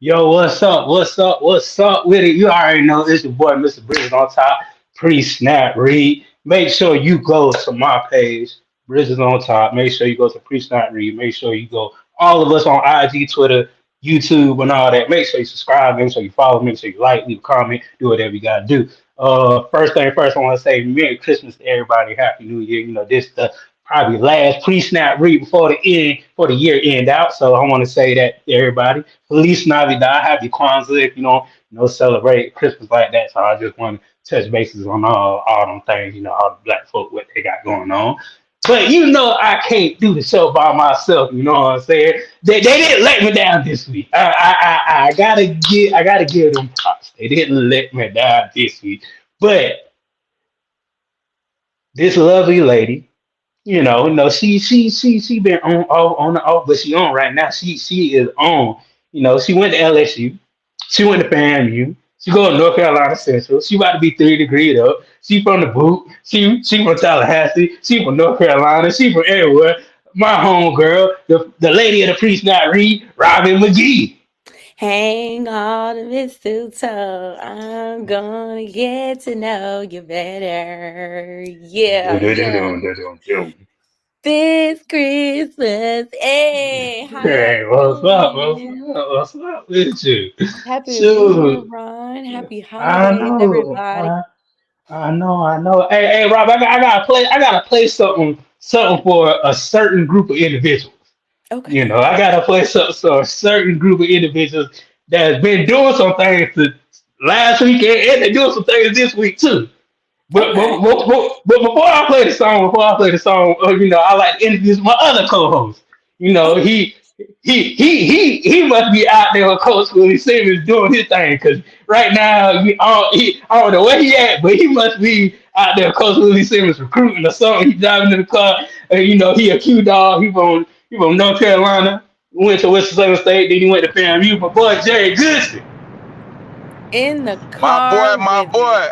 Yo, what's up? What's up? What's up with it? You already know it's your boy, Mr. Bridges on top. Pre-snap read. Make sure you go to my page, Bridges on top. Make sure you go to pre-snap read. Make sure you go. All of us on IG, Twitter, YouTube, and all that. Make sure you subscribe. Make sure you follow. Make sure you like, leave a comment, do whatever you gotta do. First thing first, I want to say Merry Christmas to everybody. Happy New Year. You know this the probably last pre-snap read before the end for the year end out. So I want to say that to everybody. Feliz Navidad, happy Kwanzaa if you don't celebrate Christmas like that. So I just want to touch bases on all them things, all the black folk what they got going on. But I can't do the show by myself. You know what I'm saying? They didn't let me down this week. I gotta give them props. They didn't let me down this week. But this lovely lady, she been on the off, but she on right now. She is on. She went to LSU. She went to FAMU. She go to North Carolina Central. She about to be 3 degrees up. She from the boot. She from Tallahassee. She from North Carolina. She from everywhere. My home girl, the lady of the pre-snap read, Robin McGee. Hang on to mistletoe. I'm gonna get to know you better. Yeah. This Christmas. Hey, Hey, what's up? What's up with you? Happy New Year, Ron. Happy holidays, everybody. I know. Hey, Rob, I gotta play something for a certain group of individuals. Okay. I gotta play something so a certain group of individuals that has been doing some things last week and they're doing some things this week too. But before I play the song, I like to introduce my other co-host. He must be out there with Coach Willie Simmons doing his thing because right now I don't know where he at, but he must be out there with Coach Willie Simmons recruiting or something. He driving in the car, he a Q dog. He from North Carolina, went to Winston-Salem State, then he went to FAMU. My boy Jerry Goodson. In the car. My boy.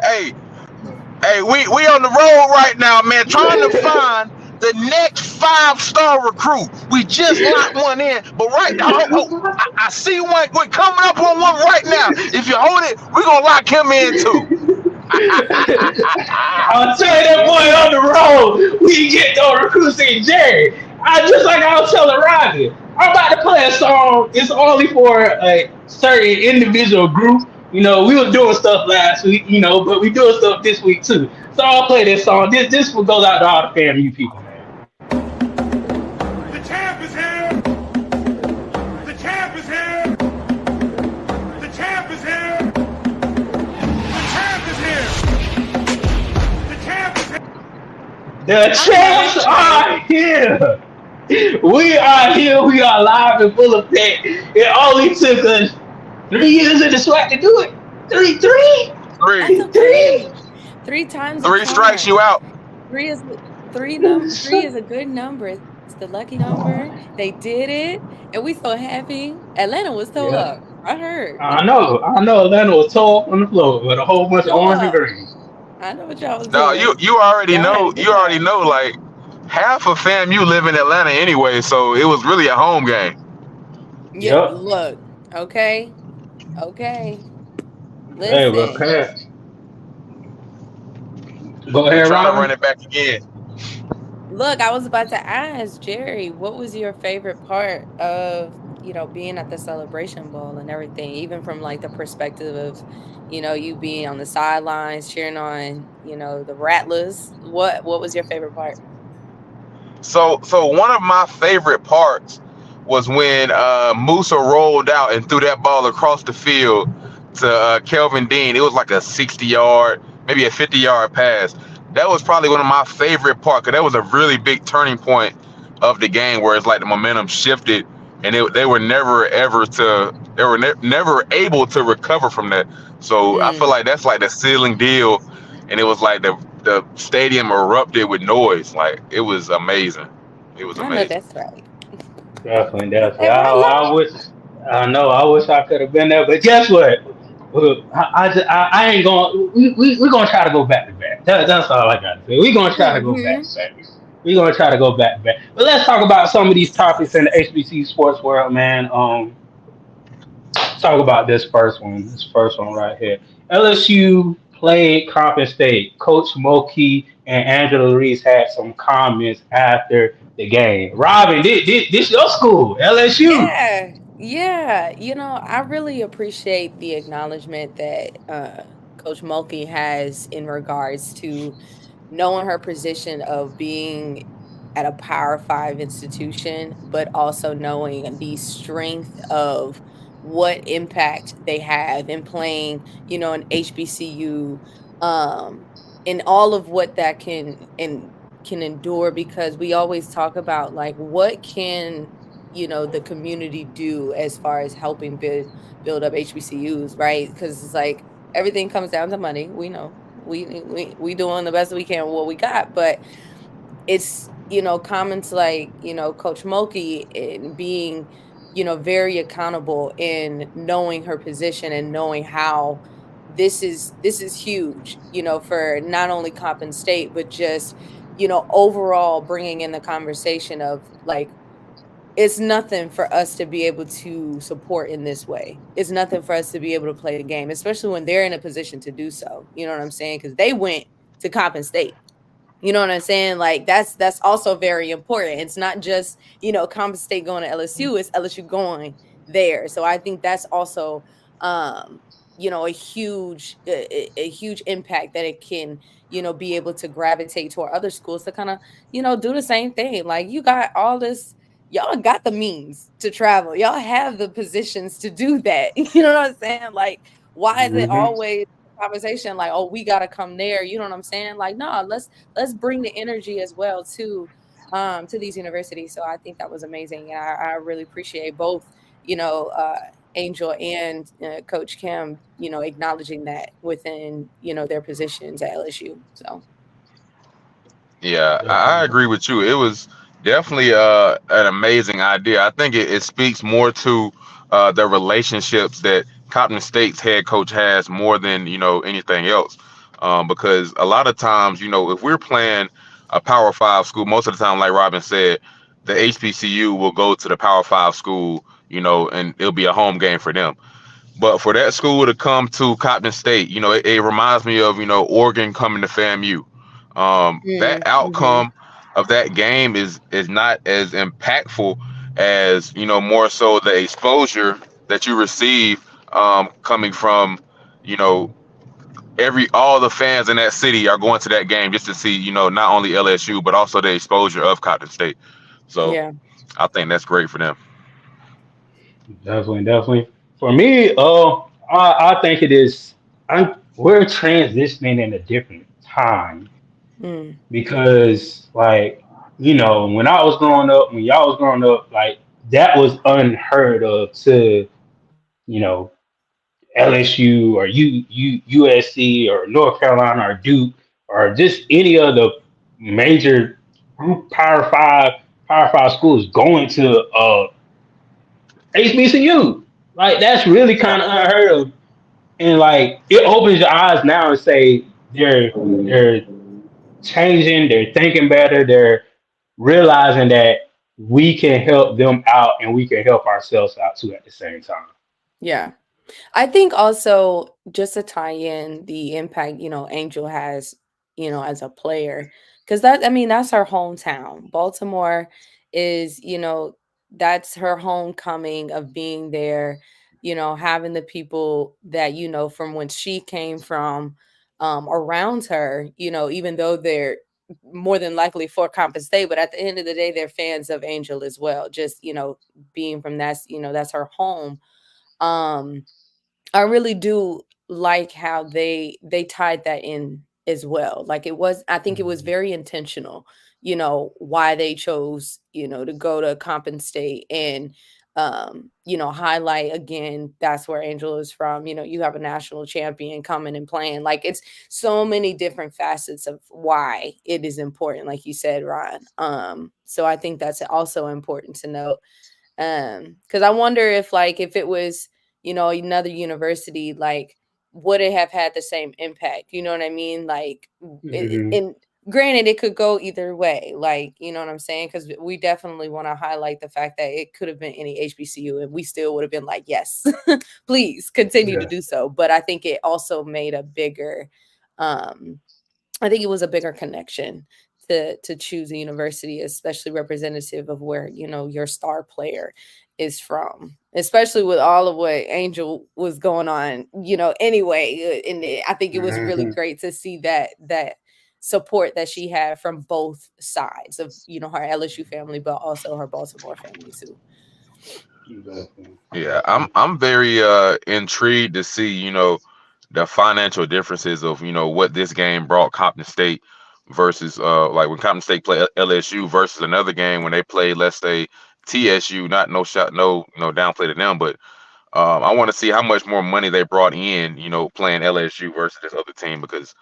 Hey, we on the road right now, man, trying to find the next 5-star recruit. We just locked one in, but right now, I see one. We're coming up on one right now. If you hold it, we're gonna lock him in too. I'll tell you that boy on the road. We get those recruits in Jerry. I was telling Robbie, I'm about to play a song. It's only for a certain individual group. We were doing stuff last week, but we doing stuff this week too. So I'll play this song. This one goes out to all the FAMU people, man. The champ is here. The champ is here. The champ is here. The champ is here. The champ is here. The champs are here. We are here. We are live and full effect. It only took us 3 years in the SWAT to do it. Three. Three times. 3 strikes you out. Three is a good number. It's the lucky number. They did it, and we so happy. Atlanta was so up. I heard. I know. Atlanta was tall on the floor with a whole bunch of orange and green. I know what y'all was doing. No, you already know. You already know. Like half of FAMU live in Atlanta anyway, so it was really a home game. Yeah. Yep. Look. Okay. Listen. Hey, okay. Go ahead, trying to run it back again. Look, I was about to ask Jerry, what was your favorite part of being at the Celebration Bowl and everything, even from like the perspective of you being on the sidelines cheering on the Rattlers. What was your favorite part? So one of my favorite parts was when Musa rolled out and threw that ball across the field to Kelvin Dean. It was like a 60-yard, maybe a 50-yard pass. That was probably one of my favorite parts because that was a really big turning point of the game where it's like the momentum shifted and they were never able to recover from that. So I feel like that's like the sealing deal, and it was like the stadium erupted with noise. Like it was amazing. It was amazing. I know that's right. Definitely. I wish I could have been there, but guess what? I ain't going. We're gonna try to go back to back. That's all I gotta say. We're gonna try to go back to back. We're gonna try to go back to back. But let's talk about some of these topics in the HBC sports world, man. talk about this first one. This first one right here. LSU played Coppin State. Coach Moki and Angela Reese had some comments after the game. Robin, this your school, LSU. Yeah, yeah. I really appreciate the acknowledgement that Coach Mulkey has in regards to knowing her position of being at a Power Five institution, but also knowing the strength of what impact they have in playing, an HBCU, and all of what that can endure. Because we always talk about like what can the community do as far as helping build up HBCUs, right? Because it's like everything comes down to money. We know we doing the best we can with what we got, but it's comments like Coach Mulkey and being very accountable in knowing her position and knowing how this is huge for not only Coppin State but just overall bringing in the conversation of like it's nothing for us to be able to support in this way. It's nothing for us to be able to play the game, especially when they're in a position to do so. You know what I'm saying? Because they went to Coppin State. You know what I'm saying? Like that's also very important. It's not just, Coppin State going to LSU, it's LSU going there. So I think that's also a huge impact that it can, be able to gravitate toward other schools to kind of, do the same thing. Like you got all this, y'all got the means to travel. Y'all have the positions to do that. You know what I'm saying? Like, why is it Mhm. always conversation like, oh, we gotta come there? You know what I'm saying? Like, no, let's bring the energy as well to these universities. So I think that was amazing. And I really appreciate both, Angel and Coach Kim, acknowledging that within, their positions at LSU. So Yeah, I Definitely. agree with you. It was definitely an amazing idea. I think it speaks more to the relationships that Coppin State's head coach has more than anything else. Because a lot of times, if we're playing a Power Five school, most of the time, like Robin said, the HBCU will go to the Power Five school, and it'll be a home game for them. But for that school to come to Coppin State, it reminds me of Oregon coming to FAMU. That mm-hmm. outcome of that game is not as impactful as more so the exposure that you receive coming from you know every all the fans in that city are going to that game just to see not only LSU but also the exposure of Coppin State. So Yeah. I think that's great for them. Definitely, definitely. For me, I think it is. We're transitioning in a different time Mm. because, like, when I was growing up, when y'all was growing up, like that was unheard of to, you know, LSU or USC or North Carolina or Duke or just any of the major Power Five Power Five schools going to HBCU. Like that's really kind of unheard of, and like it opens your eyes now and say they're changing, they're thinking better, they're realizing that we can help them out and we can help ourselves out too at the same time. Yeah. I think also just to tie in the impact, Angel has, as a player, because that, I mean, that's her hometown. Baltimore is, that's her homecoming of being there, having the people that, from when she came from around her, even though they're more than likely for Compass State, but at the end of the day, they're fans of Angel as well. Just, being from that's her home. Um, I really do like how they tied that in as well. Like I think it was very intentional, why they chose, to go to compensate and highlight again that's where Angel is from. You have a national champion coming and playing. Like it's so many different facets of why it is important, like you said, Ron. So I think that's also important to note. Because I wonder if like if it was, another university, like would it have had the same impact? You know what I mean? Like Hmm. and granted, it could go either way. Like, you know what I'm saying? Because we definitely want to highlight the fact that it could have been any HBCU and we still would have been like, yes, please continue to Yeah. do so. But I think it also made a bigger, I think it was a bigger connection to choose a university, especially representative of where, you know, your star player is from, especially with all of what Angel was going on, you know, anyway. And I think it was really Mhm. great to see that support that she had from both sides of, you know, her LSU family, but also her Baltimore family too. Exactly. Yeah, I'm very intrigued to see, the financial differences of, what this game brought Compton State versus like when Compton State played LSU versus another game when they played, let's say, TSU. Not no shot, no downplay to them, but I want to see how much more money they brought in, playing LSU versus this other team, because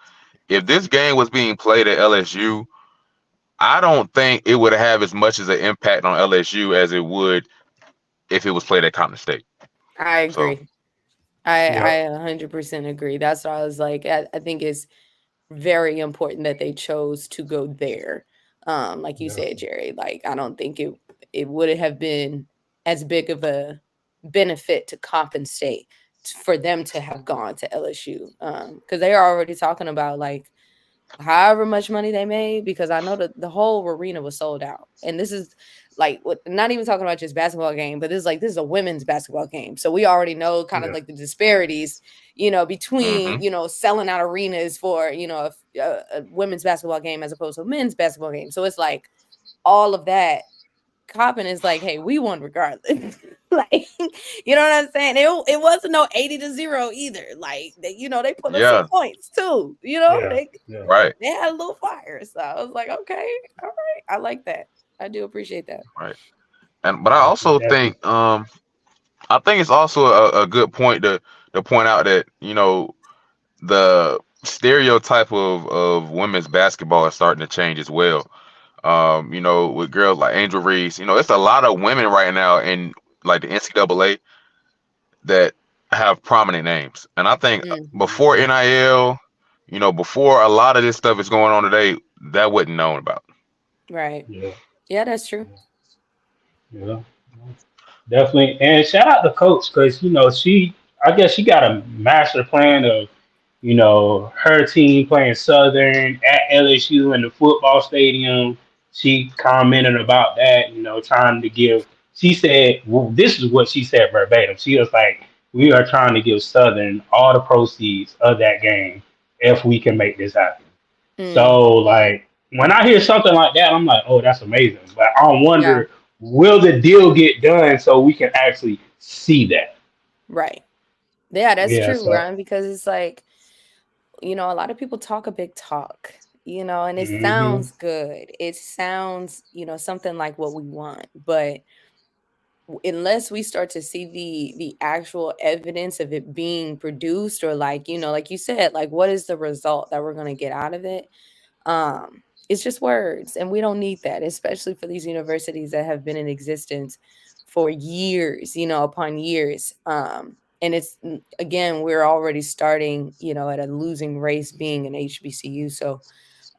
if this game was being played at LSU, I don't think it would have as much as an impact on LSU as it would if it was played at Compton State. I So agree. I Yep. 100% agree. That's why I was like, I think it's very important that they chose to go there. Like you said, Definitely. Jerry, like I don't think it would have been as big of a benefit to compensate for them to have gone to LSU. Because they are already talking about like however much money they made, because I know that the whole arena was sold out. And this is like not even talking about just basketball game, but this is a women's basketball game. So we already know kind of Yeah. like the disparities, you know, hmm between, you know, selling out arenas for, you know, a women's basketball game as opposed to a men's basketball game. So it's like all of that. Coppin is like, hey, we won regardless. Like, you know what I'm saying? It wasn't no 80-0 either. Like, they put up some yeah, points too. You know, Yeah. they Yeah. right, they had a little fire. So I was like, okay, all right. I like that. I do appreciate that. right. And but I Definitely. also Definitely. think it's also a good point to point out that, the stereotype of women's basketball is starting to change as well. With girls like Angel Reese, it's a lot of women right now in like the NCAA that have prominent names. And I think Hmm. before NIL, before a lot of this stuff is going on today, that wasn't known about. Right. Yeah. Yeah, that's true. Yeah. Definitely. And shout out to Coach because I guess she got a master plan of her team playing Southern at LSU in the football stadium. She commented about that, trying to give. She said, well, this is what she said verbatim. She was like, "We are trying to give Southern all the proceeds of that game if we can make this happen." Mm, So, like, when I hear something like that, I'm like, "Oh, that's amazing." But I yeah. wonder, will the deal get done so we can actually see that? Right. Yeah, that's Yeah. true, So, Ryan, because it's like, a lot of people talk a big talk, and it hmm sounds good. It sounds, something like what we want, but unless we start to see the actual evidence of it being produced, or like, like you said, like what is the result that we're going to get out of it? It's just words, and we don't need that, especially for these universities that have been in existence for years, upon years. And again, we're already starting, at a losing race being an HBCU. So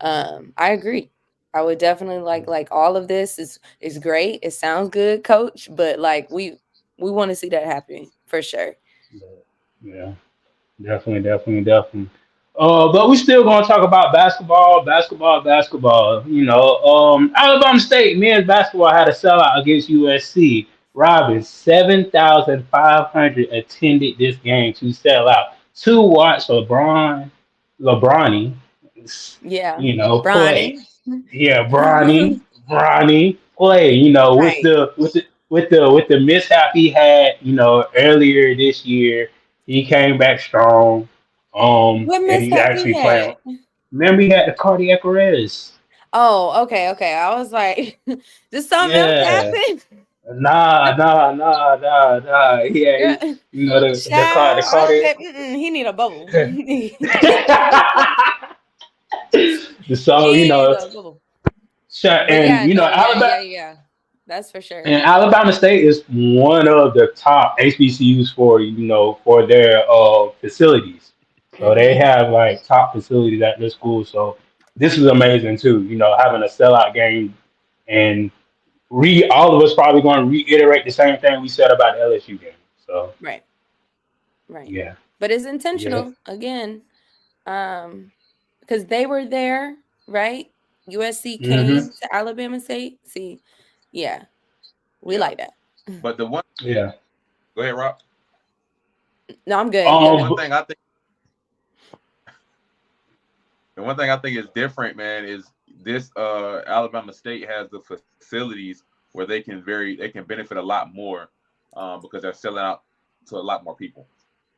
I agree. I would definitely like all of this is great. It sounds good, coach, but like we want to see that happening for sure. yeah. Definitely, definitely, definitely. But we still gonna talk about basketball, basketball, basketball. Alabama State men's basketball had a sellout against USC. Robin, 7,500 attended this game to sell out to watch LeBronny, Yeah. play. Bronny. Yeah, Bronny play. With Right. the mishap he had, earlier this year, he came back strong. What And he's mishap he actually playing. had? Remember, he had the cardiac arrest. Oh, okay, okay. I was like, did something else Yeah, happen? nah. Yeah, Yeah. the Child, I cardiac. said, he need a bubble. So He needs a bubble. But and yeah, no, yeah, Alabama. yeah, yeah. That's for sure. And Alabama State is one of the top HBCUs for their facilities. So they Hmm. have like top facilities at their school. So this is amazing too. You know, having a sellout game, and all of us probably going to reiterate the same thing we said about the LSU game. So Right. Right. yeah, But it's yeah, intentional again, because they were there, right? USC hmm came to Alabama State. See, yeah, we Yeah. like that. But the one, yeah. go ahead, Rob. No, I'm good. The Go one ahead. thing I think, the one thing I think is different, man, is this Alabama State has the facilities where they can benefit a lot more because they're selling out to a lot more people.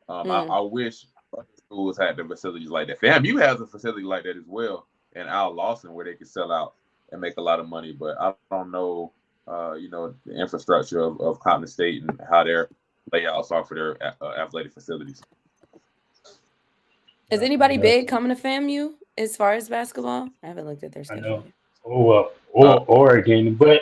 I wish other schools had the facilities like that. FAMU has a facility like that as well, and Al Lawson where they can sell out and make a lot of money. But I don't know, the infrastructure of Cotton State and how their layouts are for their athletic facilities. Is anybody big coming to FAMU as far as basketball? I haven't looked at their I schedule know. yet. Oregon, but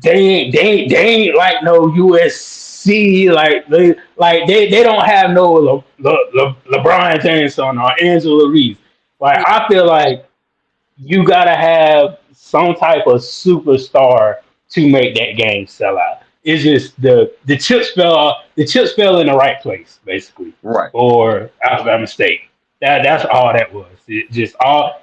they ain't like no USC. They don't have no LeBron James or Angela Reese. Like I feel like you gotta have some type of superstar to make that game sell out. It's just the chips fell in the right place, basically. Right. Or Alabama State. That's all that was. It just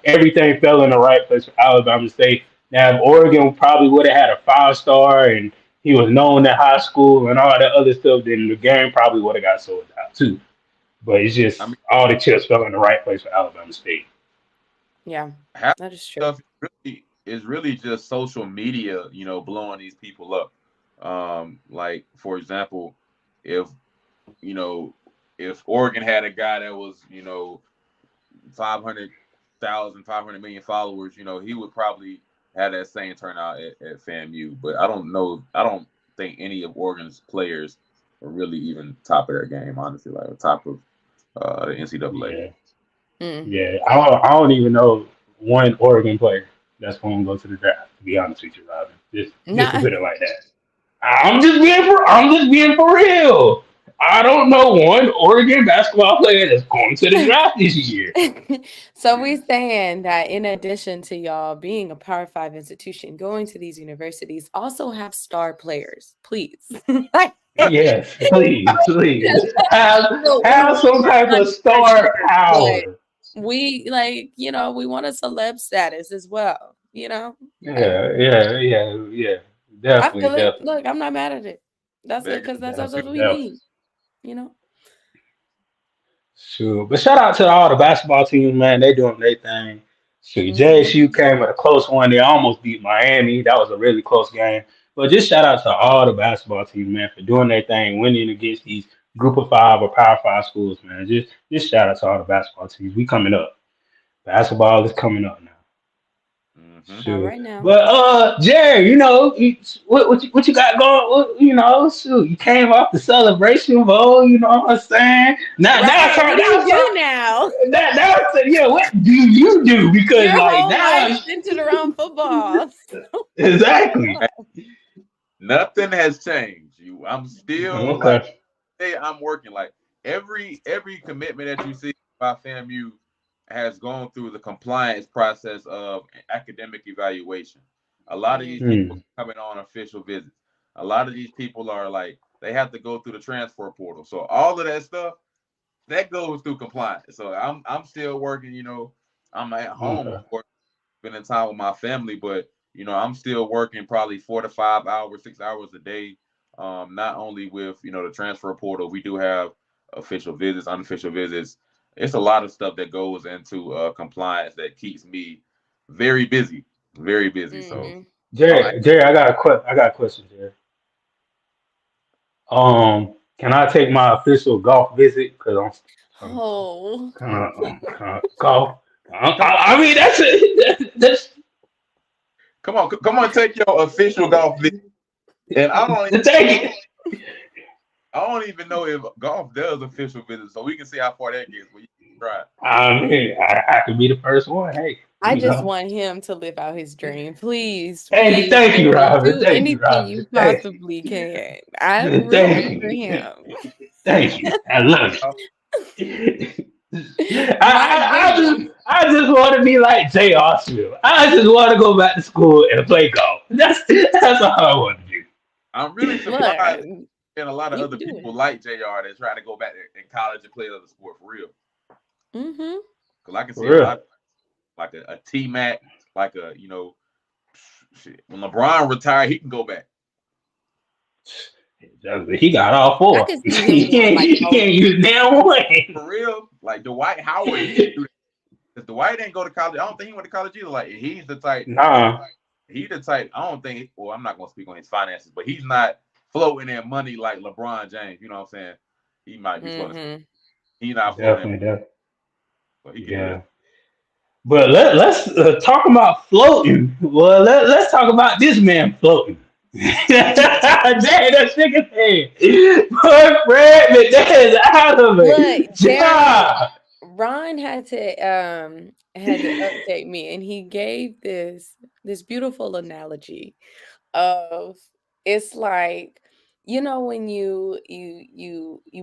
everything fell in the right place for Alabama State. Now if Oregon probably would have had a 5-star and he was known at high school and all that other stuff, then the game probably would have got sold out too. But it's just I mean, all the chips fell in the right place for Alabama State. Yeah, half that is true. stuff is really just social media, blowing these people up. Like for example, if if Oregon had a guy that was 500 million followers, he would probably have that same turnout at FAMU. But I don't think any of Oregon's players are really even top of their game, honestly, like top of the NCAA. Yeah, I don't even know one Oregon player that's going to go to the draft. To be honest with you, Robin, just to put it like that. I'm just being for real. I don't know one Oregon basketball player that's going to the draft this year. So we saying that in addition to y'all being a Power 5 institution, going to these universities, also have star players, please. Yes, please have some type of star power. We we want a celeb status as well, Yeah. I feel it. Definitely. Look, I'm not mad at it. That's it, because that's what we need, Sure. But shout out to all the basketball teams, man. They doing their thing. Shoot, JSU came with a close one. They almost beat Miami. That was a really close game. But just shout out to all the basketball teams, man, for doing their thing, winning against these Group of 5 or Power 5 schools, man. Just shout out to all the basketball teams. We coming up. Basketball is coming up now. Not right now. But Jerry, what you got going? Shoot, you came off the Celebration Bowl. You know what I'm saying? Now, what do you do now? What do you do? Because your whole now life centered around football. Exactly. Nothing has changed. I'm still I'm working. Like every commitment that you see by FAMU has gone through the compliance process of academic evaluation. A lot of these people coming on official visits. A lot of these people are like, they have to go through the transfer portal. So all of that stuff, that goes through compliance. So I'm still working, I'm at home, of course, spending time with my family, but I'm still working probably 4 to 5 hours, 6 hours a day. Not only with, the transfer portal, we do have official visits, unofficial visits. It's a lot of stuff that goes into compliance that keeps me very busy, very busy. So, Jerry, I got a question, Jerry. Can I take my official golf visit? Because I'm golf. I mean, that's it. That's come on, take your official golf visit. And I don't even know if golf does official visits, so we can see how far that gets. But you can try. I mean, I could be the first one. Hey, I just want him to live out his dream, please. Hey, thank you, Robin. Do anything you possibly can. I'm rooting for him. Thank you. I love it. My goodness. I just want to be like J.R. Smith. I just want to go back to school and play golf. That's all I want to do. I'm really Look, surprised and a lot of you other can do people it. like JR that try to go back in college and play another sport for real. Mm-hmm. Because I can For see a real. lot like a T Mac, like a shit. When LeBron retired, he can go back. He got all I four. could see him doing like He can't coaching. use damn one. For real. Like Dwight Howard, he can do that. Because Dwight didn't go to college. I don't think he went to college either. Like he's the type. Nah. He the type. I don't think. Well, I'm not gonna speak on his finances, but he's not floating in money like LeBron James. You know what I'm saying? He might be floating. Mm-hmm. He's not floating in, Definitely. but he can do Yeah. that. But let's talk about floating. Well, let's talk about this man floating. Dang, that chicken head. Boy, Fred McNair's out of Look, it. Jerry, Yeah. Ron had to update me, and he gave this beautiful analogy of it's like when you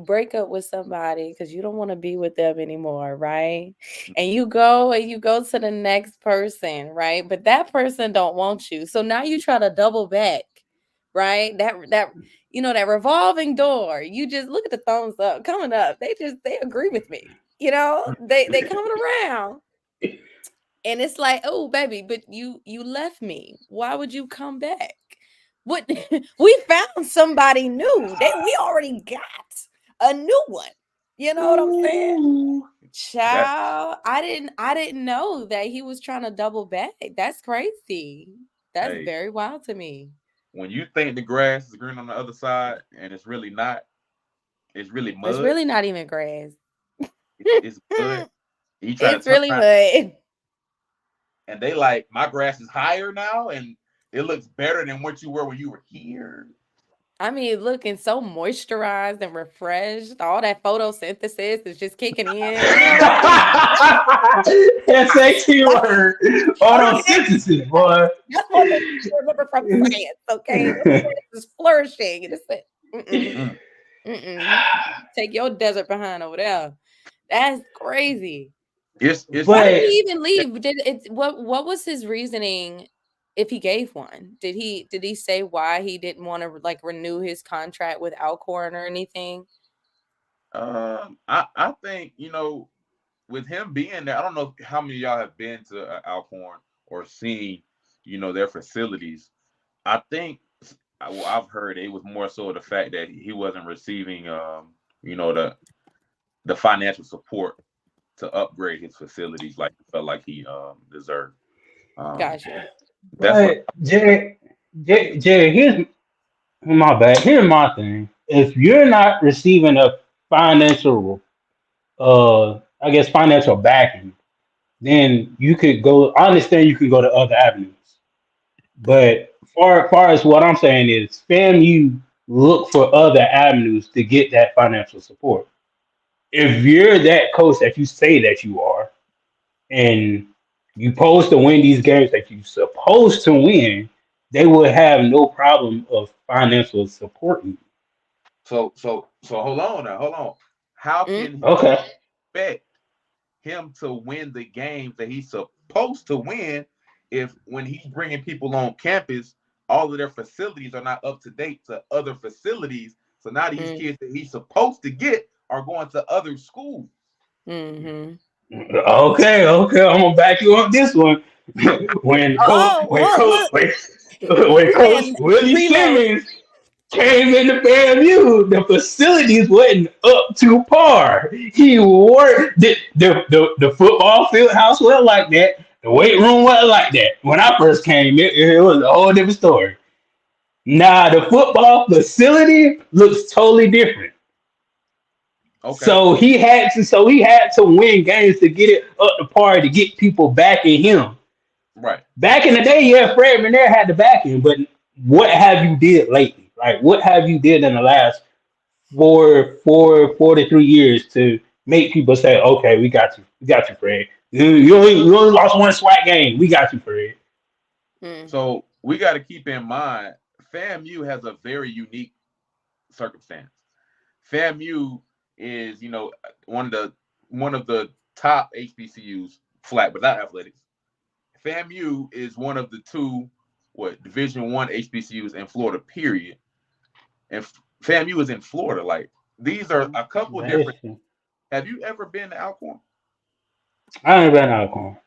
break up with somebody because you don't want to be with them anymore, right? And you go to the next person, right? But that person don't want you, so now you try to double back, right? That revolving door. You just look at the thumbs up coming up. They agree with me. They coming around. And it's like, oh baby, but you left me. Why would you come back? What we found somebody new. We already got a new one. You know what I'm saying? Ooh. Child, I didn't know that he was trying to double back. That's crazy. That's Hey, very wild to me. when you think the grass is green on the other side and it's really not, it's really It's mud. really not even grass. It's mud. You try to It's turn really around mud. and they like my grass is higher now and it looks better than what you were when you were here. I mean, looking so moisturized and refreshed. All that photosynthesis is just kicking in. You know what I mean? SAT word. Okay. Photosynthesis, boy. That's what you remember from science, okay? The plant is flourishing. It's like, Mm. take your desert behind over there. That's crazy. It's Why did But he even leave? What was his reasoning if he gave one? Did he say why he didn't want to like renew his contract with Alcorn or anything? I think with him being there, I don't know how many of y'all have been to Alcorn or seen their facilities. I think I've heard it was more so the fact that he wasn't receiving the financial support to upgrade his facilities like he felt like he deserved. Gotcha. That's what. Jerry, here's my bad. Here's my thing. If you're not receiving a financial, I guess financial backing, then you could go. I understand you can go to other avenues, but far as what I'm saying is, FAMU look for other avenues to get that financial support. If you're that coach that you say that you are, and you supposed to win these games that you supposed to win, they will have no problem of financial supporting So hold on now, hold on. How Mm, can you. Okay. expect him to win the games that he's supposed to win if when he's bringing people on campus, all of their facilities are not up to date to other facilities? So now these mm, kids that he's supposed to get are going to other schools. mm-hmm. Okay, I'm gonna back you up this one. when coach Oh, when look, coach look. when coach And Willie reload. Simmons came into FAMU, the facilities wasn't up to par. He worked the football field house wasn't like that. The weight room wasn't like that. When I first came, it was a whole different story. Now the football facility looks totally different. Okay, So he had to win games to get it up to par to get people backing him. right. Back in the day, yeah, Fred McNair had the backing, but what have you did lately? Like what have you did in the last 4 to 3 years to make people say, okay, we got you, Fred. You only lost one SWAT game. We got you, Fred. Mm, So we got to keep in mind, FAMU has a very unique circumstance. FAMU is, one of the one of the top HBCUs, flat without athletics. FAMU is one of the two Division I HBCUs in Florida, period. And FAMU is in Florida. Like, these are a couple of different. Have you ever been to Alcorn? I ain't been to Alcorn.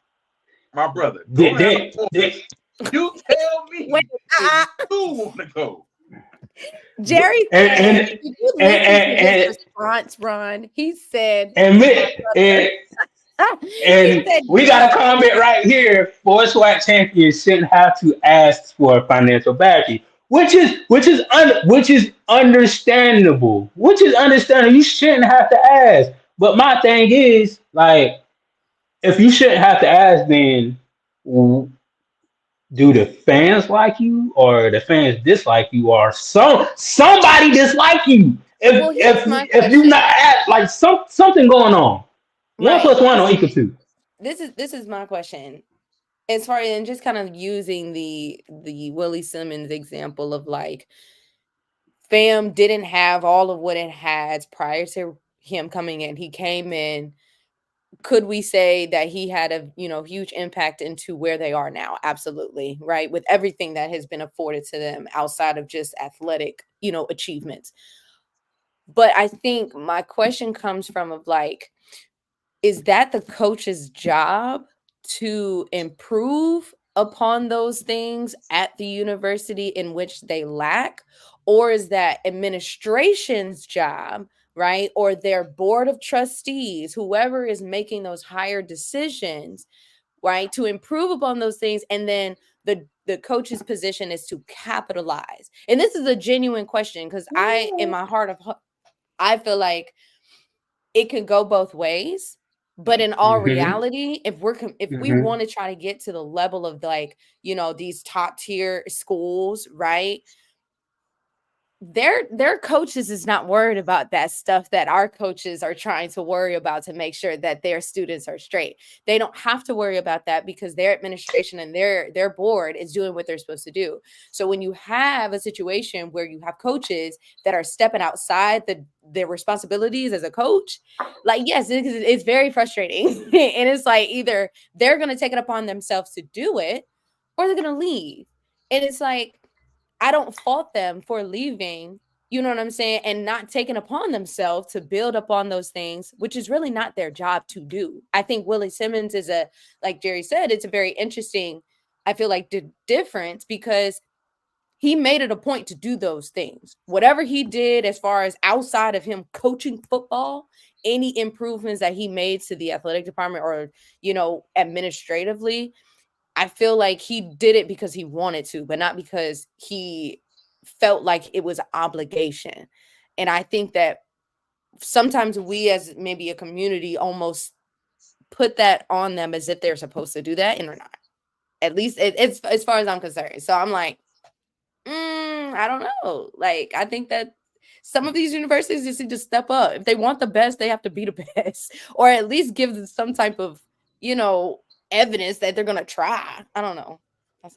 My brother, go to Alcorn. You tell me if you want to go. Jerry said, did you listen to his response, Ron? He said, and we got a comment right here. For SWAC champions shouldn't have to ask for financial backing, which is understandable. Which is understandable. You shouldn't have to ask. But my thing is, like, if you shouldn't have to ask, then do the fans like you, or the fans dislike you, or somebody dislike you? If you not at, like, something going on. Right. 1 + 1 don't equal 2. This is my question. As far as, and just kind of using the Willie Simmons example of, like, FAM didn't have all of what it has prior to him coming in. He came in. Could we say that he had a huge impact into where they are now? Absolutely, right? With everything that has been afforded to them outside of just athletic, achievements. But I think my question comes from of, like, is that the coach's job to improve upon those things at the university in which they lack? Or is that administration's job, right? Or their board of trustees, whoever is making those higher decisions, right, to improve upon those things? And then the coach's position is to capitalize. And this is a genuine question, because in my heart of heart, I feel like it can go both ways. But in all reality, if we want to try to get to the level of, like, these top tier schools, right? Their coaches is not worried about that stuff that our coaches are trying to worry about to make sure that their students are straight. They don't have to worry about that because their administration and their board is doing what they're supposed to do. So when you have a situation where you have coaches that are stepping outside their responsibilities as a coach, like, yes, it's very frustrating. And it's like, either they're going to take it upon themselves to do it, or they're going to leave. And it's like, I don't fault them for leaving, you know what I'm saying, and not taking upon themselves to build upon those things, which is really not their job to do. I think Willie Simmons is like Jerry said, it's a very interesting, I feel like, difference, because he made it a point to do those things. Whatever he did as far as outside of him coaching football, any improvements that he made to the athletic department or, administratively, I feel like he did it because he wanted to, but not because he felt like it was an obligation. And I think that sometimes we, as maybe a community, almost put that on them as if they're supposed to do that, and they're not. At least it's as far as I'm concerned. So I'm like, I don't know. Like, I think that some of these universities just need to step up. If they want the best, they have to be the best, or at least give them some type of, evidence that they're gonna try. I don't know.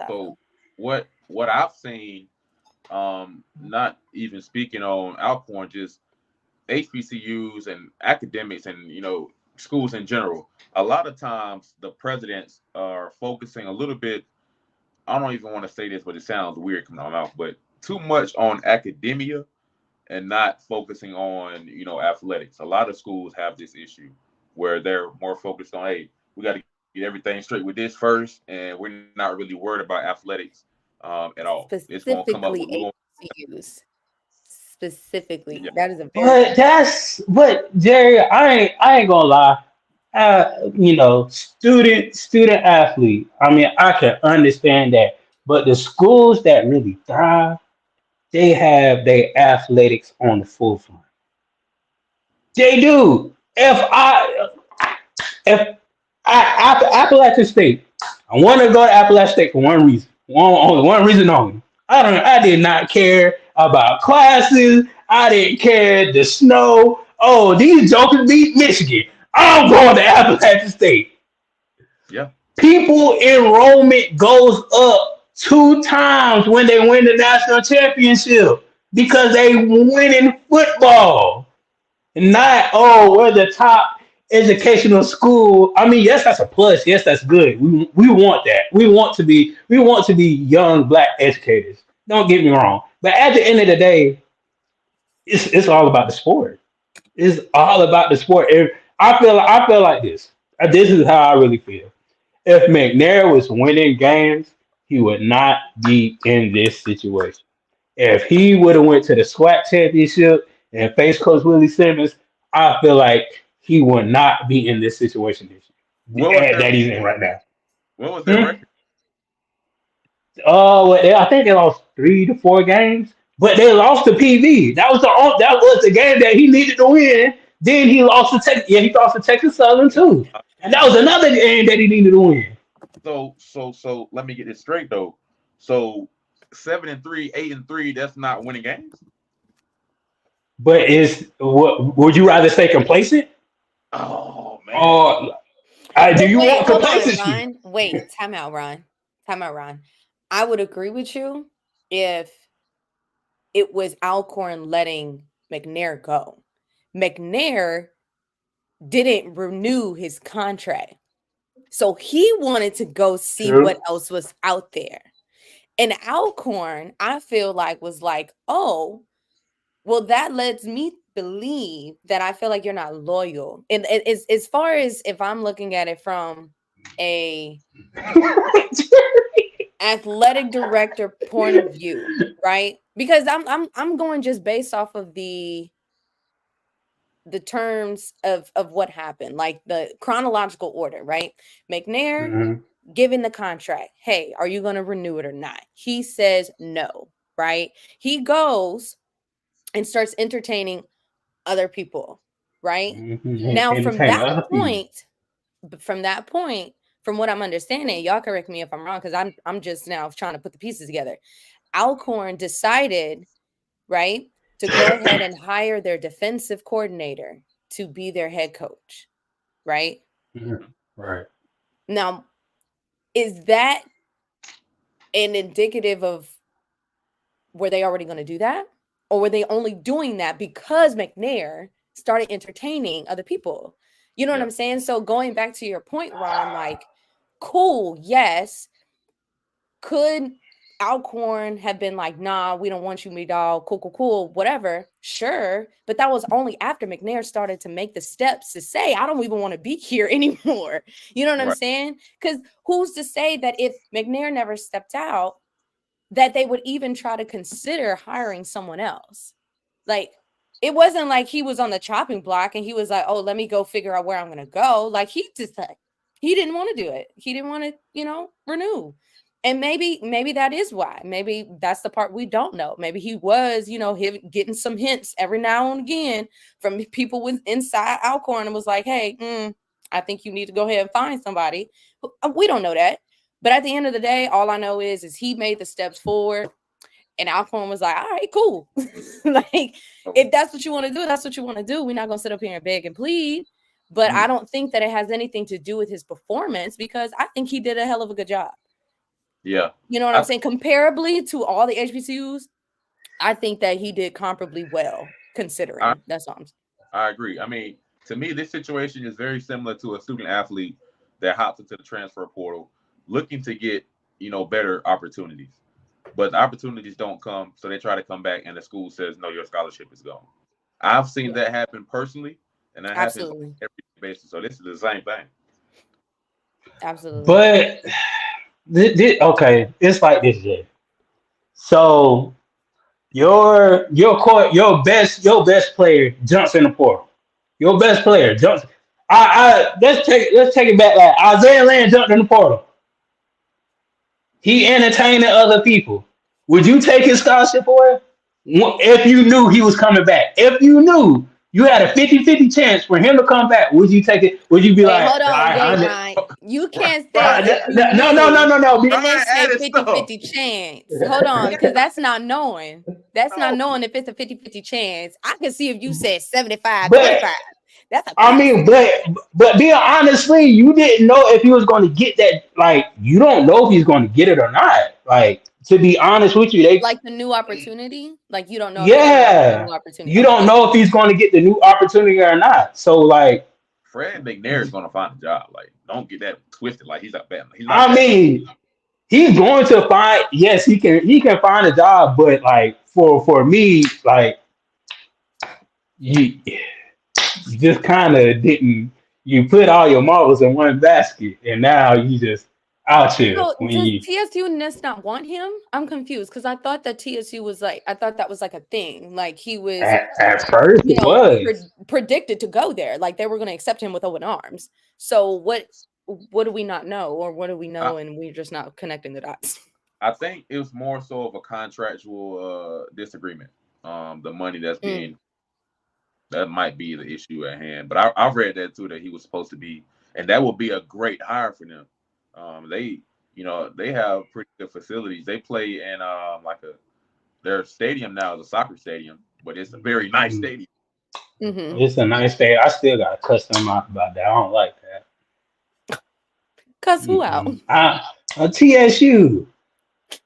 So what I've seen, not even speaking on Alcorn, just HBCUs and academics and schools in general, a lot of times the presidents are focusing a little bit, I don't even want to say this, but it sounds weird coming out of my mouth, but too much on academia and not focusing on athletics. A lot of schools have this issue where they're more focused on, hey, we got to get everything straight with this first, and we're not really worried about athletics at all. It's going to come up with HBCUs. Specifically, yeah. That is a very but Jerry, I ain't gonna lie. Student athlete. I mean, I can understand that, but the schools that really thrive, they have their athletics on the forefront. They do. If Appalachian State, I want to go to Appalachian State for one reason. One reason only. I did not care about classes. I didn't care the snow. Oh, these jokers beat Michigan. I'm going to Appalachian State. Yeah. People enrollment goes up 2 times when they win the national championship because they win in football. Not, we're the top educational school. I mean, yes, that's a plus. Yes, that's good. We want that. We want to be young black educators. Don't get me wrong. But at the end of the day, it's all about the sport. It's all about the sport. If I feel like this. This is how I really feel. If McNair was winning games, he would not be in this situation. If he would have went to the SWAC championship and faced Coach Willie Simmons, I feel like he would not be in this situation this What year was their that he's in right now. what was their Hmm? record? I think they lost 3 to 4 games, but they lost to PV. That was the game that he needed to win. Then he lost to Texas. Yeah, he lost to Texas Southern too, and that was another game that he needed to win. So let me get this straight though. So 7-3, 8-3, that's not winning games. But would you rather stay complacent, Oh man. or do But you wait, want hold on, complacency? Ron. Wait, time out, Ron. Time out, Ron. I would agree with you if it was Alcorn letting McNair go. McNair didn't renew his contract. So he wanted to go see True. what else was out there. And Alcorn, I feel like, was like, oh, well, that lets me believe that I feel like you're not loyal. And as far as if I'm looking at it from a athletic director point of view, right? Because I'm going just based off of the terms of what happened, like the chronological order, right? McNair Mhm. given the contract, hey, are you going to renew it or not? He says no, right? He goes and starts entertaining other people, right? Now Entertain other people. from that point, from what I'm understanding, y'all correct me if I'm wrong, because I'm just now trying to put the pieces together. Alcorn decided, right, to go ahead and hire their defensive coordinator to be their head coach, right? Mhm. Right. Now, is that an indicative of were they already going to do that? Or were they only doing that because McNair started entertaining other people? You know what Yeah. I'm saying? So going back to your point, Ron, like, cool, yes. Could Alcorn have been like, nah, we don't want you, me dog, cool, whatever? Sure. But that was only after McNair started to make the steps to say, I don't even want to be here anymore. You know what I'm Right. saying? Because who's to say that if McNair never stepped out, that they would even try to consider hiring someone else? Like, it wasn't like he was on the chopping block and he was like, oh, let me go figure out where I'm going to go. Like, he just like, he didn't want to do it. He didn't want to, renew. And maybe that is why. Maybe that's the part we don't know. Maybe he was, getting some hints every now and again from people with inside Alcorn and was like, hey, I think you need to go ahead and find somebody. We don't know that. But at the end of the day, all I know is he made the steps forward and Alcorn was like, all right, cool. Like, if that's what you want to do, that's what you want to do. We're not going to sit up here and beg and plead. But I don't think that it has anything to do with his performance because I think he did a hell of a good job. Yeah. You know what I'm saying? Comparably to all the HBCUs, I think that he did comparably well considering. That's all I'm saying. I agree. I mean, to me, this situation is very similar to a student athlete that hops into the transfer portal looking to get, better opportunities. But the opportunities don't come, so they try to come back and the school says, no, your scholarship is gone. I've seen that happen personally, and that happens on every basis. So this is the same thing. Absolutely. But okay, it's like this, Jay. So your best player jumps in the portal. Your best player jumps. Let's take it back. Like Isaiah Land jumped in the portal. He entertained other people. Would you take his scholarship away if you knew he was coming back? If you knew you had a 50-50 chance for him to come back, would you take it? Would you be like, hold on, Ryan. You can't say no. And then say 50-50 chance. Hold on, because that's not knowing. That's not knowing if it's a 50-50 chance. I can see if you said 75-25. That's a pass. I mean, but being honestly, you didn't know if he was going to get that. Like, you don't know if he's going to get it or not. Like, to be honest with you, like the new opportunity. Like, you don't know. Yeah, new opportunity. You don't know if he's going to get the new opportunity or not. So, like, Fred McNair is gonna find a job. Like, don't get that twisted. Like, he's not bad. He's not I bad. mean, he's going to find. Yes, he can find a job, but like for me, like you just kind of didn't. You put all your marbles in one basket, and now you just out here So when does you TSU Nest not want him? I'm confused because I thought that TSU was like, I thought that was like a thing. Like he was, at first you it know, was. predicted to go there. Like they were going to accept him with open arms. So what do we not know, or what do we I, know, and we're just not connecting the dots? I think it was more so of a contractual disagreement. The money that's Mm. being that might be the issue at hand. But I've read that too, that he was supposed to be, and that would be a great hire for them. They have pretty good facilities. They play in their stadium now is a soccer stadium, but it's a very nice stadium. Mm-hmm. It's a nice day. I still got to cuss them out about that. I don't like that. Cuss who out? TSU.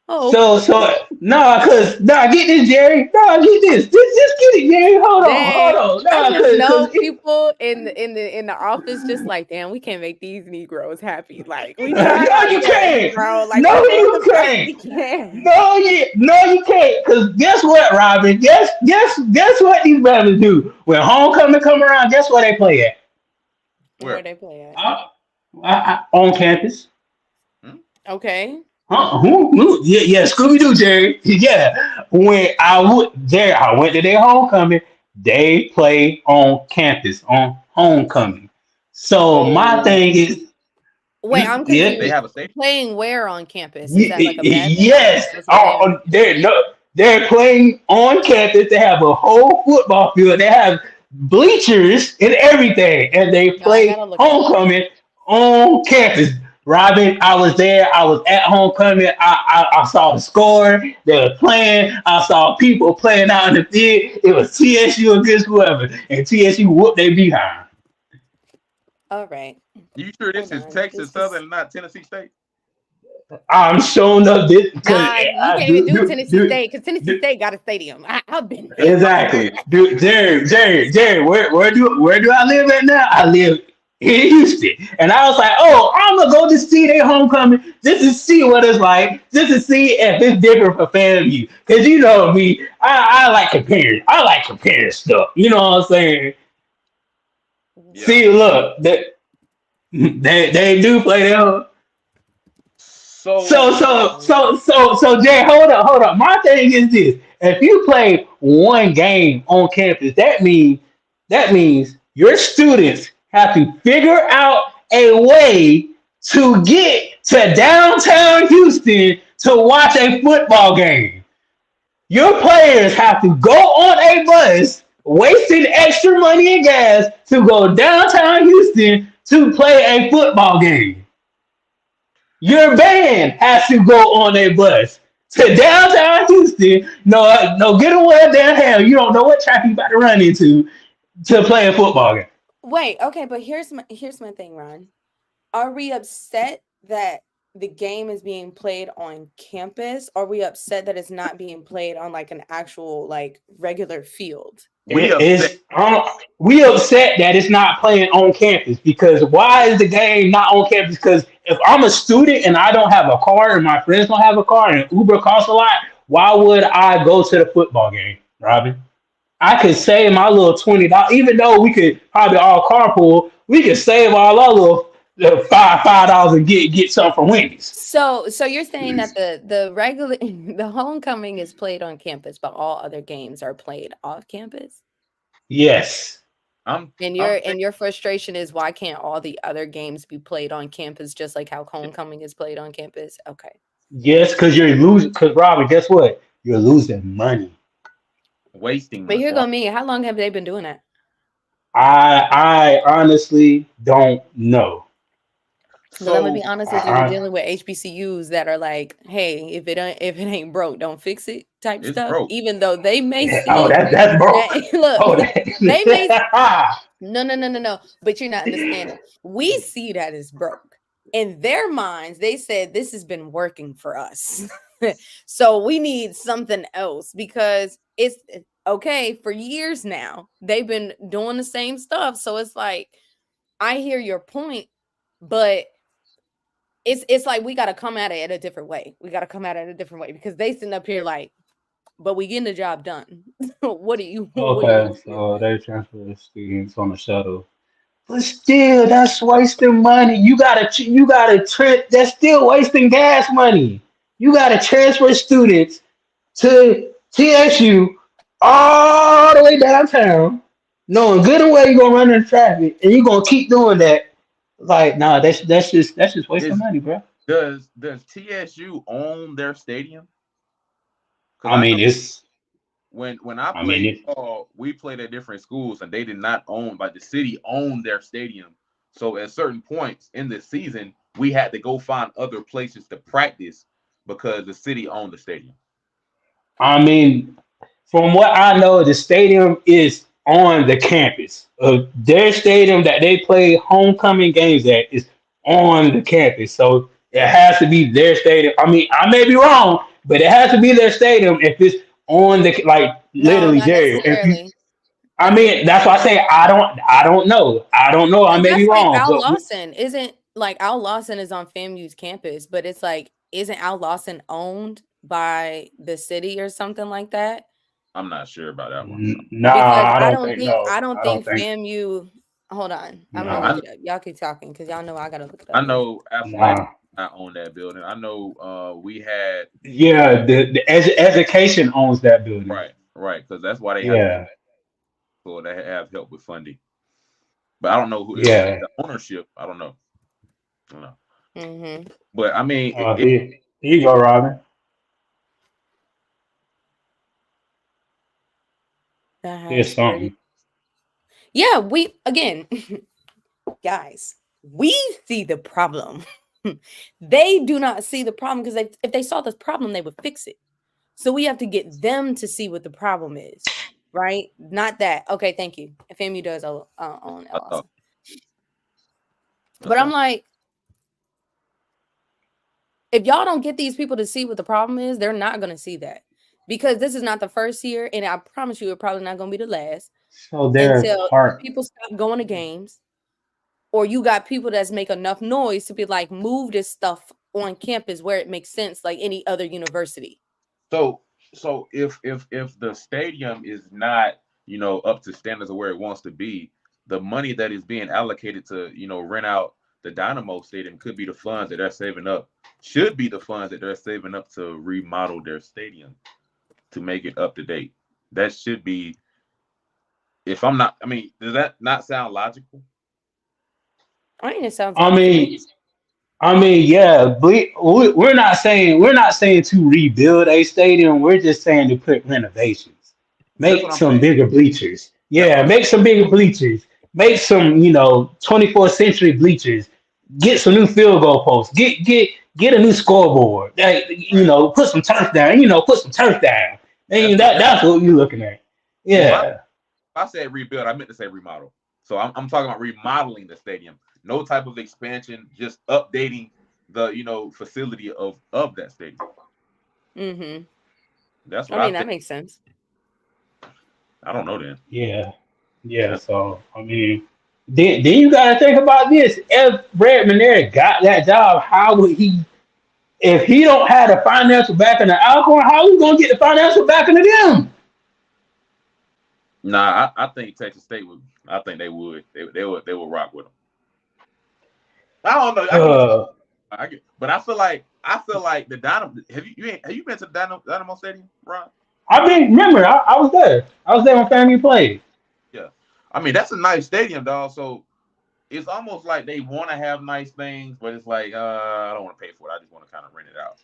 Oh, So get this, Jerry. No, get this. Just get it, Jerry. Hold dang. on. I No, just know cause people in the office just like, damn, we can't make these Negroes happy. Like we no, try our you best, can't. bro. Like No, we're doing you the best can't. we can. No, you can't. Cause guess what, Robin? Guess what these brothers do when homecoming come around? Guess where they play at? Where Where? they play at? On campus. Hmm? Okay. Huh? Who? Yeah, Scooby Doo, Jerry. Yeah. When I went to their homecoming. They play on campus on homecoming. So my So thing is, Wait, I'm yeah, they confused. have a stadium. Playing where on campus? Is that like a bad thing? Or are they yes. supposed to play on? They're playing on campus. They have a whole football field. They have bleachers and everything, and they No, I play gotta look it up. homecoming on campus. Robin, I was there. I was at homecoming. I saw the score. They were playing. I saw people playing out in the field. It was TSU against whoever, and TSU whooped their behind. All right. You sure this Hold is on. Texas Southern, not Tennessee State? I'm showing up this because Nah, you I can't even do do, Tennessee State because Tennessee State got a stadium. I've been there. exactly. Dude, Jerry, where do I live at now? I live in Houston. And I was like, oh, I'm gonna go to see their homecoming just to see what it's like, just to see if it's different for FAMU. Because you know me, I like comparing. I like comparing stuff. You know what I'm saying? Yeah. See, look, they do play their So so Jay, hold up. My thing is this: if you play one game on campus, that means your students have to figure out a way to get to downtown Houston to watch a football game. Your players have to go on a bus, wasting extra money and gas to go downtown Houston to play a football game. Your band has to go on a bus to downtown Houston. No, get away down hell. You don't know what traffic you about to run into to play a football game. Wait, okay, but here's my thing, Ron. Are we upset that the game is being played on campus? Are we upset that it's not being played on like an actual like regular field? we It's upset. we upset that it's not playing on campus because why is the game not on campus? Because if I'm a student and I don't have a car and my friends don't have a car and Uber costs a lot, why would I go to the football game, Robin? I could save my little $20, even though we could probably all carpool. We could save all our little $5 and get something from Wendy's. So you're saying that the regular the homecoming is played on campus, but all other games are played off campus? Yes. I'm And your frustration is why can't all the other games be played on campus just like how homecoming is played on campus? Okay. Yes, because you're losing. Because Robin, guess what? You're losing money. wasting But money. here go me. How long have they been doing that? I honestly don't know. But I'm gonna be So honest with you, we're dealing with HBCUs that are like, hey, if it ain't broke, don't fix it type it's stuff. broke. Even though they may Oh, see that's broke. that look, Oh, they may that. no. But you're not understanding. We see that as broke. In their minds, they said this has been working for us. So we need something else because it's okay for years now. They've been doing the same stuff. So it's like I hear your point, but it's like we got to come at it a different way. We got to come at it a different way because they sitting up here like, but we getting the job done. What do you Okay, want to do? so they transfer the students on the shuttle. But still, that's wasting money. That's still wasting gas money. You gotta transfer students to TSU all the way downtown, knowing good and well you're gonna run into traffic, and you're gonna keep doing that. Like, nah, that's just wasting Is money, bro. does TSU own their stadium? Because I I know mean, it's, when I I mean, played it, ball, we played at different schools, and they did not own, like the city owned their stadium. So at certain points in the season, we had to go find other places to practice because the city owned the stadium. I mean, from what I know, the stadium is on the campus. Their stadium that they play homecoming games at is on the campus. So it has to be their stadium. I mean, I may be wrong, but it has to be their stadium if it's on the, like, No, literally not Jerry. If you, necessarily. I Not mean, that's why I necessarily. say I don't know. I don't know. I Because may be that's like wrong, Al but Lawson. Isn't like Al Lawson is on FAMU's campus, but it's like, isn't Al Lawson owned by the city or something like that? I'm not sure about that one. Because nah, I don't think I no. don't I don't think think FAMU. Hold on, I'm gonna nah look I it up. Y'all keep talking because y'all know I gotta look it I up now. know athletic nah. not own that building. I know we had Yeah, the education owns that building. right because that's why they have Yeah, so they have help with funding. But I don't know who if yeah. the ownership. I don't know. I don't know. Mm-hmm. But I mean, Here you go, Robin. That Here's has pretty. something. Yeah, we again, guys. We see the problem. They do not see the problem because if they saw the problem, they would fix it. So we have to get them to see what the problem is, right? Not that. Okay, thank you. FAMU does own I thought LLC. that's But I'm what like, if y'all don't get these people to see what the problem is, they're not going to see that. Because this is not the first year, and I promise you, it's probably not going to be the last So they're until part. people stop going to games, or you got people that's make enough noise to be like, move this stuff on campus where it makes sense, like any other university. so so if the stadium is not up to standards of where it wants to be, the money that is being allocated to rent out the Dynamo Stadium could be the funds that they're saving up. Should be the funds that they're saving up to remodel their stadium to make it up to date. That should be. If I'm not, I mean, does that not sound logical? I think it sounds I logical to me. mean, yeah. We're not saying to rebuild a stadium. We're just saying to put renovations, That's what make I'm some saying. bigger bleachers. That's what Yeah, I'm make some bigger bleachers. Make some 24th century bleachers. Get some new field goal posts. Get a new scoreboard. Like, right. put some turf down. Put some turf down. That's And what. that's what you're looking at. Well, my Yeah. I said rebuild. I meant to say remodel. So I'm talking about remodeling the stadium. No type of expansion, just updating the facility of that stadium. Mm-hmm. That's I what I mean, that think. makes sense. I don't know then. Yeah. Yeah. So I mean, then you got to think about this. If Brad Manera got that job, how would he? If he don't have the financial backing of Alcorn, how we gonna get the financial backing of them? Nah, I think Texas State would. I think they would. They would rock with them. I don't know. I get what you. Uh, I get, but I feel like the Dynamo. Have you been to the Dynamo Stadium, Ron? I mean, remember, I was there. I was there when family played. Yeah. I mean that's a nice stadium, dog. So it's almost like they want to have nice things, but it's like I don't want to pay for it. I just want to kind of rent it out.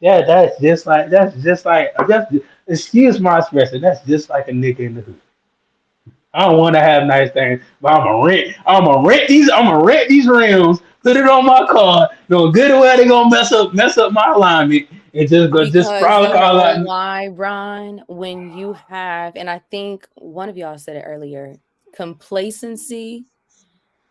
Yeah, that's excuse my expression. That's just like a nigga in the hood. I don't want to have nice things, but I'm gonna rent these rims, put it on my car, know good and well they gonna mess up my alignment and just Because frolic you all know out. why, Ron? When you have, and I think one of y'all said it earlier, complacency.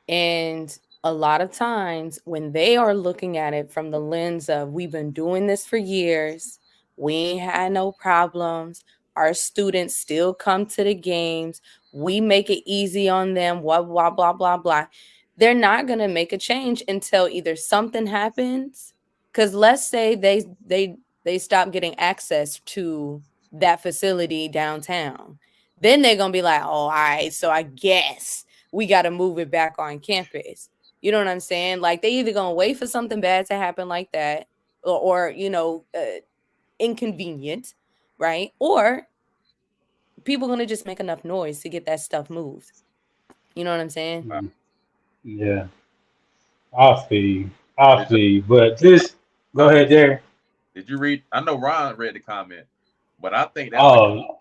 And a lot of times when they are looking at it from the lens of we've been doing this for years, we ain't had no problems. Our students still come to the games. We make it easy on them. Blah blah blah blah blah. They're not gonna make a change until either something happens. Because let's say they stop getting access to that facility downtown. Then they're gonna be like, oh, all right, so I guess we got to move it back on campus. You know what I'm saying? Like they either gonna wait for something bad to happen like that, or inconvenient, right? Or people gonna just make enough noise to get that stuff moved. You know what I'm saying? Yeah, I feel you. I feel you. But just go ahead there. Did you read? I know Ron read the comment, but I think that's Oh,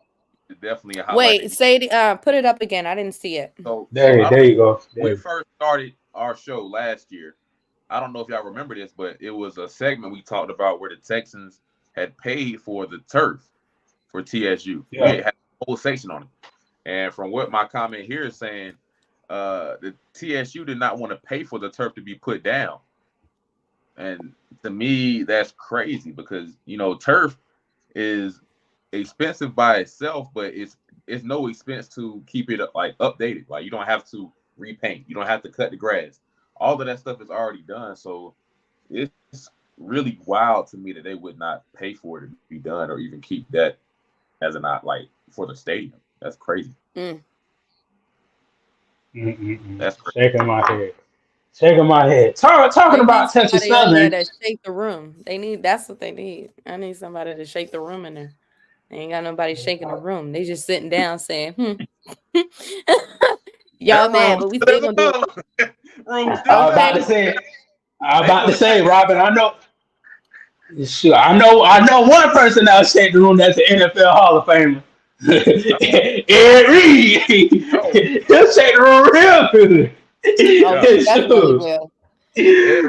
definitely a highlight. Wait, say it, put it up again. I didn't see it. So there you go. we first started our show last year. I don't know if y'all remember this, but it was a segment we talked about where the Texans had paid for the turf for TSU. Yeah. We had a whole section on it. And from what my comment here is saying, the TSU did not want to pay for the turf to be put down. And to me, that's crazy because, turf is expensive by itself, but it's no expense to keep it like updated. Like you don't have to repaint. You don't have to cut the grass. All of that stuff is already done. So it's really wild to me that they would not pay for it to be done or even keep that as a not like for the stadium. That's crazy. That's crazy. Shaking my head. Shaking my head. Talking about Texas Southern. To shake the room. That's what they need. I need somebody to shake the room in there. They ain't got nobody shaking the room. They just sitting down saying, y'all mad, but we still gonna do it. I'm about to say, Robin, I know one person that'll shake the room that's an NFL Hall of Famer. Ed Reed. He'll shake the room real good. Definitely will.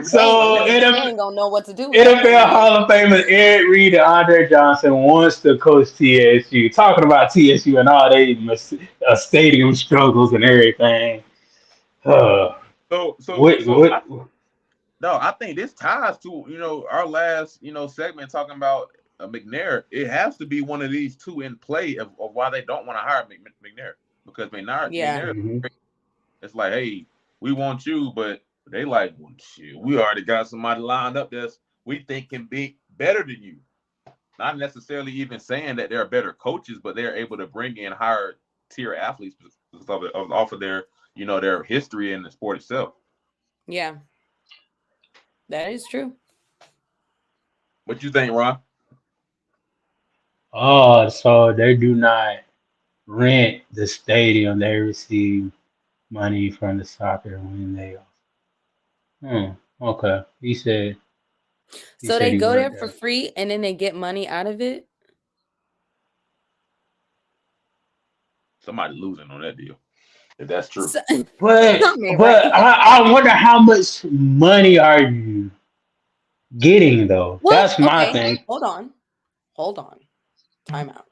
So they ain't gonna know what to do. NFL Hall of Famers Ed Reed and Andre Johnson wants to coach TSU. Talking about TSU and all they stadium struggles and everything. I think this ties to our last segment talking about McNair. It has to be one of these two in play of why they don't want to hire McNair, because McNair it's like, hey, we want you, but they like, well, shit, we already got somebody lined up that we think can be better than you. Not necessarily even saying that they're better coaches, but they're able to bring in higher tier athletes off of their their history in the sport itself. Yeah, that is true. What you think, Ron? Oh, so they do not rent the stadium. They receive money from the soccer when they. Okay. He said. So they go there for free and then they get money out of it. Somebody losing on that deal. If that's true. But I wonder how much money are you getting though? Well, that's my thing. Hold on. Time out.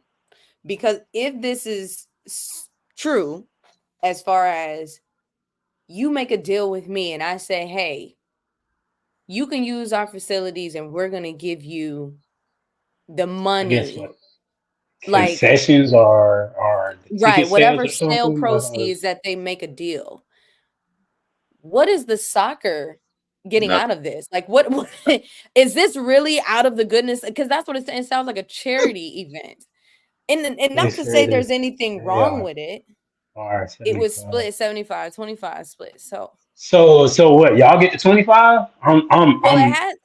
Because if this is true, as far as you make a deal with me and I say, hey, you can use our facilities and we're going to give you the money. Like concessions or right, whatever sale proceeds that they make a deal. What is the soccer getting out of this? Like, what is this really out of the goodness? Because that's what it sounds like, a charity event. And not to say there's anything wrong with it. It was split 75-25 split. So what? Y'all get the 25? I'm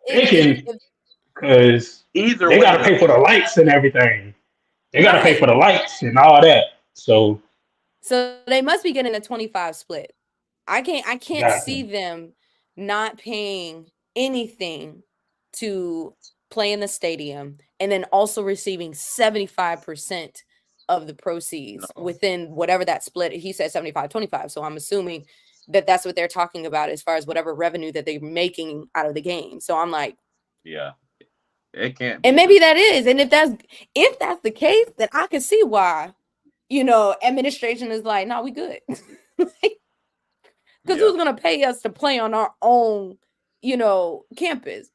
thinking because either they gotta pay for the lights and everything. They gotta pay for the lights and all that. So they must be getting a 25 split. I can't see them not paying anything to play in the stadium and then also receiving 75% of the proceeds within whatever that split. He said 75-25. So I'm assuming that that's what they're talking about as far as whatever revenue that they're making out of the game. So I'm like, yeah, it can't. And maybe that is. And if that's the case, then I can see why, administration is like, no, we good. Because who's going to pay us to play on our own, campus?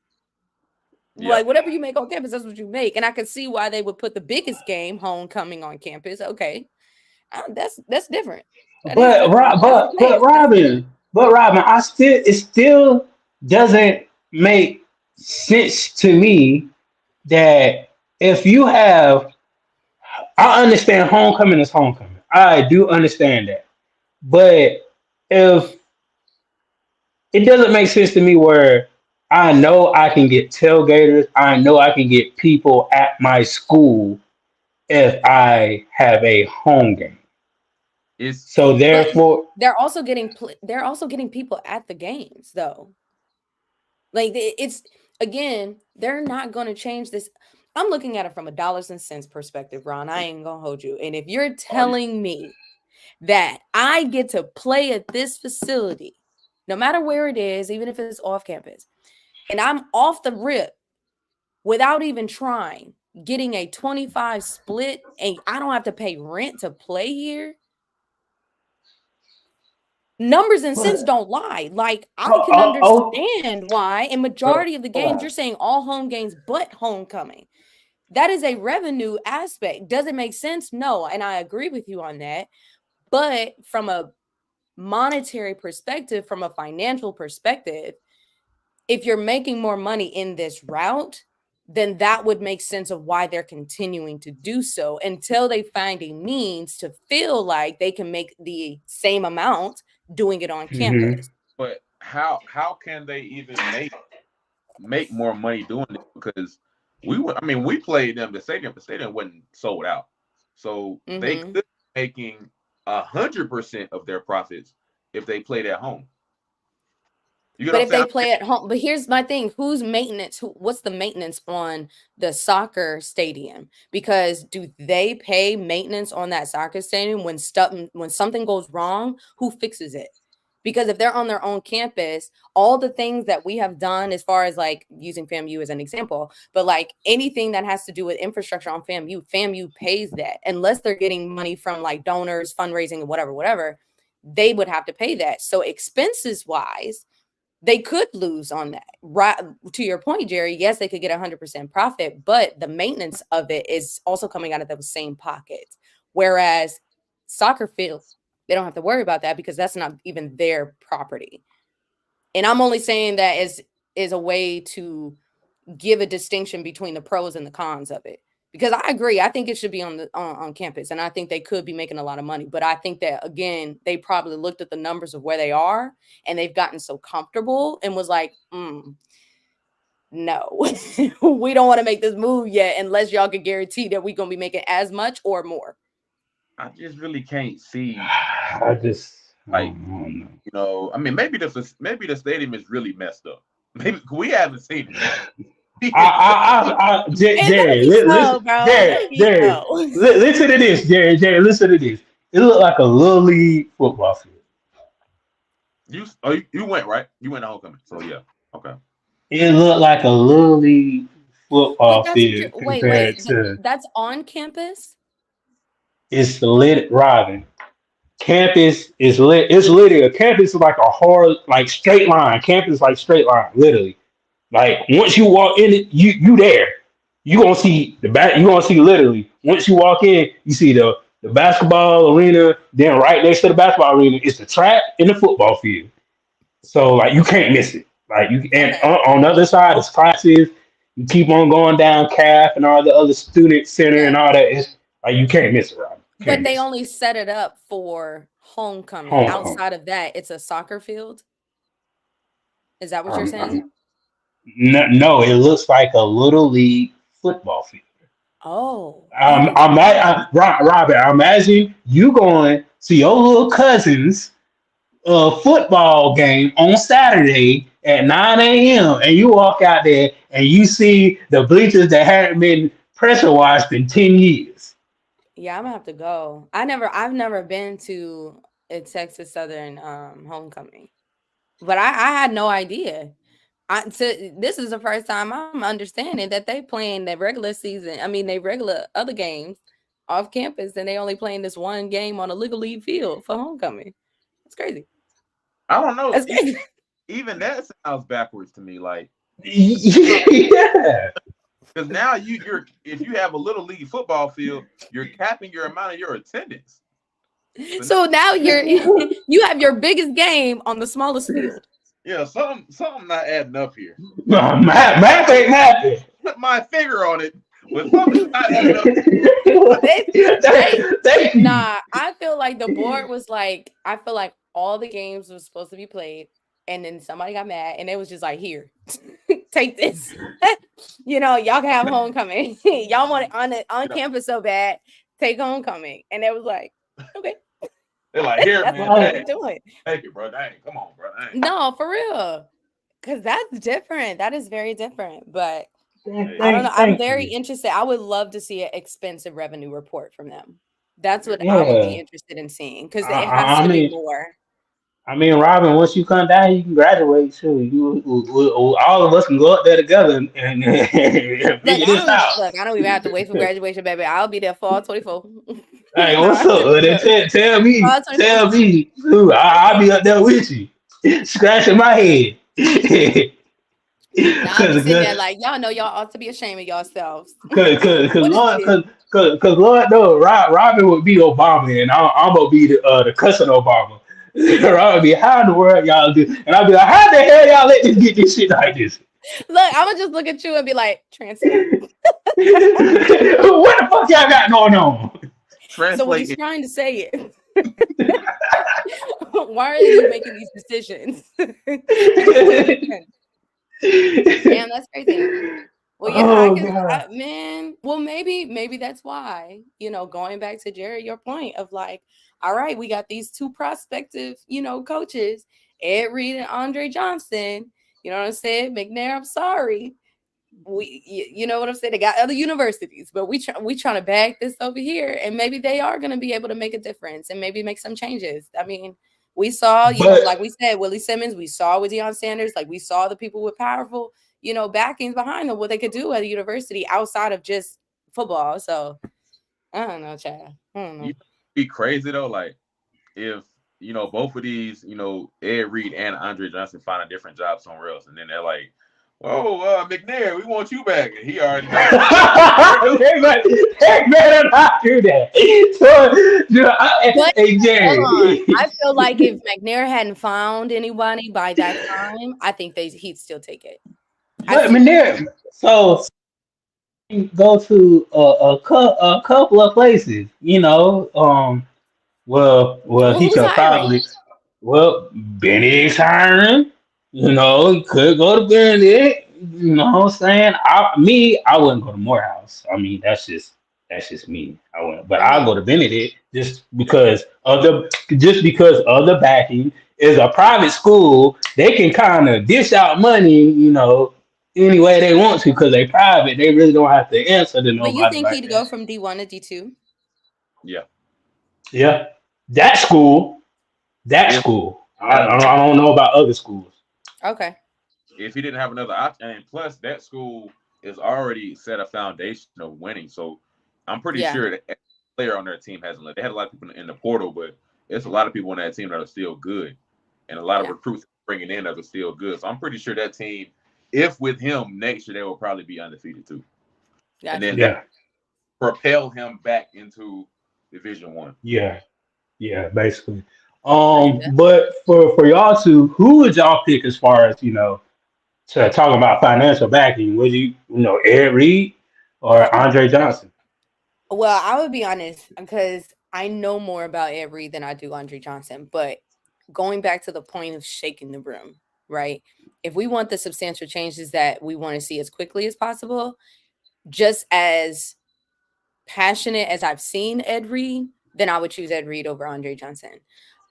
Like whatever you make on campus, that's what you make. And I could see why they would put the biggest game, homecoming, on campus. Okay, that's different. That is But different. That's the case. That's the case. Robin, it still doesn't make sense to me that if you have, I understand homecoming is homecoming. I do understand that. But if it doesn't make sense to me where I know I can get tailgaters, I know I can get people at my school if I have a home game. So But therefore, they're also getting people at the games though. Like it's again, they're not going to change this. I'm looking at it from a dollars and cents perspective, Ron. I ain't gonna hold you. And if you're telling me that I get to play at this facility, no matter where it is, even if it's off campus, and I'm off the rip without even trying, getting a 25 split, and I don't have to pay rent to play here. Numbers and cents don't lie. Like I can understand why in majority of the games you're saying all home games but homecoming. That is a revenue aspect. Does it make sense? No, and I agree with you on that. But from a monetary perspective, from a financial perspective, if you're making more money in this route, then that would make sense of why they're continuing to do so until they find a means to feel like they can make the same amount doing it on campus. But how can they even make more money doing it? Because we played them. The stadium wasn't sold out, so they could be making 100% of their profits if they played at home. But if they play at home, but here's my thing: who's maintenance? What's the maintenance on the soccer stadium? Because do they pay maintenance on that soccer stadium when something goes wrong? Who fixes it? Because if they're on their own campus, all the things that we have done, as far as like using FAMU as an example, but like anything that has to do with infrastructure on FAMU pays that, unless they're getting money from like donors, fundraising, and whatever, they would have to pay that. So expenses wise, they could lose on that. Right to your point, Jerry, yes, they could get 100% profit, but the maintenance of it is also coming out of those same pockets. Whereas soccer fields, they don't have to worry about that because that's not even their property. And I'm only saying that is a way to give a distinction between the pros and the cons of it. Because I agree, I think it should be on campus, and I think they could be making a lot of money. But I think that, again, they probably looked at the numbers of where they are, and they've gotten so comfortable and was like, no, we don't want to make this move yet unless y'all can guarantee that we're going to be making as much or more. I just really can't see. maybe the stadium is really messed up. Maybe we haven't seen it. Jerry, listen to this. Jerry, listen to this. It looked like a little league football field. You went, right? You went to homecoming, so yeah, okay. It looked like a little league football field compared to. That's on campus. It's lit, Robin. Campus is lit. It's literally a campus is like a hard, like straight line. Campus is like straight line, literally. Like once you walk in it, you there. You gonna see the back. You gonna see literally. Once you walk in, you see the basketball arena. Then right next to the basketball arena is the track and the football field. So like you can't miss it. Like you and on the other side is classes. You keep on going down CAF and all the other student center and all that. It's like you can't miss it, right? But they only set it up for homecoming. Outside of that, it's a soccer field. Is that what you're saying? No, it looks like a little league football field. Oh, Robert, I imagine you going to your little cousin's football game on Saturday at 9 a.m. and you walk out there and you see the bleachers that haven't been pressure washed in 10 years. Yeah, I'm gonna have to go. I've never been to a Texas Southern homecoming, but I had no idea. This is the first time I'm understanding that they playing the regular season. I mean, they regular other games off campus, and they only playing this one game on a legal league field for homecoming. It's crazy. I don't know. Even that sounds backwards to me. Like Yeah. Because now you're if you have a little league football field, you're capping your amount of your attendance. So now you have your biggest game on the smallest field. Yeah, something not adding up here. Math ain't happy. Put my finger on it, but something's not adding up. Nah, I feel like the board was like, I feel like all the games was supposed to be played, and then somebody got mad, and it was just like, here, take this. Y'all can have homecoming. Y'all want it on campus so bad, take homecoming. And it was like, okay. They're like, here, That's man. what they're doing. Thank you, bro. Dang, come on, bro. Dang. No, for real. Because that's different. That is very different. But I don't know. I'm very interested. I would love to see an expensive revenue report from them. That's what I would be interested in seeing. Because it has to be more. I mean, Robin, once you come down, you can graduate too. All of us can go up there together and figure this out. Look, I don't even have to wait for graduation, baby. I'll be there fall 24. Hey, what's up? Tell me. I'll be up there with you, scratching my head. I'll be sitting there like, y'all know y'all ought to be ashamed of yourselves. Cause Lord knows, Robin would be Obama, and I'm gonna be the cousin Obama. I'll be, how in the world y'all do? And I'll be like, how the hell y'all let this get this shit like this? Look, I'm gonna just look at you and be like, translate. What the fuck y'all got going on? So when he's trying to say it, why are you making these decisions? Damn, that's crazy. Well, yeah, man. Well, maybe that's why, going back to Jerry, your point of like, all right, we got these two prospective, coaches, Ed Reed and Andre Johnson. You know what I'm saying? McNair, I'm sorry. You know what I'm saying? They got other universities, but we trying to bag this over here, and maybe they are going to be able to make a difference and maybe make some changes. I mean, we saw, like we said, Willie Simmons, we saw with Deion Sanders, like we saw the people with powerful, backings behind them, what they could do at a university outside of just football. So I don't know, Chad. I don't know. You'd be crazy though, like if both of these, Ed Reed and Andre Johnson find a different job somewhere else, and then they're like, "Oh, McNair, we want you back," and he already. They better not do that. Hey, Jerry. I feel like if McNair hadn't found anybody by that time, I think he'd still take it. But McNair, so go to a couple of places, Well, he could probably. Well, Benedict's hiring. Could go to Benedict. You know what I'm saying? I wouldn't go to Morehouse. I mean, that's just me. I wouldn't, but I'll go to Benedict just because of the backing. Is a private school. They can kind of dish out money, any way they want to because they private. They really don't have to answer to nobody. But you think he'd go from D1 to D2? Yeah. Yeah. That school. I don't know about other schools. Okay. If he didn't have another option, and plus that school is already set a foundation of winning, so I'm pretty sure that every player on their team hasn't left. They had a lot of people in the portal, but it's a lot of people on that team that are still good, and a lot of recruits bringing in that are still good. So I'm pretty sure that team, if with him next year, they will probably be undefeated too. Gotcha. And then propel him back into Division I. Yeah, basically. But for y'all two, who would y'all pick as far as to talk about financial backing? Would you Ed Reed or Andre Johnson? Well, I would be honest because I know more about Ed Reed than I do Andre Johnson. But going back to the point of shaking the room, right? If we want the substantial changes that we want to see as quickly as possible, just as passionate as I've seen Ed Reed, then I would choose Ed Reed over Andre Johnson.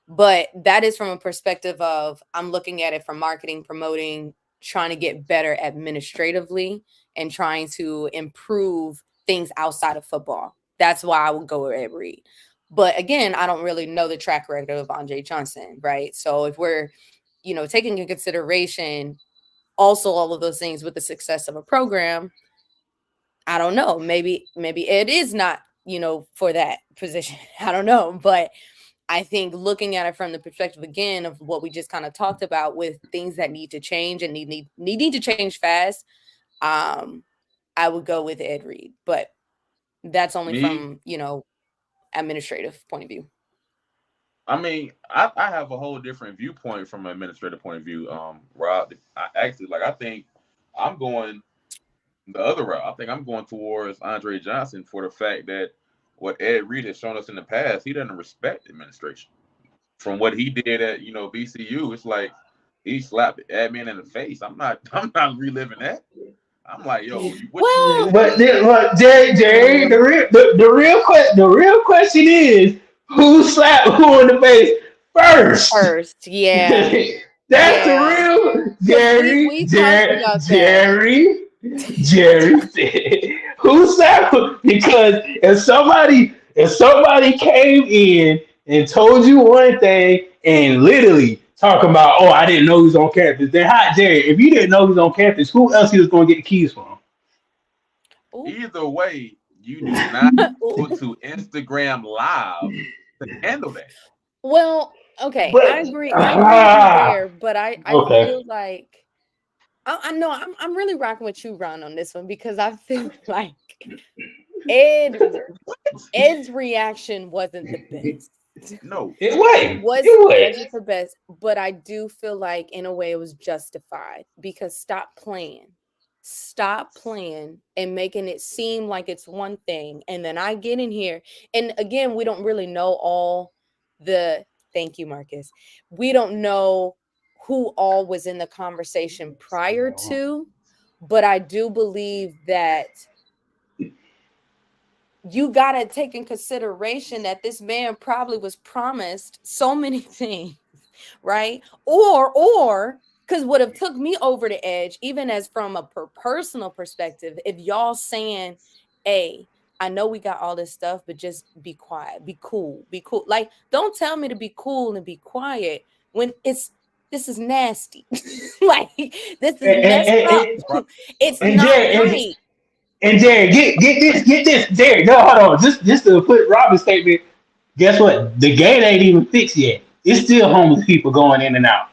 But that is from a perspective of I'm looking at it from marketing, promoting, trying to get better administratively and trying to improve things outside of football. That's why I would go with Ed Reed. But again, I don't really know the track record of Andre Johnson, right? So if we're, taking into consideration also all of those things with the success of a program, I don't know. Maybe Ed is not, for that position. I don't know. But I think looking at it from the perspective again of what we just kind of talked about with things that need to change and need to change fast, I would go with Ed Reed, but that's only Me, from, administrative point of view. I mean, I have a whole different viewpoint from an administrative point of view. Rob, I think I'm going the other route. I think I'm going towards Andre Johnson for the fact that what Ed Reed has shown us in the past, he doesn't respect administration. From what he did at BCU, it's like he slapped the admin in the face. I'm not reliving that. I'm like, yo, Well, But Jerry, the real question is who slapped who in the face first? first, yeah. That's the Yeah. real We talked about Jerry. Who slapped who? Because if somebody came in and told you one thing and literally talking about, oh, I didn't know he was on campus, then hi, Jerry, if you didn't know he was on campus, who else he was going to get the keys from? Either way, you do not go to Instagram Live to handle that. Well, okay, But- I agree with you there, but I Okay. feel like I know I'm really rocking with you, Ron, on this one because I feel like Ed's reaction wasn't the best. No, It wasn't. Wasn't the best, but I do feel like in a way it was justified because stop playing and making it seem like it's one thing, and then I get in here, and again, we don't really know all the. Thank you, Marcus. We don't know who all was in the conversation prior to, but I do believe that you got to take in consideration that this man probably was promised so many things, right? Or because what have took me over the edge, even as from a personal perspective, if y'all saying, hey, I know we got all this stuff, but just be quiet, be cool. Like, don't tell me to be cool and be quiet when this is nasty. Like, this is messed up. It's not right. And Jerry, get this, Jerry. No, hold on. Just to put Robin's statement. Guess what? The gate ain't even fixed yet. It's still homeless people going in and out.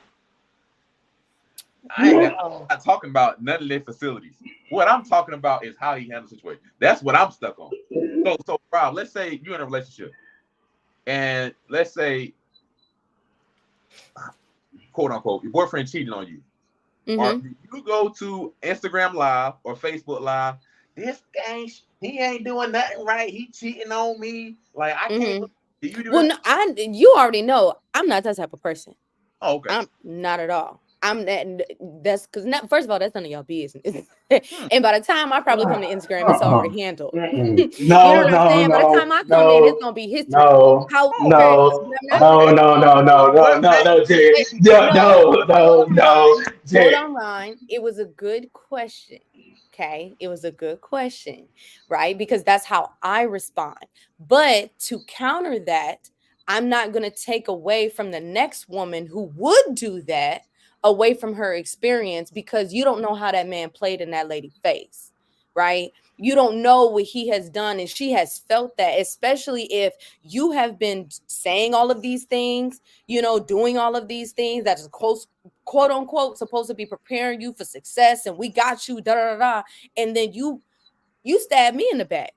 I'm not talking about none of their facilities. What I'm talking about is how he handles the situation. That's what I'm stuck on. So Rob, let's say you're in a relationship, and let's say, quote unquote, your boyfriend cheating on you. Or you go to Instagram Live or Facebook Live. This guy, he ain't doing nothing right. He cheating on me. Like I can't. Do you do well, no, you already know I'm not that type of person. Oh, okay. I'm not at all. I'm that's because first of all, that's none of y'all business. And by the time I probably come to Instagram, it's already handled. No, you know what I'm saying? By the time I come in, it's gonna be history. No, Hold on, Ryan. It was a good question. Okay, it was a good question, right? Because that's how I respond. But to counter that, I'm not going to take away from the next woman who would do that away from her experience because you don't know how that man played in that lady's face, right? You don't know what he has done and she has felt that, especially if you have been saying all of these things, doing all of these things that is quote unquote supposed to be preparing you for success and we got you, and then you stab me in the back.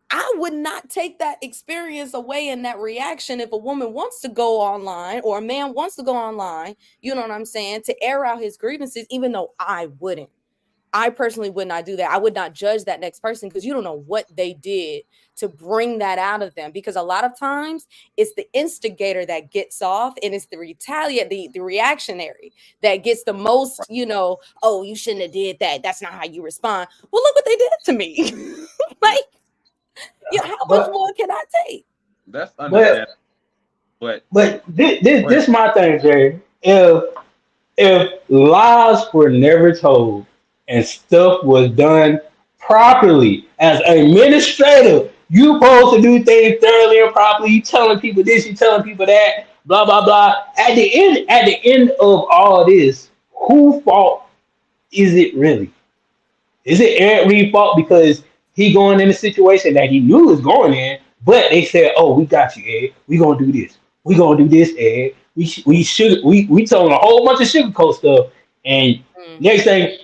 I would not take that experience away in that reaction if a woman wants to go online or a man wants to go online, you know what I'm saying, to air out his grievances, even though I wouldn't. I personally would not do that. I would not judge that next person because you don't know what they did to bring that out of them. Because a lot of times it's the instigator that gets off and it's the the reactionary that gets the most, oh, you shouldn't have did that. That's not how you respond. Well, look what they did to me. Like, how much more can I take? That's understandable. But this my thing, Jay. If lies were never told and stuff was done properly as administrative, you supposed to do things thoroughly and properly. You telling people this, you telling people that, blah blah blah. At the end of all this, whose fault is it really? Is it Ed Reed's fault because he going in a situation that he knew was going in, but they said, "Oh, we got you, Ed. We gonna do this. we gonna do this, Ed. We told him a whole bunch of sugarcoat stuff, and Mm. next thing,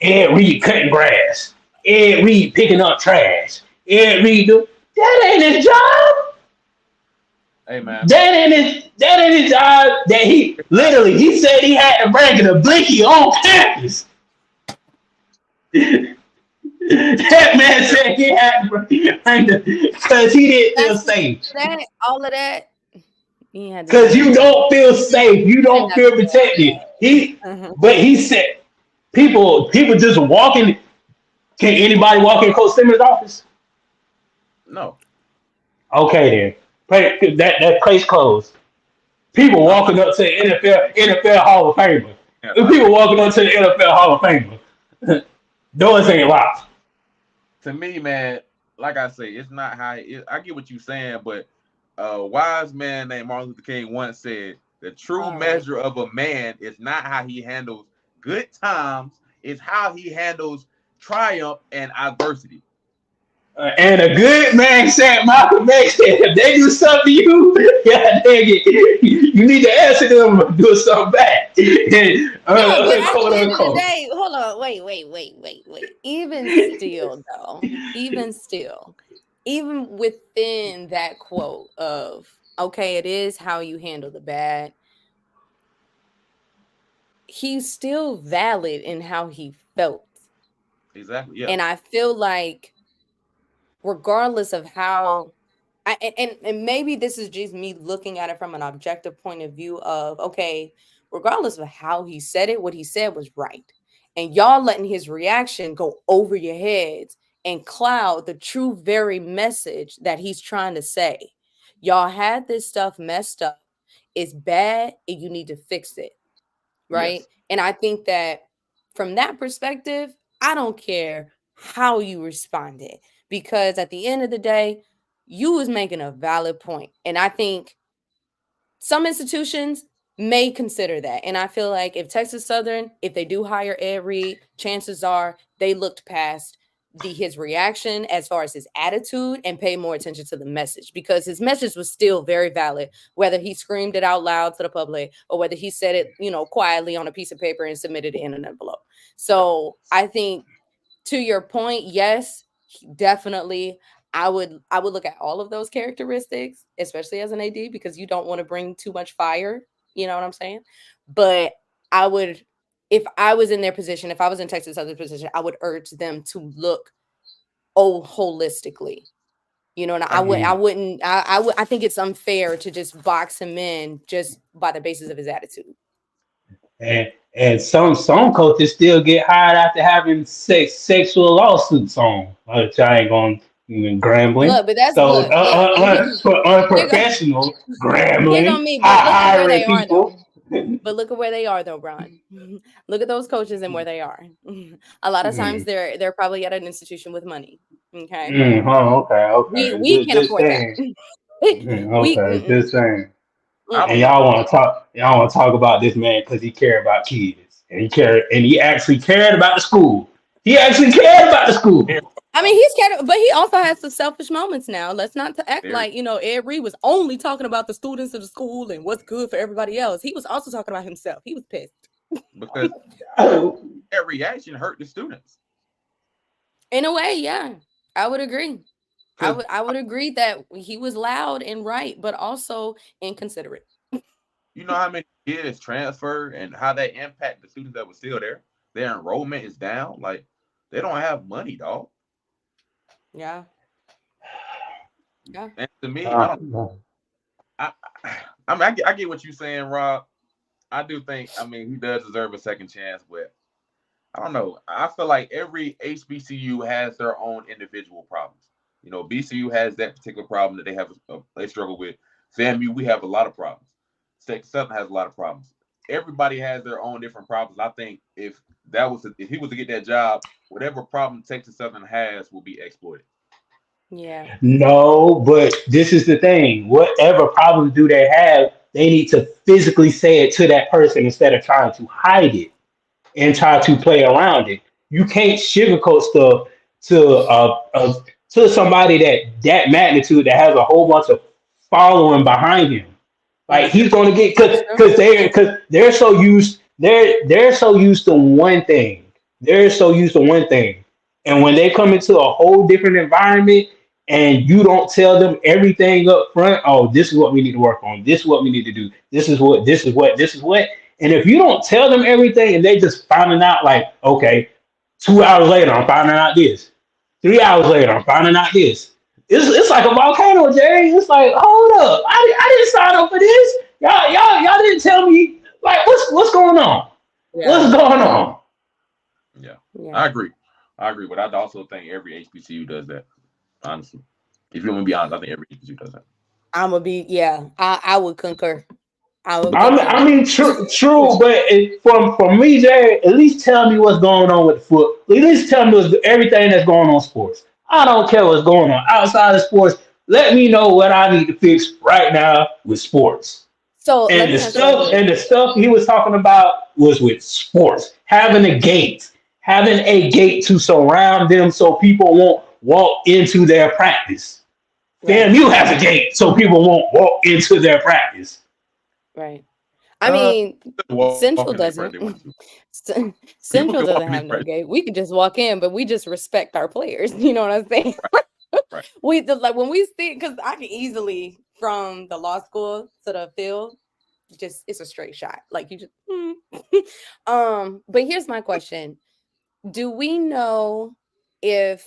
Ed Reed cutting grass, Ed Reed picking up trash, Ed Reed that ain't his job. Hey man, That ain't his job. That he said he had to bring a blinky on campus. That man said he had to bring because he didn't feel safe. All of that. Because you don't feel safe, you don't feel protected. But he said people just walking. Can anybody walk in Coach Simmons' office? no. Okay then, that place closed. People walking up to the NFL Hall of Famer. People walking up to the NFL Hall of Famer. Doors ain't locked. To me, man, like I say, it's not how I get what you're saying, but a wise man named Martin Luther King once said, the true measure of a man is not how he handles good times, it's how he handles triumph and adversity. And a good man said, Malcolm X said, if they do something to you, yeah, dang it, you need to answer them or do something back. But at the end of the day, hold on, wait. Even still, even within that quote of, okay, it is how you handle the bad, he's still valid in how he felt. Exactly, yeah. And I feel like regardless of how and maybe this is just me looking at it from an objective point of view of, okay, regardless of how he said it, what he said was right. And y'all letting his reaction go over your heads and cloud the true very message that he's trying to say. Y'all had this stuff messed up. It's bad and you need to fix it. Right? Yes. And I think that from that perspective, I don't care how you responded, because at the end of the day, you was making a valid point. And I think some institutions may consider that. And I feel like if Texas Southern, if they do hire Ed Reed, chances are they looked past his reaction as far as his attitude and pay more attention to the message, because his message was still very valid, whether he screamed it out loud to the public or whether he said it, quietly on a piece of paper and submitted it in an envelope. So I think, to your point, yes, definitely. I would look at all of those characteristics, especially as an AD, because you don't want to bring too much fire. You know what I'm saying? But I would, if I was in their position, if I was in Texas Southern's position, I would urge them to look holistically. And I think it's unfair to just box him in just by the basis of his attitude. And some coaches still get hired after having sexual lawsuits on, which I ain't gonna even grambling. Look, but that's unprofessional grambling. Hiring people. But look at where they are, though, Ron. Look at those coaches and where they are. A lot of times they're probably at an institution with money. Okay. Okay. We can't afford that. Okay, just saying. And y'all want to talk about this man because he cared about kids, and he actually cared about the school. He actually cared about the school. I mean, he's cared, but he also has some selfish moments now. Let's not act like, Ed Reed was only talking about the students of the school and what's good for everybody else. He was also talking about himself. He was pissed. Because that reaction hurt the students. In a way, yeah. I would agree. I would agree that he was loud and right, but also inconsiderate. You know how many kids transfer and how that impact the students that were still there? Their enrollment is down. Like, they don't have money, dog. Yeah. And to me, I get what you're saying, Rob. I do think, he does deserve a second chance, but I don't know. I feel like every HBCU has their own individual problems. BCU has that particular problem that they struggle with. FAMU, we have a lot of problems. Texas Southern has a lot of problems. Everybody has their own different problems. I think if he was to get that job, whatever problem Texas Southern has will be exploited. Yeah. No, but this is the thing. Whatever problems do they have, they need to physically say it to that person instead of trying to hide it and try to play around it. You can't sugarcoat stuff to somebody that magnitude that has a whole bunch of following behind him. Like he's going to get because they're so used to one thing. They're so used to one thing, and when they come into a whole different environment, and you don't tell them everything up front. Oh, this is what we need to work on. This is what we need to do. This is what. This is what. This is what. And if you don't tell them everything, and they just finding out, like, okay, 2 hours later, I'm finding out this. 3 hours later, I'm finding out this. It's like a volcano, Jerry. It's like, hold up, I didn't sign up for this. Y'all didn't tell me. Like, what's going on? Yeah. What's going on? Yeah, Yeah. I agree, but I also think every HBCU does that. Honestly, if you want to be honest, I think every HBCU does that. I'm gonna be, yeah. I would concur. I mean, true, but for me, Jerry, at least tell me what's going on with the foot. At least tell me everything that's going on in sports. I don't care what's going on outside of sports. Let me know what I need to fix right now with sports. So let And me ask you this. the stuff he was talking about was with sports. Having a gate to surround them so people won't walk into their practice. Right. FAMU has a gate so people won't walk into their practice. Right. I mean, Central doesn't. Central doesn't have no gate. We can just walk in, but we just respect our players. You know what I'm saying? Right. Like when we see, because I can easily from the law school to the field, just it's a straight shot. Like you just. But here's my question: do we know if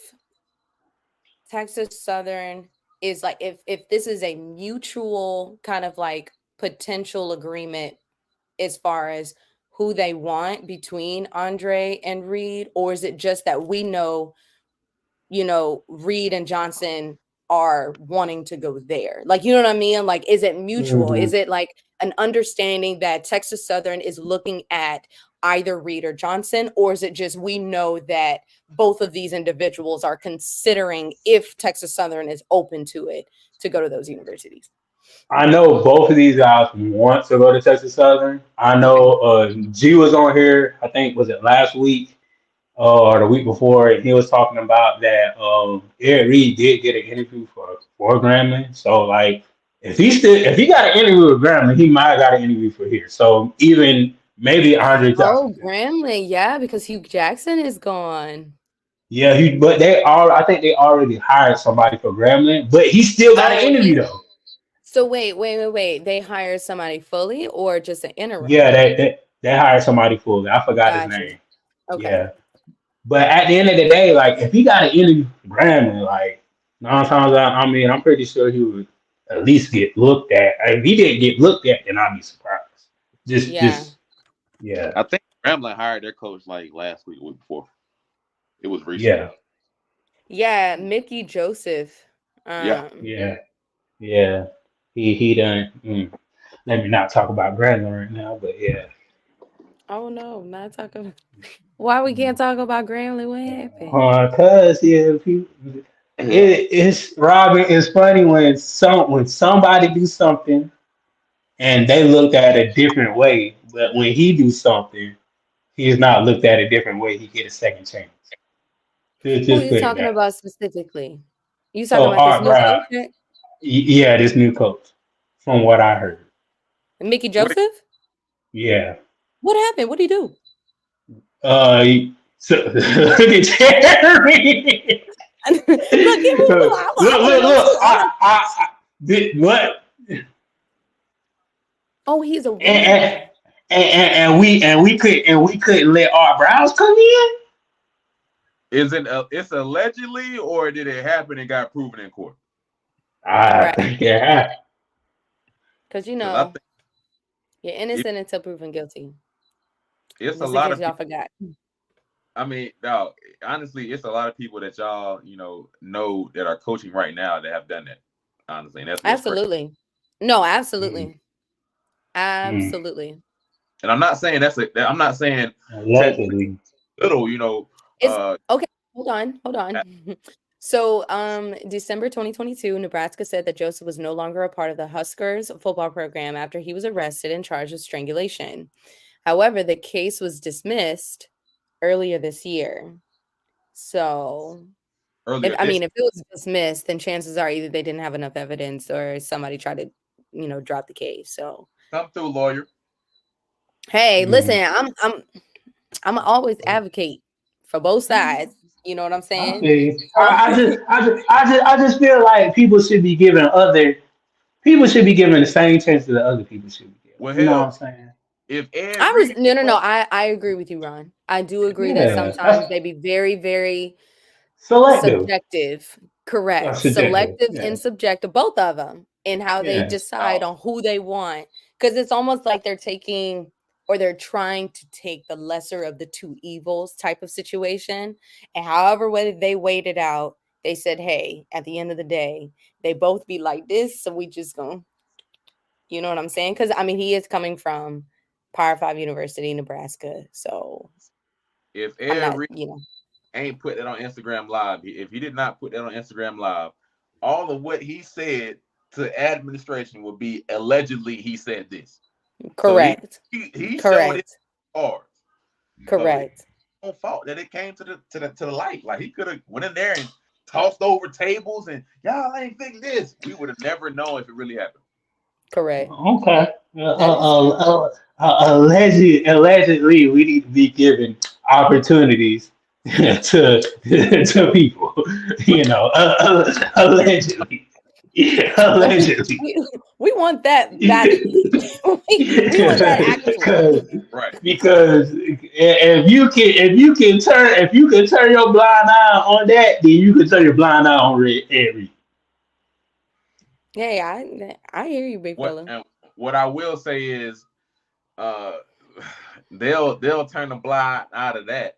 Texas Southern is like if this is a mutual kind of like potential agreement as far as who they want between Andre and Reed, or is it just that we know, Reed and Johnson are wanting to go there? Like, you know what I mean? Like, is it mutual? Mhm. Is it like an understanding that Texas Southern is looking at either Reed or Johnson, or is it just we know that both of these individuals are considering if Texas Southern is open to it to go to those universities? I know both of these guys want to go to Texas Southern. I know G was on here, I think, was it last week or the week before, and he was talking about that Eric Reed did get an interview for Grambling. So, like, if he got an interview with Grambling, he might have got an interview for here. So even maybe Andre Johnson. Oh, Grambling, yeah, because Hugh Jackson is gone. Yeah, I think they already hired somebody for Grambling, but he still got an interview though. So wait. They hired somebody fully or just an interim? Yeah, they hired somebody fully. I forgot his Gotcha. name. Okay. Yeah. But at the end of the day, like, if he got an interview for Grambling, like, 9 times out, I mean, I'm pretty sure he would at least get looked at. If he didn't get looked at, then I'd be surprised. Yeah. I think Grambling hired their coach like last week, or week before. It was recent. Yeah, Mickey Joseph. Yeah. He done. Let me not talk about Grambling right now, but yeah. Oh no, not talking. Why we can't talk about Grambling? What happened? Cause it's Robin. It's funny when somebody do something and they look at it a different way, but when he do something, he's not looked at a different way. He get a second chance. Who are you talking about specifically? You talking So about Art this new Brown, coach? yeah, this new coach, from what I heard. Mickey Joseph? Yeah. What happened? What did he do? So look at Jerry. Look. I did what? Oh, he's a and we couldn't let Art Browns come in. It's allegedly, or did it happen and got proven in court? I think it happened. Because you're innocent until proven guilty. It's just a lot of y'all forgot. I mean, no, honestly, it's a lot of people that y'all know that are coaching right now that have done that. Honestly, and that's absolutely crazy. No, absolutely, absolutely. And I'm not saying I'm not saying allegedly little. Okay. Hold on. So, December 2022, Nebraska said that Joseph was no longer a part of the Huskers football program after he was arrested and charged with strangulation. However, the case was dismissed earlier this year. So, earlier. If it was dismissed, then chances are either they didn't have enough evidence or somebody tried to, drop the case. So Come through, lawyer. hey, listen, I'm always advocate for both sides. You know what I'm saying? Okay. I just feel like people should be given the same chance that the other people should be given. Well, You know what hell, I'm saying? if Ed I was Reed, no. I agree with you, Ron. I do agree that Yeah, sometimes they be very, very selective. subjective. Correct. Subjective. Selective Yeah. and subjective, both of them, and how they Yeah. decide on who they want. Because it's almost like they're taking or they're trying to take the lesser of the two evils type of situation. And however way they weighed it out, they said, hey, at the end of the day, they both be like this. So we just go, you know what I'm saying? Because he is coming from Power 5 University, Nebraska. So if I'm Ed not, Reed ain't put that on Instagram Live, if he did not put that on Instagram Live, all of what he said to administration would be allegedly he said this. correct. So he showed Correct. it hard. Correct. So it's no fault that it came to the light. Like, he could have went in there and tossed over tables and y'all ain't think this. We would have never known if it really happened. Correct. Okay. That Allegedly, we need to be given opportunities to people. Allegedly. Allegedly. we want that badly. we want that actually. Right. Because if you can turn your blind eye on that, then you can turn your blind eye on every. Hey, I hear you, big fella. And what I will say is, they'll turn the blind eye to that,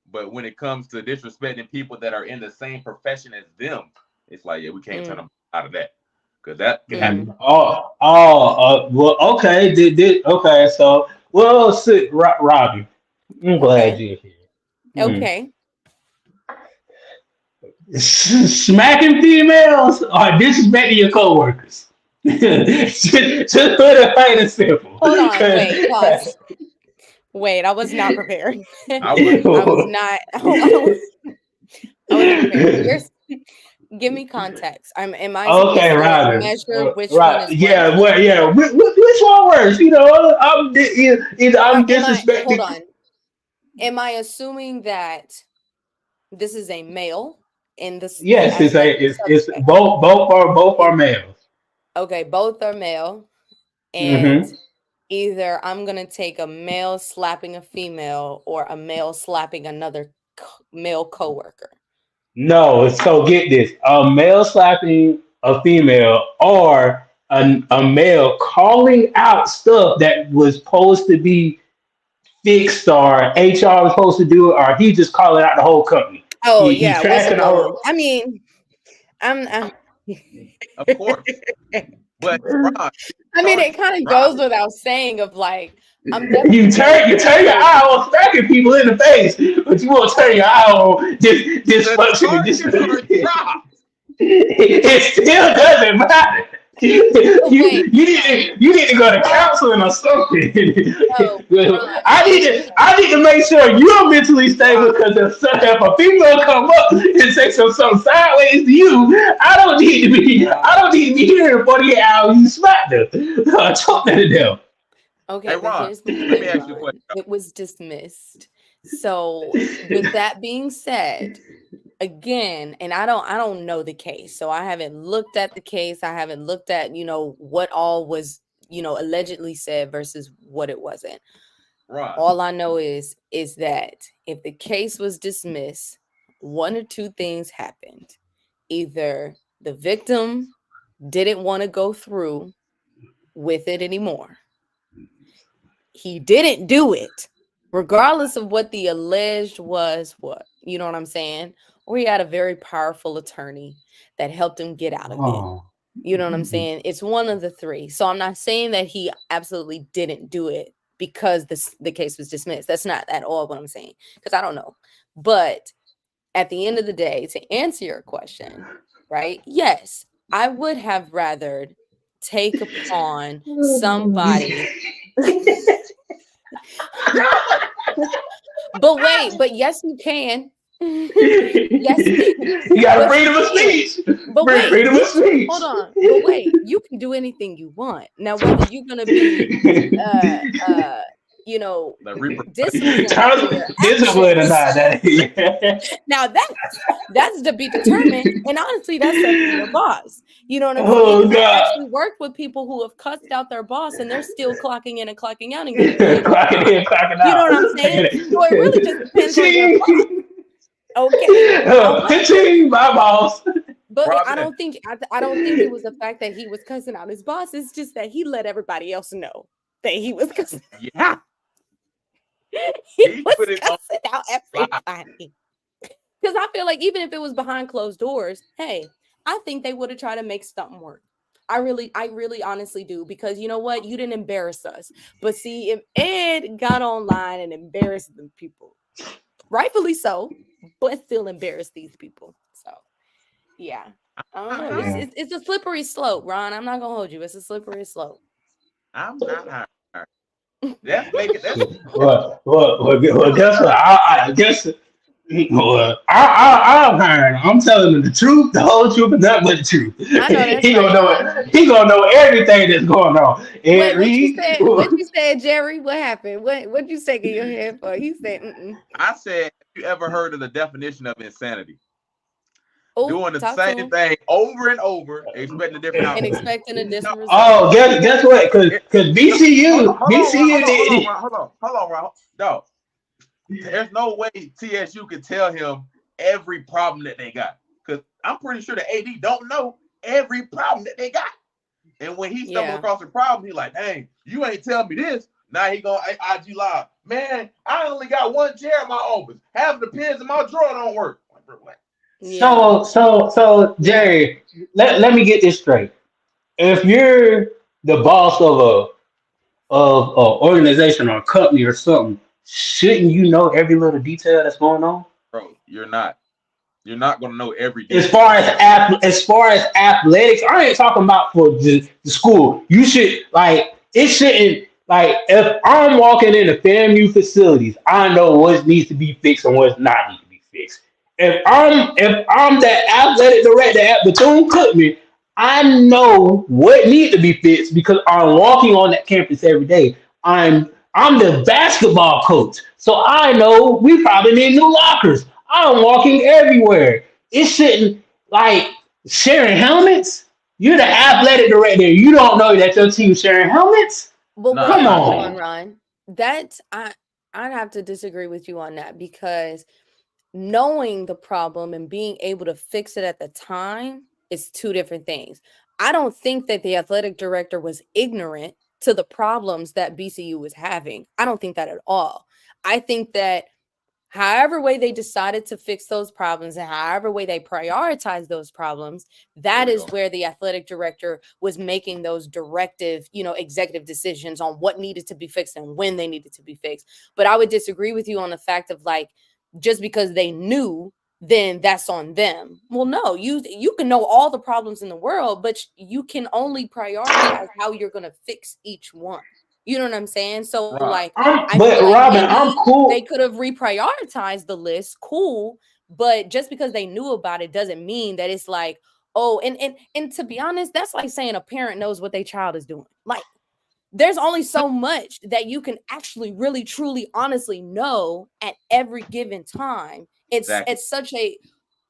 but when it comes to disrespecting people that are in the same profession as them, it's like, yeah, we can't turn them out of that, because that can happen. Well, okay, okay, so Robbie, I'm glad you're here. Okay. Smacking females or disrespecting your coworkers? just put it plain and simple. Hold on, wait, pause. Wait, I was not prepared. I was not prepared. Give me context. Am I okay, Robbie? Measure which one is yeah, worse? which one worse? I'm disrespecting. Hold on. Am I assuming that this is a male in this? Yes, it's both are males. Okay, both are male, and either I'm gonna take a male slapping a female or a male slapping another male coworker. No, so get this: a male slapping a female, or a male calling out stuff that was supposed to be fixed, or HR was supposed to do it, or he just calling out the whole company. Oh, he trashing the whole. I'm Of course. But Ron, it kind of goes without saying of like, you turn your eye on smacking people in the face, but you won't turn your eye on dysfunction. It still doesn't matter. You need to go to counseling or something. I need to make sure you're mentally stable, because if a female come up and say something sideways to you, I don't need to be hearing 48 hours you smacked her. Talk to them. Okay, hey, but Ron, here's the let me ask you a thing, question. it was dismissed. So with that being said, again, and I don't know the case, so I haven't looked at the case. I haven't looked at what all was allegedly said versus what it wasn't. Ron. All I know is that if the case was dismissed, one or two things happened. Either the victim didn't want to go through with it anymore. He didn't do it, regardless of what the alleged was, you know what I'm saying? Or he had a very powerful attorney that helped him get out of it. You know what I'm saying? It's one of the three. So I'm not saying that he absolutely didn't do it because the case was dismissed. That's not at all what I'm saying, because I don't know. But at the end of the day, to answer your question, right? Yes, I would have rather take upon somebody. But yes, you can. Yes, You got freedom of speech. but wait, Freedom of speech. hold on. But wait, you can do anything you want. Now, whether you're gonna be you know, disciplined for your Discipline or actions. not. Now that's to be determined, and honestly, that's up to your boss. You know what I'm saying? Oh, 'Cause God. I've actually worked with people who have cussed out their boss, and they're still clocking in and clocking out and getting paid. Clocking in, clocking out. You know what I'm saying? So it really just depends on your boss. Okay. Ching, my boss. But I Robin. don't think it was the fact that he was cussing out his boss. It's just that he let everybody else know that he was cussing. Yeah. He was put it on cussing out everybody. Because I feel like even if it was behind closed doors, hey, I think they would have tried to make something work. I really honestly do, because you know what? You didn't embarrass us. But see, if Ed got online and embarrassed the people, rightfully so, but still embarrassed these people. So yeah. I don't know. It's a slippery slope, Ron. I'm not gonna hold you. It's a slippery slope. I'm not hired. That's making that. Well, guess what? I guess. Well, I'm hiring. I'm telling him the truth, the whole truth, and nothing but the truth. I know that's He right. gonna know. He gonna know everything that's going on. Wait, what you said, Jerry? What happened? What you shaking your head for? He said, I said, have you ever heard of the definition of insanity? Oh, doing the same thing over and over, expecting a different outcome. And expecting a different result. Oh, guess what? Because BCU, Hold on, Ron. No, there's no way TSU can tell him every problem that they got, because I'm pretty sure the AD don't know every problem that they got. And when he stumbled across a problem, he like, dang, you ain't tell me this. Now he going IG live. Man, I only got one chair in my office. Half the pins in my drawer don't work. Like, bro, what? Yeah. So Jerry, let me get this straight. If you're the boss of a organization or a company or something, shouldn't you know every little detail that's going on? Bro, you're not. You're not going to know every detail. As far as athletics, I ain't talking about for the school. You should it shouldn't if I'm walking into FAMU facilities, I know what needs to be fixed and what not need to be fixed. If I'm that athletic director at Bethune-Cookman, I know what needs to be fixed because I'm walking on that campus every day. I'm the basketball coach, so I know we probably need new lockers. I'm walking everywhere. It shouldn't sharing helmets. You're the athletic director. You don't know that your team's sharing helmets. Well, come on, Ron. I'd have to disagree with you on that, because knowing the problem and being able to fix it at the time is two different things. I don't think that the athletic director was ignorant to the problems that BCU was having. I don't think that at all. I think that however way they decided to fix those problems and however way they prioritize those problems, that is where the athletic director was making those directive, executive decisions on what needed to be fixed and when they needed to be fixed. But I would disagree with you on the fact of just because they knew, then that's on them. Well, no, you can know all the problems in the world, but you can only prioritize how you're going to fix each one. You know what I'm saying? So Robin, I'm cool. They could have reprioritized the list, cool, but just because they knew about it doesn't mean that it's and to be honest, that's like saying a parent knows what their child is doing. There's only so much that you can actually really truly honestly know at every given time. It's such a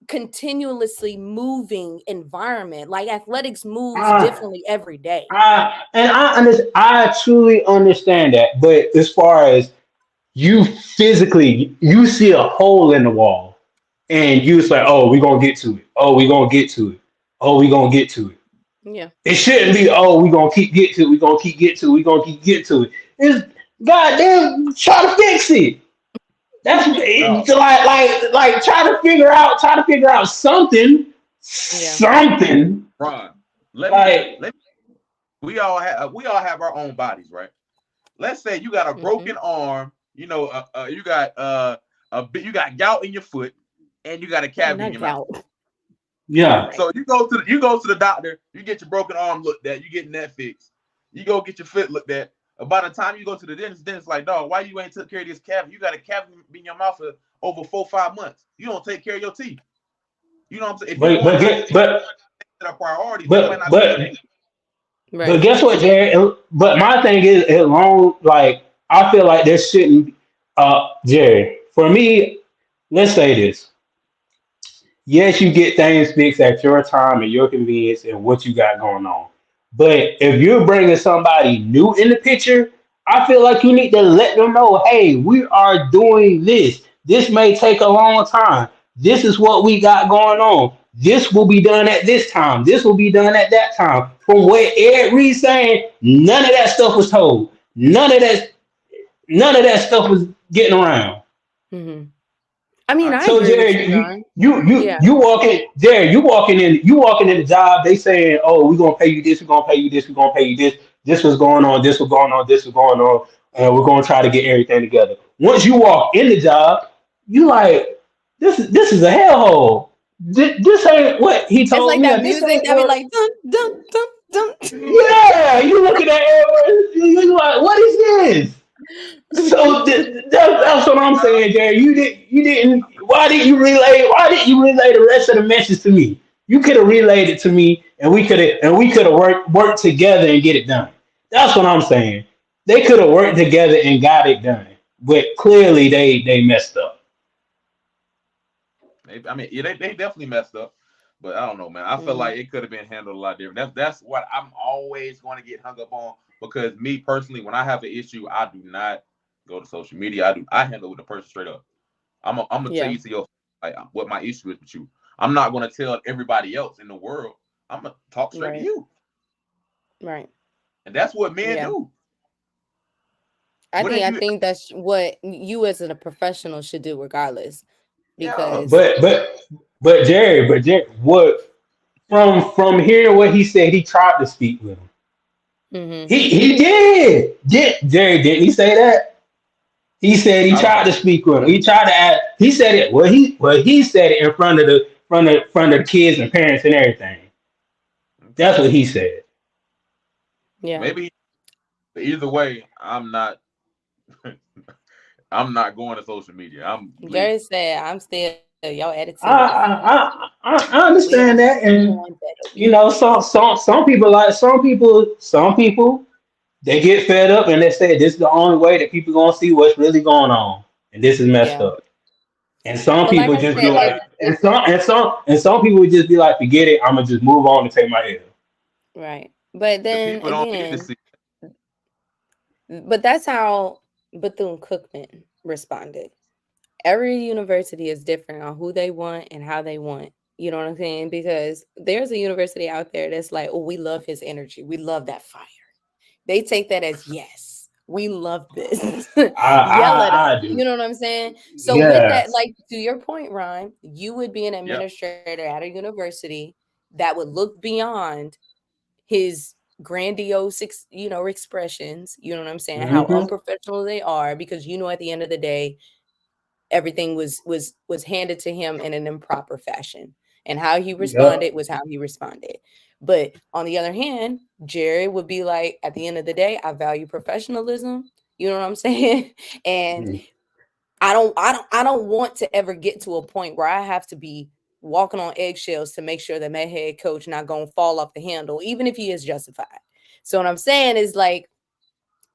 continuously moving environment. Athletics moves differently every day. I truly understand that, but as far as you physically, you see a hole in the wall, and you say, "Oh, we're gonna get to it. Oh, we're gonna get to it. Oh, we're gonna get to it." Yeah. It shouldn't be, "Oh, we're gonna keep getting to it. We're gonna keep getting to it. We're gonna keep getting to it." It's goddamn try to fix it. That's try to figure out something. Something. Ron, we all have our own bodies, right? Let's say you got a broken arm, you got gout in your foot, and you got a cavity in your mouth. Yeah. So you go to the doctor, you get your broken arm looked at, you getting that fixed. You go get your foot looked at. By the time you go to the dentist like, dog, why you ain't took care of this cavity? You got a cavity in your mouth for over 4-5 months. You don't take care of your teeth. You know what I'm saying? If you But want get to set a priority, that might not be your thing. but guess what, Jerry? But my thing is, it long like I feel like there shouldn't. Jerry, for me, let's say this. Yes, you get things fixed at your time and your convenience and what you got going on. But if you're bringing somebody new in the picture, I feel like you need to let them know, hey, we are doing this. This may take a long time. This is what we got going on. This will be done at this time. This will be done at that time. From what Ed Reed's saying, none of that stuff was told. None of that stuff was getting around. Mm-hmm. I mean, I So agree with Jerry, you, Ron. you walking there, you walking in the job. They saying, "Oh, we're gonna pay you this. We're gonna pay you this. We're gonna pay you this. This was going on. This was going on. This was going on, and we're gonna try to get everything together." Once you walk in the job, you like this is a hellhole. This ain't what he It's told like me. that This music ain't that be what. like dun dun dun dun. Yeah, you looking at it, you like, what is this? So that's what I'm saying, Jerry. You didn't. Why didn't you relay? Why didn't you relay the rest of the message to me? You could have relayed it to me, and we could have worked together and get it done. That's what I'm saying. They could have worked together and got it done, but clearly they messed up. I mean, yeah, they definitely messed up, but I don't know, man. I feel like it could have been handled a lot different. That's what I'm always going to get hung up on, because me personally, when I have an issue, I do not go to social media. I handle it with the person straight up. I'm gonna tell you to your like what my issue is with you. I'm not gonna tell everybody else in the world. I'm gonna talk straight to you. Right. And that's what men do. I think that's what you as a professional should do regardless. Because But Jerry, what from hearing what he said, he tried to speak with him. He did. Jerry, didn't he say that? He said he tried to speak with him. He tried to ask. He said it. He said it in front of the kids and parents and everything. That's what he said. Yeah. Maybe either way, I'm not going to social media. Jerry said I'm still y'all attitude. I understand that, and you know, some people they get fed up and they say this is the only way that people gonna see what's really going on, and this is messed up. And some people just be like, and some people would just be like, forget it, I'm gonna just move on and take my L. Right, but then people don't need to see. But that's how Bethune-Cookman responded. Every university is different on who they want and how they want. You know what I'm saying? Because there's a university out there that's like, oh, we love his energy. We love that fire. They take that as yes. We love this. Yell at us. You know what I'm saying? So with that, like to your point, Ron, you would be an administrator at a university that would look beyond his grandiose, expressions. You know what I'm saying? How unprofessional they are, because at the end of the day, everything was handed to him in an improper fashion, and how he responded was how he responded. But on the other hand, Jerry would be like, at the end of the day, I value professionalism. You know what I'm saying? And I don't want to ever get to a point where I have to be walking on eggshells to make sure that my head coach not going to fall off the handle, even if he is justified. So what I'm saying is, like,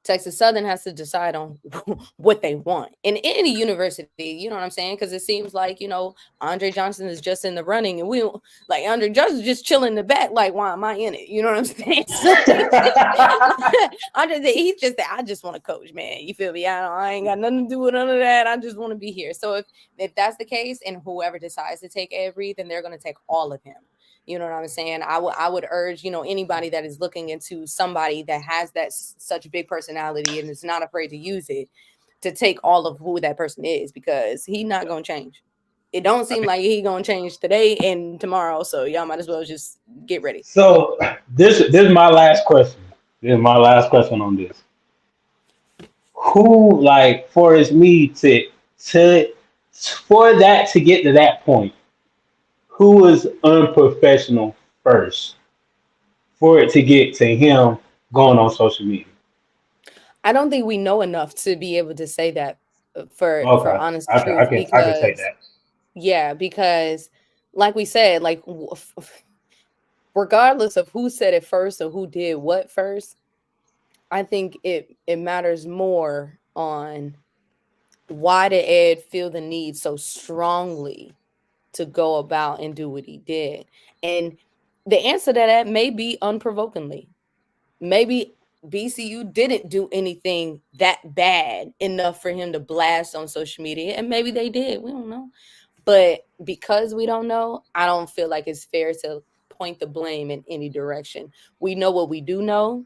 Texas Southern has to decide on what they want in any university, you know what I'm saying? Because it seems like, Andre Johnson is just in the running, and we like Andre Johnson just chilling in the back. Like, why am I in it? You know what I'm saying? I just want to coach, man. You feel me? I ain't got nothing to do with none of that. I just want to be here. So if that's the case, and whoever decides to take Avery, then they're going to take all of him. You know what I'm saying? I would urge, anybody that is looking into somebody that has that such a big personality and is not afraid to use it, to take all of who that person is, because he not going to change. It don't seem like he going to change today and tomorrow. So y'all might as well just get ready. So this is my last question. This is my last question on this. Who, like, for me for that to get to that point, who was unprofessional first for it to get to him going on social media? I don't think we know enough to be able to say that for Okay, honest I truth, can take because that. yeah, because like we said, like regardless of who said it first or who did what first, I think it matters more on why did Ed feel the need so strongly to go about and do what he did. And the answer to that may be unprovokingly. Maybe BCU didn't do anything that bad enough for him to blast on social media, and maybe they did. We don't know. But because we don't know, I don't feel like it's fair to point the blame in any direction. We know what we do know,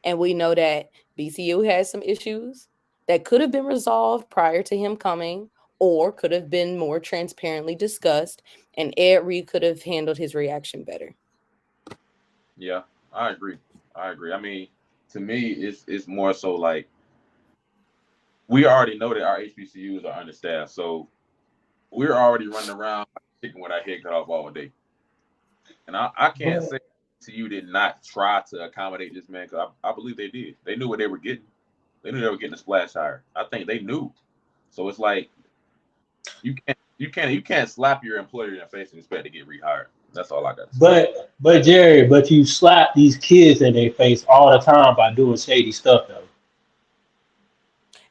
and we know that BCU has some issues that could have been resolved prior to him coming or could have been more transparently discussed, and Ed Reed could have handled his reaction better. Yeah, I agree. I mean, to me, it's more so like we already know that our HBCUs are understaffed, so we're already running around like chicken with our head cut off all day. And I can't say HBCU did not try to accommodate this man, because I believe they did. They knew what they were getting. They knew they were getting a splash hire. I think they knew. So it's like you can't slap your employer in the face and expect to get rehired. That's all I got to say. But Jerry, but you slap these kids in their face all the time by doing shady stuff though.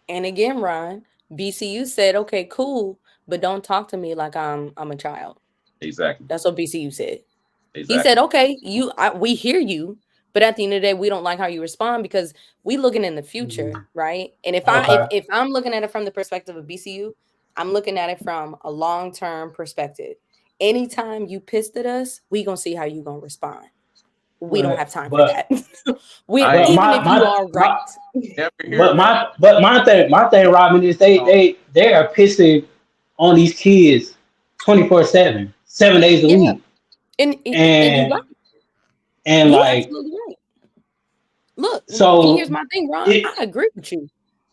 And again, Ron, BCU said, "Okay, cool, but don't talk to me like I'm a child." Exactly. That's what BCU said. Exactly. He said, "Okay, we hear you, but at the end of the day, we don't like how you respond because we looking in the future, right?" And if Okay. if I'm looking at it from the perspective of BCU, I'm looking at it from a long-term perspective. Anytime you pissed at us, we gonna see how you gonna respond. We don't have time for But that. We I but ain't even if you are right. ever hear that. my thing, Robin, is they are pissing on these kids 24/7, 7 days a Yeah, week, and you right. and You like absolutely right. Look, and here's so my thing, Ron. it. I agree with you.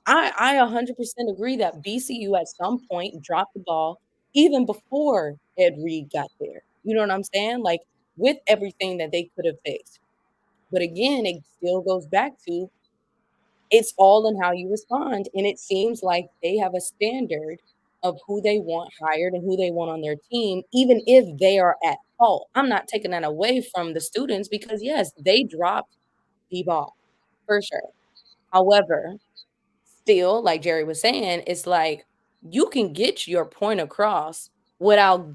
I 100% agree that BCU at some point dropped the ball even before Ed Reed got there. You know what I'm saying? Like with everything that they could have fixed. But again, it still goes back to it's all in how you respond. And it seems like they have a standard of who they want hired and who they want on their team, even if they are at fault. I'm not taking that away from the students because, yes, they dropped the ball for sure. However, still, like Jerry was saying, it's like you can get your point across without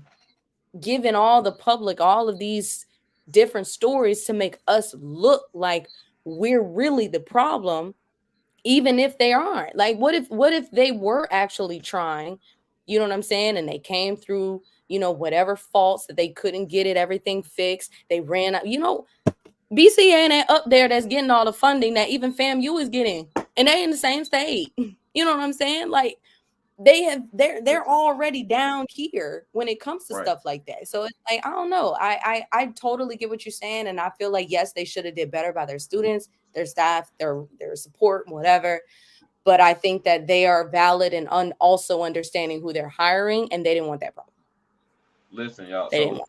giving all the public all of these different stories to make us look like we're really the problem, even if they aren't. Like, what if they were actually trying, you know what I'm saying? And they came through, whatever faults that they couldn't get everything fixed. They ran out, BCA ain't up there that's getting all the funding that even FAMU is getting, and they in the same state. You know what I'm saying? Like they're already down here when it comes to Right. stuff like that. So it's like I don't know. I totally get what you're saying, and I feel like yes, they should have did better by their students, their staff, their support, whatever. But I think that they are valid and also understanding who they're hiring, and they didn't want that problem. Listen, y'all. They didn't So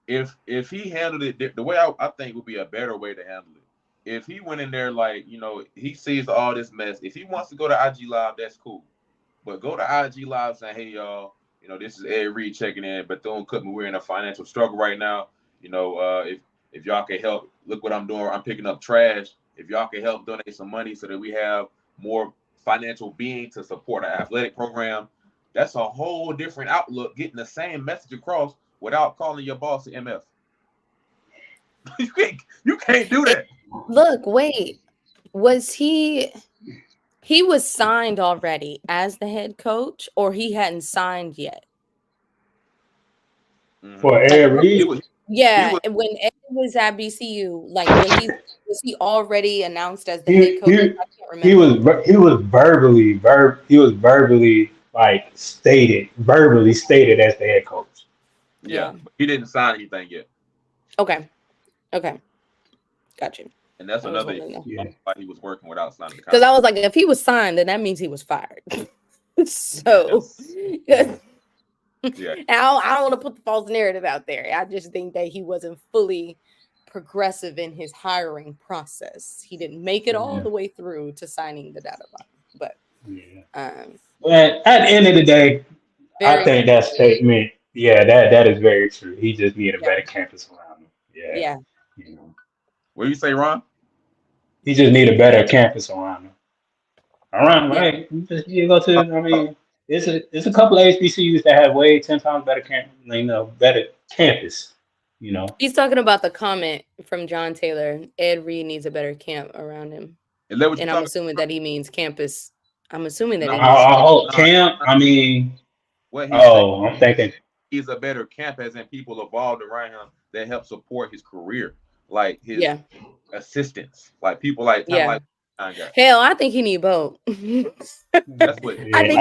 want. if he handled it the way I think would be a better way to handle it. If he went in there like, he sees all this mess. If he wants to go to IG Live, that's cool. But go to IG Live saying, "Hey y'all, this is Ed Reed checking in. Bethune-Cookman, we're in a financial struggle right now. If y'all can help, look what I'm doing. I'm picking up trash. If y'all can help donate some money so that we have more financial being to support our athletic program." That's a whole different outlook, getting the same message across without calling your boss an MF. you can't do that. Look, wait. Was he was signed already as the head coach, or he hadn't signed yet? For Ed Reed, Yeah, when Ed was at BCU, like was he already announced as the head coach? I can't remember. he was verbally like verbally stated as the head coach. Yeah. But he didn't sign anything yet. Okay. Got you. And that's another why he was working without signing the contract. Because I was like, if he was signed, then that means he was fired. So yeah. I don't want to put the false narrative out there. I just think that he wasn't fully progressive in his hiring process. He didn't make it all the way through to signing the data bot, but But at the end of the day, I very think that statement, that is very true. He just needed a better campus around him. yeah. You know, What do you say, Ron? he just need a better campus around him. Around him, right? You go to, I mean, it's a couple of HBCUs that have way 10 times better better campus. You know, He's talking about the comment from John Taylor. Ed Reed needs a better camp around him, Is that what and you're I'm talking assuming that he means campus. I'm assuming that No, it means I campus. hope camp. I mean, what he's saying? I'm thinking. He's a better camp, as in people evolved around him that help support his career, like his assistants, like people like kind of like. Hell, I think he need both. That's what I think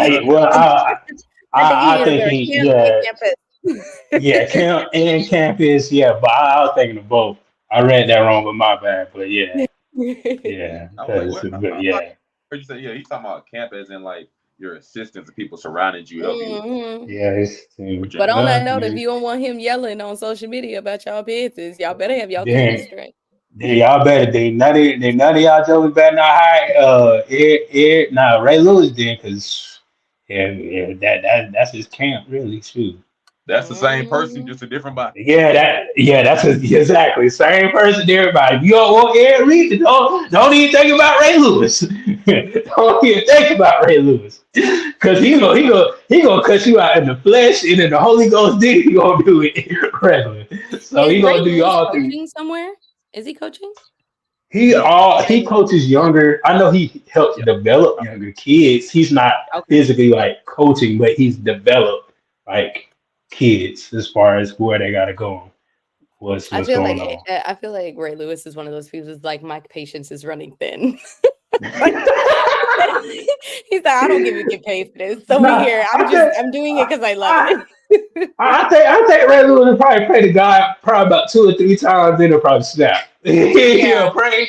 I think he, camp and campus, but I was thinking of both. I read that wrong, but my bad. But I was like, what? You said, he's talking about camp as in like your assistants, the people surrounding you, helping you. But on that note, if you don't want him yelling on social media about y'all business, y'all better have y'all campus straight. Y'all better. None of y'all jokers better not hire Ray Lewis then, because that's his camp really too. That's the same person, just a different body. That's exactly same person, everybody. If you don't want Ed Reed, don't even think about Ray Lewis. Don't even think about Ray Lewis, because he gonna cut you out in the flesh, and in the Holy Ghost, then he gonna do it regular. So he gonna do y'all coaching somewhere. Is he coaching? He coaches younger. I know he helps develop younger kids. He's not physically like coaching, but he's developed like kids as far as where they gotta go. What's going on? I feel like Ray Lewis is one of those people who's like, my patience is running thin. He's like, I don't get paid for this. So here, I'm doing it because I love it. I think Ray Lewis will probably pray to God probably about 2 or 3 times, then he'll probably snap. He'll pray.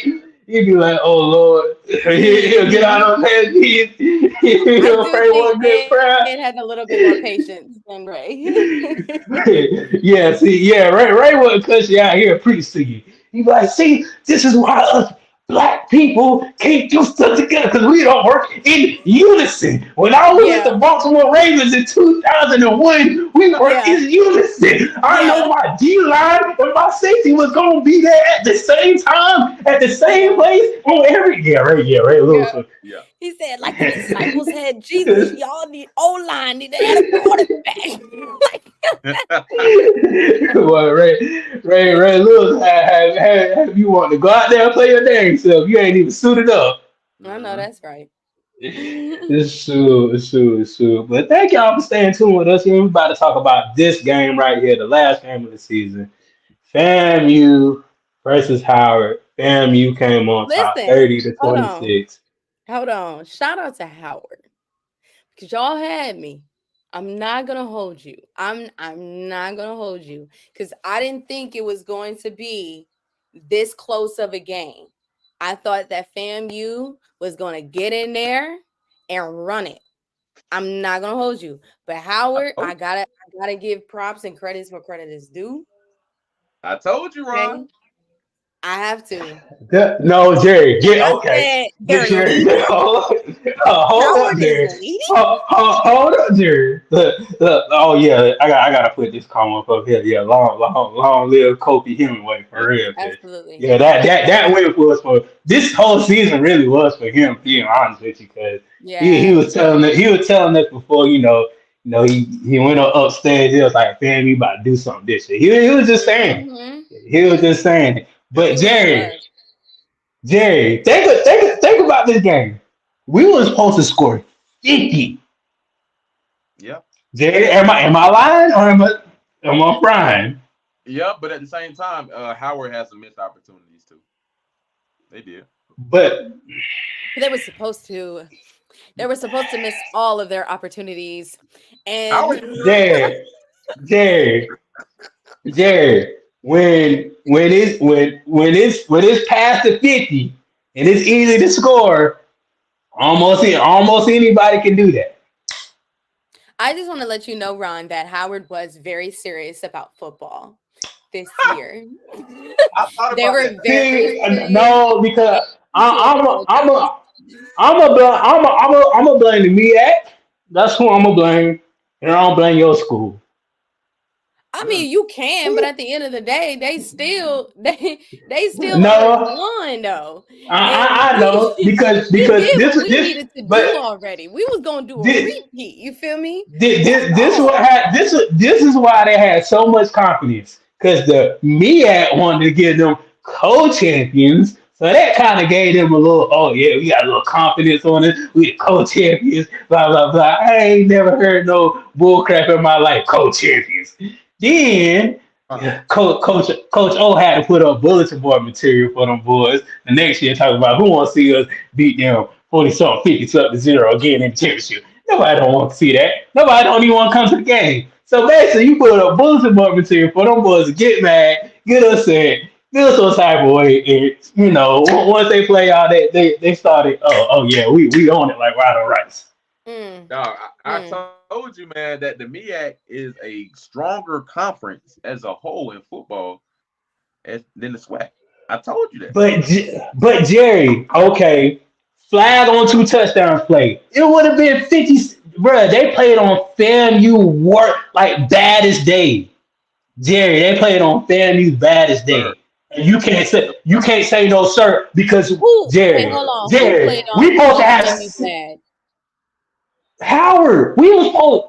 He'll be like, "Oh Lord," he'll get out of his head. He'll pray one good prayer. Ed had a little bit more patience than Ray. Ray wouldn't cuss you out here and preach to you. He'd be like, "See, this is why us Black people can't do stuff together because we don't work in unison." When I was with the Baltimore Ravens in 2001, we worked in unison. I know my D-line and my safety was going to be there at the same time, at the same place on every Ray Lewis. Yeah. He said, like the disciples had Jesus, y'all need O-line, need to add a quarterback. Well, Ray Lewis have you want to go out there and play your dang self. You ain't even suited up. I know that's right. It's true. But thank y'all for staying tuned with us. We're about to talk about this game right here, the last game of the season. FAMU versus Howard. FAMU came on top 30-26. Hold on. Shout out to Howard. Because y'all had me. I'm not gonna hold you. I'm not gonna hold you. Because I didn't think it was going to be this close of a game. I thought that FAMU was gonna get in there and run it. I'm not gonna hold you. But Howard, I gotta give props and credits where credit is due. I told you, Ron. Okay? I have to. No, Jerry, okay. Jerry, hold up, Jerry. Hold up, Jerry. Look, oh yeah, I gotta put this comment up here. Yeah, long live Kobe Hemingway for real. Absolutely. Yeah, that win was for this whole season. Really was for him. Being honest with you, because he was telling us before. You know, he went upstairs. He was like, "Fam, you about to do something this year." He was just saying. Mm-hmm. He was just saying it. But Jerry, think about this game. We were supposed to score 50. Yeah. Jerry, am I lying or am I frying? Yeah, but at the same time, Howard has some missed opportunities too. They did. But they were supposed to miss all of their opportunities. And Jerry. When it's past the 50 and it's easy to score, almost anybody can do that. I just want to let you know, Ron, that Howard was very serious about football. this year. I thought They about were that. very See, serious. no, because I'm a blame the MEAC. That's who I'm gonna blame, and I don't blame your school. I mean, you can, but at the end of the day, they still almost No, won though, and I know we because we did what we this, needed to do but already. We was gonna do a this repeat. You feel me? this Oh, what had this is why they had so much confidence because the MEAC wanted to give them co-champions. So that kind of gave them a little, oh yeah, we got a little confidence on it. We the co-champions, blah blah blah. I ain't never heard no bull crap in my life, co-champions. Then Coach O had to put up bulletin board material for them boys. The next year, talking about who wants to see us beat them 40 something, 50 something to 0 again in the championship. Nobody don't want to see that. Nobody don't even want to come to the game. So basically, you put up bulletin board material for them boys to get mad, get upset, feel some type of way, and once they play all that, they started. Oh yeah, we own it like Rado Rice. mm, No, I mm. told you, man, that the MEAC is a stronger conference as a whole in football than the SWAC. I told you that. But Jerry, okay, flag on 2 touchdowns play. It would have been 50, bruh. They played on FAMU work like baddest day. Jerry, they played on FAMU baddest day. Sir, And you can't say no sir because Who? Wait, hold on. Who Jerry, played we supposed to on have FAMU bad? Howard. We was supposed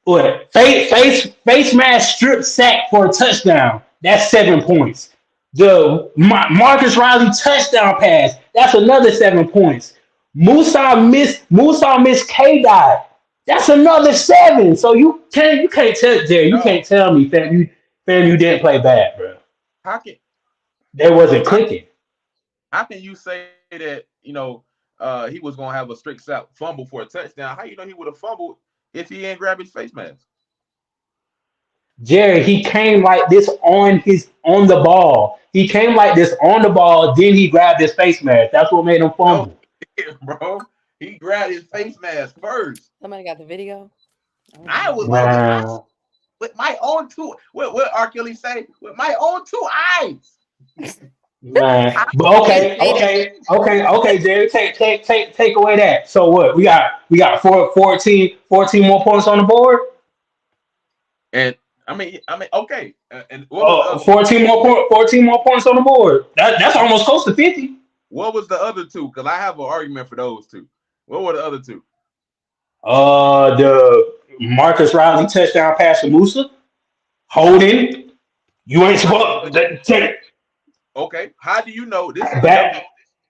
what face mask strip sack for a touchdown. That's 7 points. The Marcus Riley touchdown pass. That's another 7 points. Musa missed K dot. That's another 7. So you can't tell Jerry. You no. can't tell me FAMU didn't play bad, bro. How can They wasn't clicking. how can you say that he was gonna have a strict sack fumble for a touchdown? How you know he would have fumbled if he ain't grabbed his face mask? Jerry, he came like this on the ball. He came like this on the ball, then he grabbed his face mask. That's what made him fumble. No, bro. He grabbed his face mask first. Somebody got the video? Oh, I was Wow. with my own two. What R. Kelly say? With my own 2 eyes. Man. But okay, Jerry, take away that. So what? We got 14 more points on the board. And I mean, okay. And what was 14 more points on the board. That's almost close to 50. what was the other 2? Because I have an argument for those 2. What were the other 2? The Marcus Riley touchdown pass to Musa. Holding. You ain't supposed to take. Okay, how do you know this?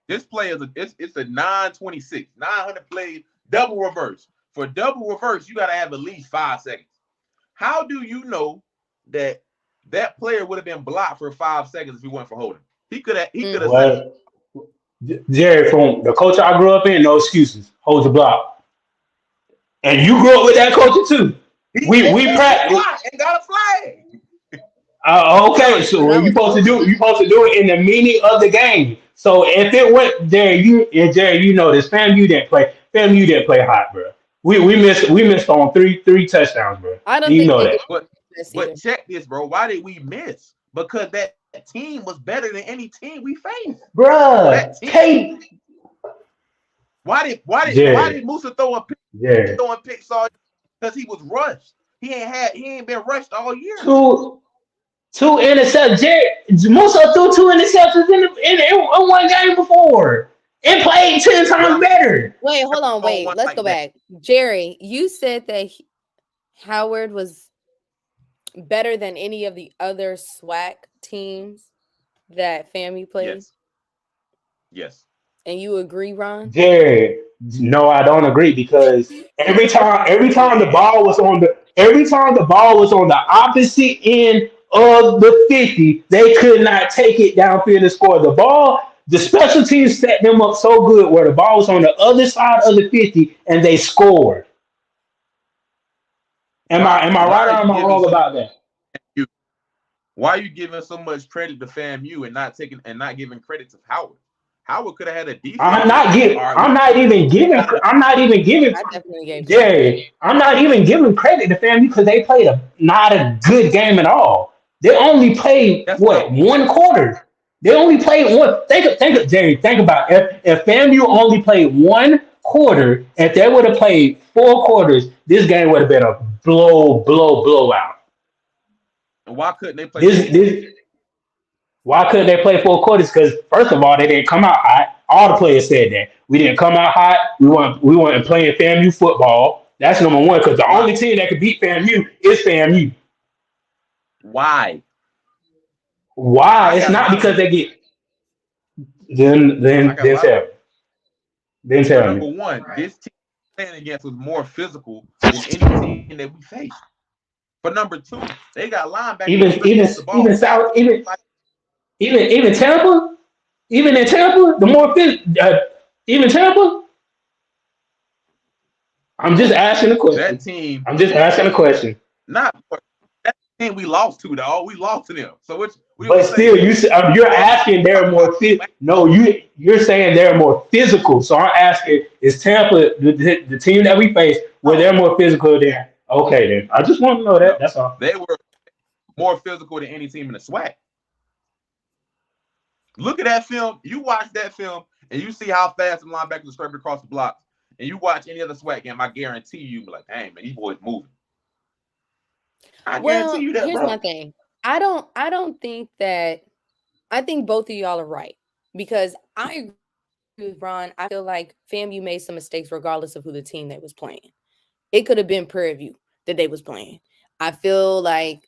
This play is it's a 926, 900 play double reverse. For double reverse, you got to have at least 5 seconds. How do you know that player would have been blocked for 5 seconds if he went for holding? He could have. Well, Jerry, from the culture I grew up in, no excuses. Hold the block. And you grew up with that culture too. We practice and got a flag. Okay, so you supposed to do it in the meaning of the game. So if it went there, Jerry, this FAMU didn't play hot, bro. We missed on three touchdowns, bro. I don't you think know they that. But check this, bro. Why did we miss? Because that team was better than any team we faced, Bro. Why did Musa throw a pick? Yeah. Throwing picks all because he was rushed. He ain't been rushed all year. Two interceptions. Jerry Musa threw 2 interceptions in one game before. And played 10 times better. Wait, hold on. Wait, let's go back. Jerry, you said that Howard was better than any of the other SWAC teams that FAMU played. Yes. And you agree, Ron? Jerry, no, I don't agree because every time the ball was on the opposite end of the 50, they could not take it downfield and score the ball. The special teams set them up so good where the ball was on the other side of the 50 and they scored. Am I right or am I wrong about that? Why are you giving so much credit to FAMU and not giving credit to Howard? Howard could have had a defense. I'm not even giving Jerry. I'm not even giving credit to FAMU because they played not a good game at all. They only played That's what what one quarter. They only played one. Jerry. Think about it. If FAMU only played one quarter, if they would have played 4 quarters, this game would have been a blowout. why couldn't they play 4 quarters? This Why couldn't they play 4 quarters? Because first of all, they didn't come out hot. All the players said that we didn't come out hot. We weren't playing FAMU football. That's number one. Because the only team that could beat FAMU is FAMU. Why? Why? It's not because they get. Then tell me. Then For tell number me. one, this team playing against was more physical than any team that we faced. For number two, they got linebackers. Even Tampa, even in Tampa, the more even Tampa. I'm just asking a question. That team. I'm just asking a question. Not that team we lost to, dog. We lost to them. So which? But still, you're asking they're more fit. No, you're saying they're more physical. So I'm asking, is Tampa the team that we face were they more physical than? Okay, then I just want to know that. That's all. They were more physical than any team in the SWAC. Look at that film. You watch that film and you see how fast the linebackers are scraping across the block. And you watch any other SWAC game, I guarantee you, be like, "Dang, man, these boys moving." I guarantee you that. Here's bro. my thing. I don't think that. I think both of y'all are right because I agree with Ron. I feel like FAMU made some mistakes regardless of who the team they was playing. It could have been Prairie View that they was playing. I feel like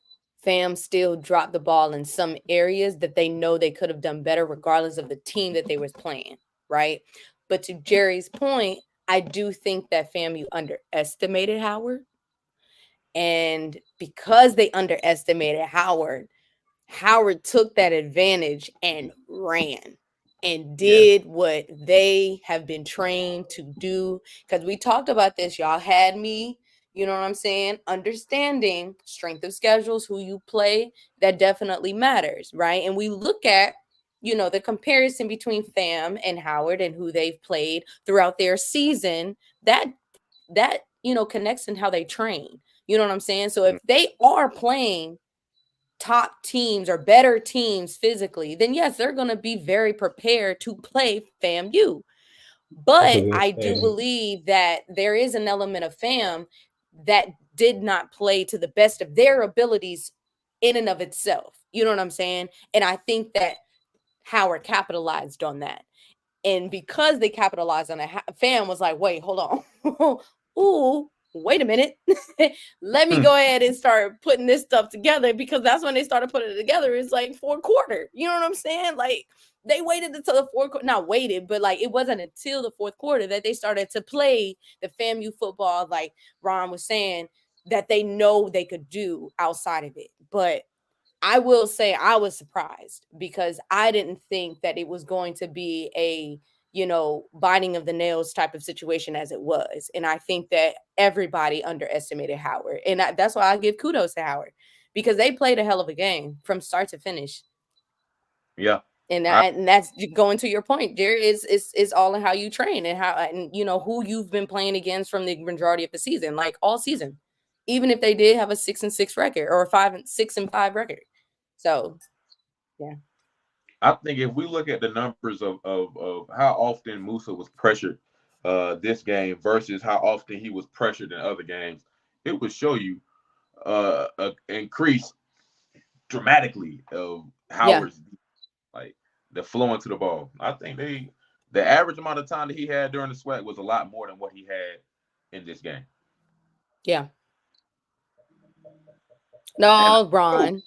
FAM still dropped the ball in some areas that they know they could have done better regardless of the team that they was playing, right? But to Jerry's point, I do think that FAMU underestimated Howard. And because they underestimated Howard took that advantage and ran and did what they have been trained to do. Because we talked about this, y'all had me, you know what I'm saying? Understanding strength of schedules, who you play, that definitely matters, right? And we look at, you know, the comparison between FAM and Howard and who they've played throughout their season, that you know, connects in how they train. You know what I'm saying? So if they are playing top teams or better teams physically, then yes, they're going to be very prepared to play FAMU. But I do believe that there is an element of FAM that did not play to the best of their abilities in and of itself. You know what I'm saying? And I think that Howard capitalized on that. And because they capitalized on it, FAM was like, wait, hold on. Ooh, wait a minute. Let me go ahead and start putting this stuff together, because that's when they started putting it together. It's like 4 quarter. You know what I'm saying? Like they waited until the 4th quarter, not waited, but like it wasn't until the 4th quarter that they started to play the FAMU football, like Ron was saying, that they know they could do outside of it. But I will say I was surprised because I didn't think that it was going to be a, you know, biting of the nails type of situation as it was. And I think that everybody underestimated Howard. And that's why I give kudos to Howard, because they played a hell of a game from start to finish. Yeah. And that's going to your point, Jerry, is all in how you train and how, and you know, who you've been playing against from the majority of the season, like all season, even if they did have a 6-6 record or a 5-6-5 record. So, yeah. I think if we look at the numbers of how often Musa was pressured this game versus how often he was pressured in other games, it would show you an increase dramatically of Howard's like the flowing to the ball. I think the average amount of time that he had during the SWAC was a lot more than what he had in this game. Yeah. No, Ron.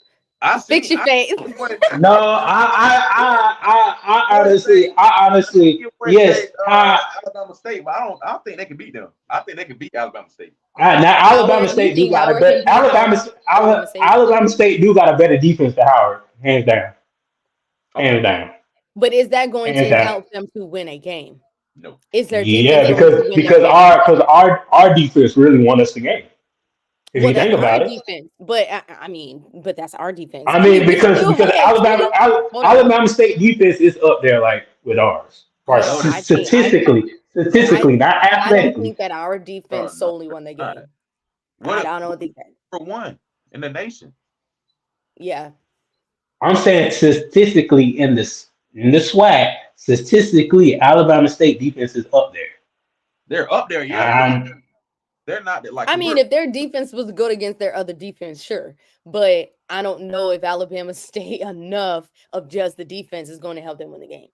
Fix your face. No, I honestly, yes. Alabama State, but I don't think they can beat them. I think they can beat Alabama State. Now Alabama State do got a better. Alabama State do got a better defense than Howard, hands down. Hands down. But is that going to help them to win a game? No. Is their defense? Because our defense really won us the game. If you think about it, defense, but I mean, but that's our defense. I mean, because Alabama State defense is up there like with ours, statistically, not athletically. I don't think that our defense solely won the game. I don't think that for one in the nation. Yeah. I'm saying statistically in the SWAC, statistically, Alabama State defense is up there. They're up there, yeah, but they're not like. I mean, if their defense was good against their other defense, sure. But I don't know if Alabama State enough of just the defense is going to help them win the game.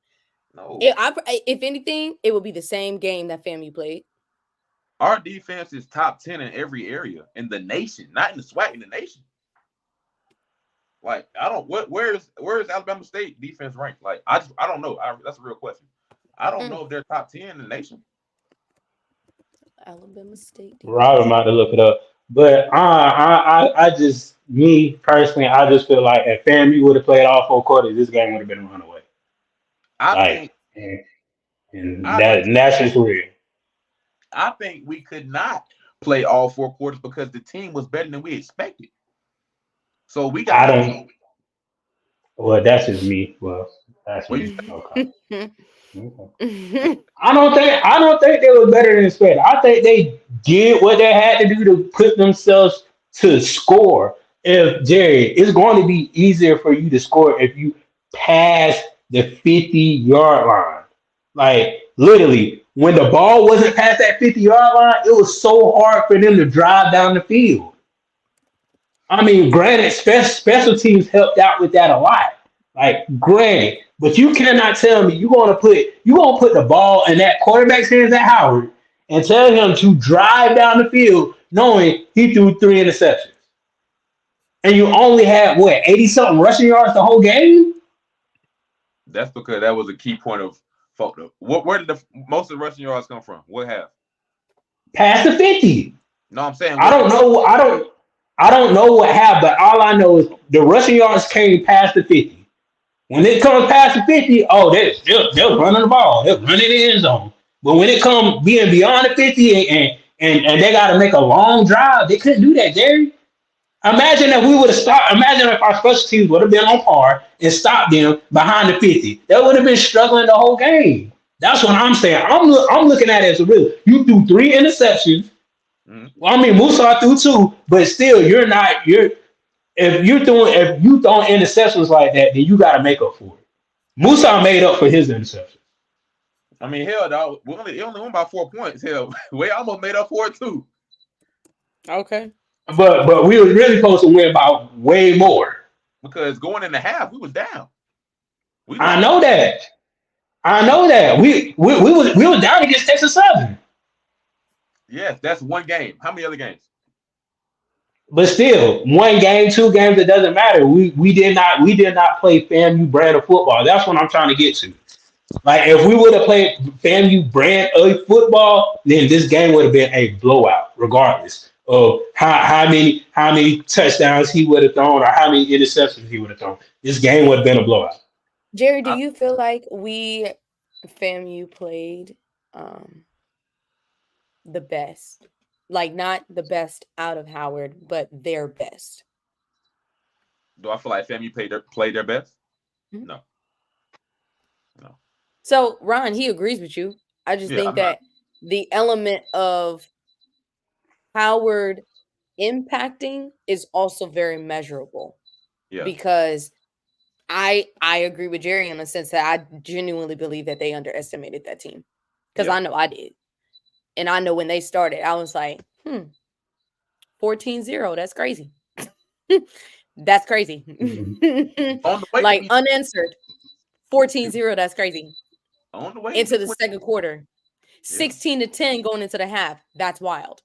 No. If anything, it would be the same game that FAMU played. Our defense is top 10 in every area in the nation, not in the SWAC, in the nation. Like, I don't where's Alabama State defense ranked? Like, I don't know. That's a real question. I don't know if they're top 10 in the nation. Alabama State defense. Rob about to look it up. But I just, me personally, I just feel like if FAMU would have played all 4 quarters, this game would have been a runaway. And that's just real. I think we could not play all 4 quarters because the team was better than we expected. So we got. Well, that's just me. Well, that's me. Okay. I don't think they were better than expected. I think they did what they had to do to put themselves to score. If Jerry, it's going to be easier for you to score if you pass the 50-yard line. Like literally, when the ball wasn't past that 50-yard line, it was so hard for them to drive down the field. I mean, granted, special teams helped out with that a lot. Like, granted, but you cannot tell me you're gonna put the ball in that quarterback's hands at Howard and tell him to drive down the field knowing he threw 3 interceptions. And you only had 80-something rushing yards the whole game? That's because that was a key point of fault. Where did most of the rushing yards come from? What half? Past the 50. No, I'm saying I don't know what happened, but all I know is the rushing yards came past the 50. When it comes past the 50, they're running the ball. They're running the end zone. But when it comes being beyond the 50 and they got to make a long drive, they couldn't do that, Jerry. Imagine if we would have stopped. Imagine if our special teams would have been on par and stopped them behind the 50. They would have been struggling the whole game. That's what I'm saying. I'm looking at it as a real. You threw 3 interceptions. Well, I mean, Musa threw 2, but still, if you throwing interceptions like that, then you got to make up for it. Musa made up for his interceptions. I mean, hell, dog, we only won by 4 points. Hell, we almost made up for it too. Okay. But we were really supposed to win by way more. Because going in the half, we was down. I know that. We were down against Texas Southern. Yes, that's one game. How many other games? But still, 1 game, 2 games, it doesn't matter. We did not play FAMU brand of football. That's what I'm trying to get to. Like if we would have played FAMU brand of football, then this game would have been a blowout, regardless of how many touchdowns he would have thrown or how many interceptions he would have thrown. This game would have been a blowout. Jerry, do you feel like FAMU played the best? Like not the best out of Howard, but their best. Do I feel like FAMU played their best? Mm-hmm. No. So Ron, he agrees with you. I just think that the element of Howard impacting is also very measurable. Yeah. Because I agree with Jerry in the sense that I genuinely believe that they underestimated that team. Because I know I did. And I know when they started, I was like, 14-0. That's crazy. That's crazy. Mm-hmm. Like unanswered. 14-0. That's crazy. On the way into the second quarter. 16-10 going into the half. That's wild.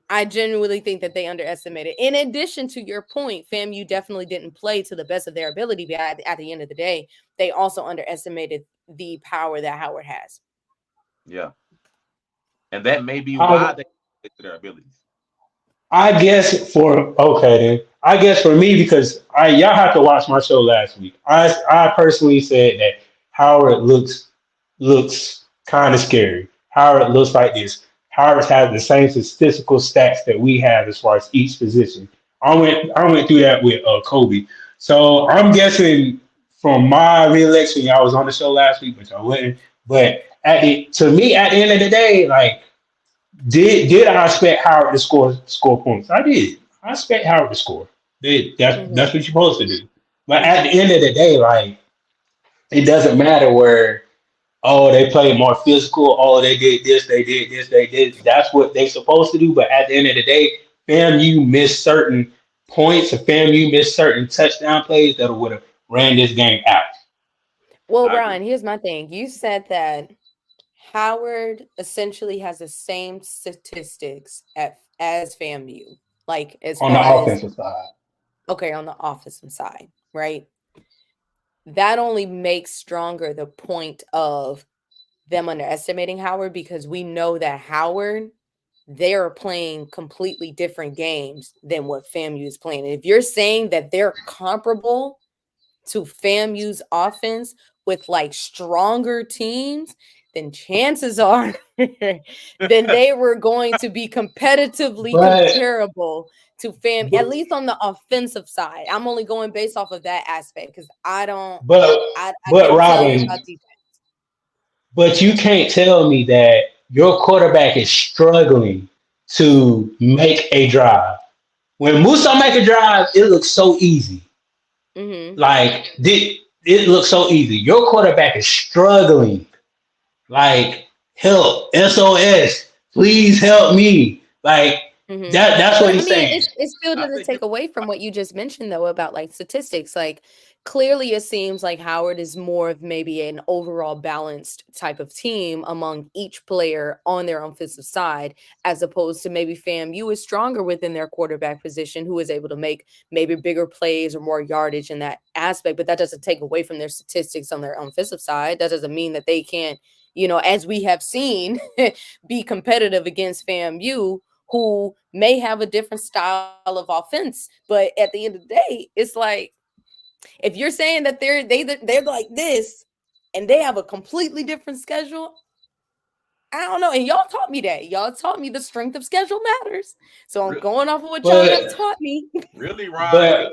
I genuinely think that they underestimated. In addition to your point, FAMU definitely didn't play to the best of their ability. But at the end of the day, they also underestimated the power that Howard has. Yeah. And that may be why they play to their abilities. I guess for me, because y'all have to watch my show last week. I personally said that Howard looks kind of scary. Howard looks like this. Howard has the same statistical stats that we have as far as each position. I went through that with Kobe. So I'm guessing from my reelection, y'all was on the show last week, but y'all wouldn't. But at the end of the day, like, did I expect Howard to score points? I did. I expect Howard to score. That's what you're supposed to do. But at the end of the day, like it doesn't matter where they played more physical. Oh, they did this, they did this, they did. That's what they supposed to do. But at the end of the day, FAMU missed certain points, or FAMU missed certain touchdown plays that would have ran this game out. Well, Brian, here's my thing. You said that Howard essentially has the same statistics as FAMU, like as On the far as offensive side. okay, on the offensive side, right? That only makes stronger the point of them underestimating Howard, because we know that Howard, they're playing completely different games than what FAMU is playing. And if you're saying that they're comparable to FAMU's offense with like stronger teams, then chances are then they were going to be competitively comparable to FAM, at least on the offensive side. I'm only going based off of that aspect because I don't. But I couldn't tell you Robin, about defense. but you can't tell me that your quarterback is struggling to make a drive. When Musa make a drive, it looks so easy. Like it looks so easy. Your quarterback is struggling. Like help, SOS, please help me. Like that's what he's saying. It still doesn't take away from what you just mentioned though about like statistics. Like clearly it seems like Howard is more of maybe an overall balanced type of team among each player on their offensive side, as opposed to maybe FAMU is stronger within their quarterback position, who is able to make maybe bigger plays or more yardage in that aspect. But that doesn't take away from their statistics on their offensive side. That doesn't mean that they can't, as we have seen, be competitive against FAMU, who may have a different style of offense. But at the end of the day, it's like, if you're saying that they're like this and they have a completely different schedule, I don't know. And y'all taught me that. Y'all taught me the strength of schedule matters. So I'm going off of what y'all have taught me. Really, Ron?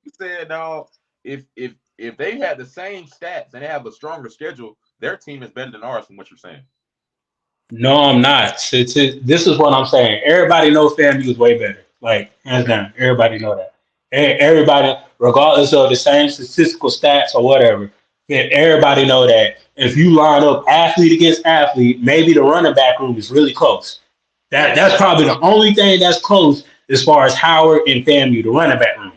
You said, no, if they had the same stats and they have a stronger schedule, their team is better than ours, from what you're saying. No, I'm not. This is what I'm saying. Everybody knows FAMU is way better. Like, hands down. Everybody know that. Everybody, regardless of the same statistical stats or whatever, everybody know that if you line up athlete against athlete, maybe the running back room is really close. That's probably the only thing that's close as far as Howard and FAMU, the running back room.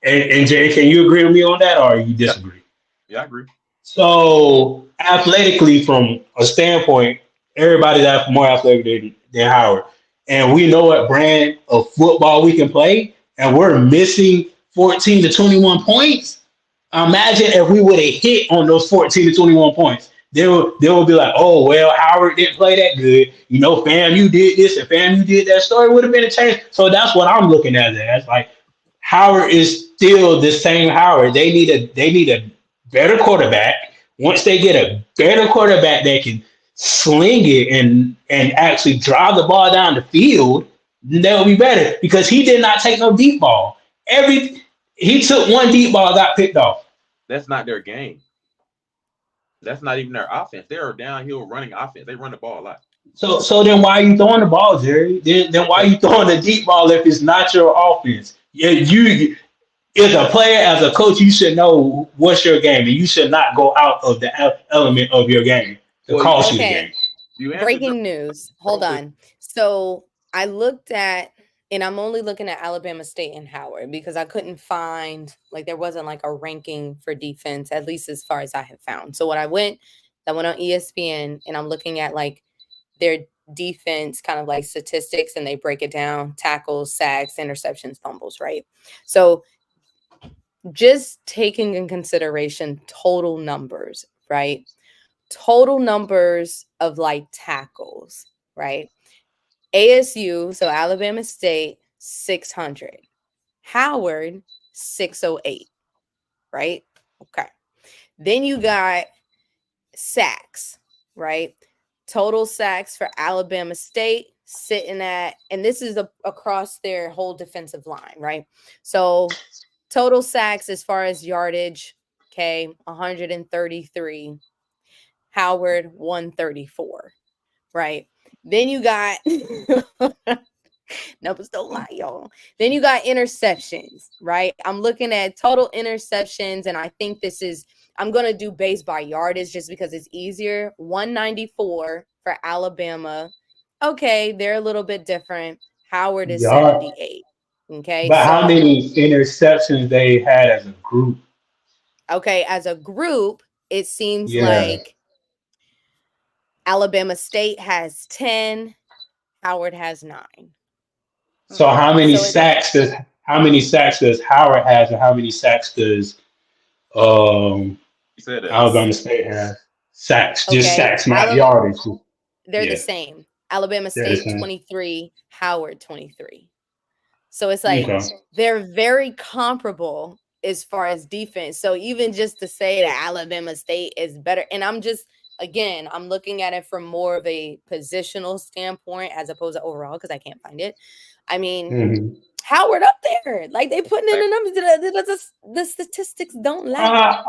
And Jay, can you agree with me on that, or you disagree? Yeah, I agree. So athletically, from a standpoint, everybody's more athletic than Howard. And we know what brand of football we can play, and we're missing 14 to 21 points. Imagine if we would have hit on those 14 to 21 points. They will be like, oh, well, Howard didn't play that good. FAMU did this and FAMU did that. Story would have been a change. So that's what I'm looking at it as. Like, Howard is still the same Howard. They need a better quarterback. Once they get a better quarterback that can sling it and actually drive the ball down the field, then that would be better, because he did not take no deep ball. He took one deep ball, got picked off. That's not their game. That's not even their offense. They are downhill running offense. They run the ball a lot. So then why are you throwing the ball, Jerry? Then why are you throwing the deep ball if it's not your offense? Yeah, you as a player, as a coach, you should know what's your game, and you should not go out of the element of your game to cost you the game. Breaking news. Hold on. So I looked at, and I'm only looking at Alabama State and Howard because I couldn't find, like, there wasn't like a ranking for defense, at least as far as I have found. So when I went on ESPN and I'm looking at like their defense kind of like statistics, and they break it down: tackles, sacks, interceptions, fumbles, right? So just taking in consideration total numbers, right? Total numbers of like tackles, right? ASU, so Alabama State, 600. Howard, 608, right? Okay. Then you got sacks, right? Total sacks for Alabama State sitting at, and this is across their whole defensive line, right? So total sacks as far as yardage, okay, 133. Howard, 134, right? Then you got Numbers don't lie, y'all. Then you got interceptions, right? I'm looking at total interceptions, and I think I'm going to do base by yardage just because it's easier. 194 for Alabama. Okay, they're a little bit different. Howard is Yard. 78. Okay, But how so, many interceptions they had as a group? okay, as a group, it seems Yeah. like Alabama State has 10, Howard has 9. So how many So it's sacks does Howard has, and how many sacks does um You said that. Alabama State have? Sacks, just okay. sacks, not yardage. They're the Yeah, same. Alabama they're the State same. 23, Howard 23. So it's like Okay. they're very comparable as far as defense. So even just to say that Alabama State is better, and I'm looking at it from more of a positional standpoint as opposed to overall because I can't find it. I mean, Mhm. Howard up there, like they putting in the numbers. The statistics don't lie.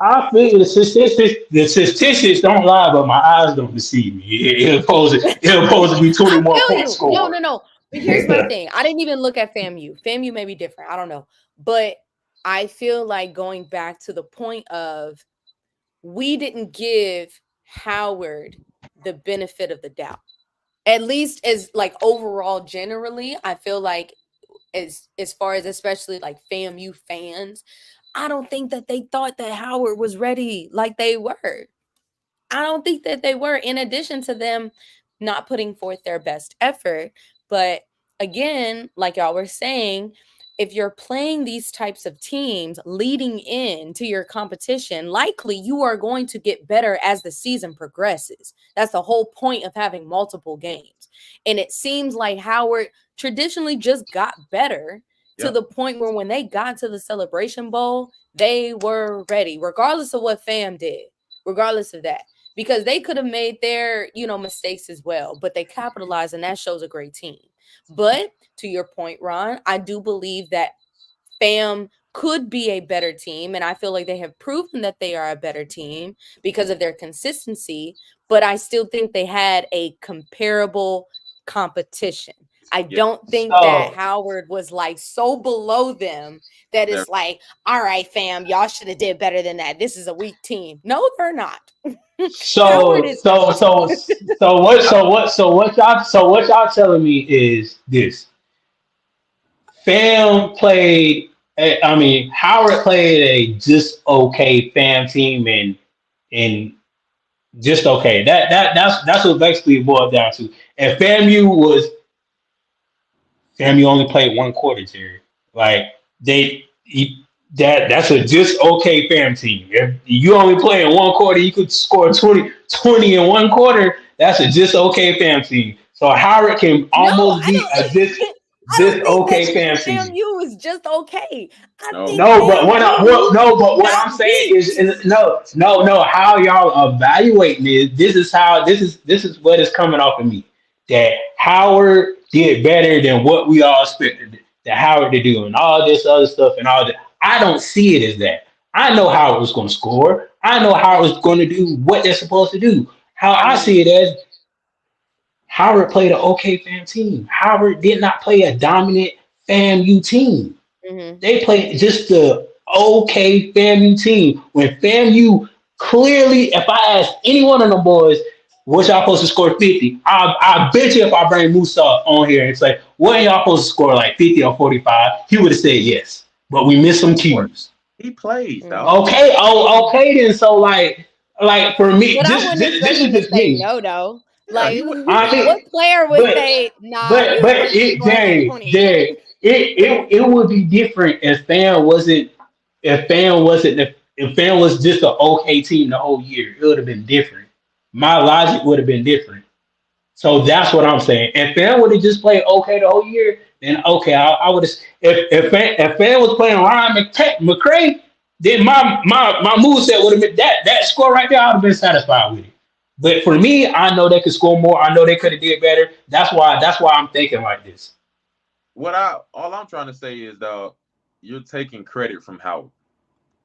I feel the statistics don't lie, but my eyes don't deceive me. It'll supposed to be 20 I more feel points you. scored. No. But here's my thing. I didn't even look at FAMU. FAMU may be different. I don't know. But I feel like going back to the point of we didn't give Howard the benefit of the doubt. At least as like overall generally, I feel like as far as especially like FAMU fans, I don't think that they thought that Howard was ready like they were. I don't think that they were, in addition to them not putting forth their best effort. But again, like y'all were saying, if you're playing these types of teams leading into your competition, likely you are going to get better as the season progresses. That's the whole point of having multiple games. And it seems like Howard traditionally just got better to the point where when they got to the Celebration Bowl, they were ready, regardless of what FAM did, regardless of that. Because they could have made their, mistakes as well, but they capitalized, and that shows a great team. But to your point, Ron, I do believe that FAM could be a better team, and I feel like they have proven that they are a better team because of their consistency, but I still think they had a comparable competition. I don't think that Howard was like so below them that it's like, all right, fam, y'all should have did better than that. This is a weak team. No, they're not. So what y'all telling me is this: FAM played. I mean, Howard played a just okay FAM team, and just okay. That's what basically it boiled down to. And FAMU only played one quarter, Jerry. Like that's a just okay FAM team. If you only play in one quarter, you could score 20 in one quarter. That's a just okay FAM team. So Howard can almost be a just okay FAM team. FAMU is just okay. What I'm saying is no. How y'all evaluating this is what is coming off of me. That Howard did better than what we all expected that Howard to do, and all this other stuff and all that. I don't see it as that. I know Howard was going to score. I know Howard was going to do what they're supposed to do. How I see it as Howard played an okay FAM team. Howard did not play a dominant FAMU team. Mm-hmm. They played just the okay FAMU team. When FAMU clearly, if I ask any one of them boys, what y'all supposed to score 50? I bet you if I bring Musa on here and say, what y'all supposed to score, like 50 or 45? He would have said yes. But we missed some cues. He plays, though. Okay. Okay then. So like for me, this is just me. No, though. Like what player would say nah? But it would be different if FAM was just an okay team the whole year. It would have been different. My logic would have been different. So that's what I'm saying. If FAM would have just played okay the whole year, then okay, I would have. If FAM was playing Ryan McCray, then my moveset would have been that score right there. I would have been satisfied with it. But for me, I know they could score more. I know they could have did better. That's why I'm thinking like this. All I'm trying to say is though, you're taking credit from Howard.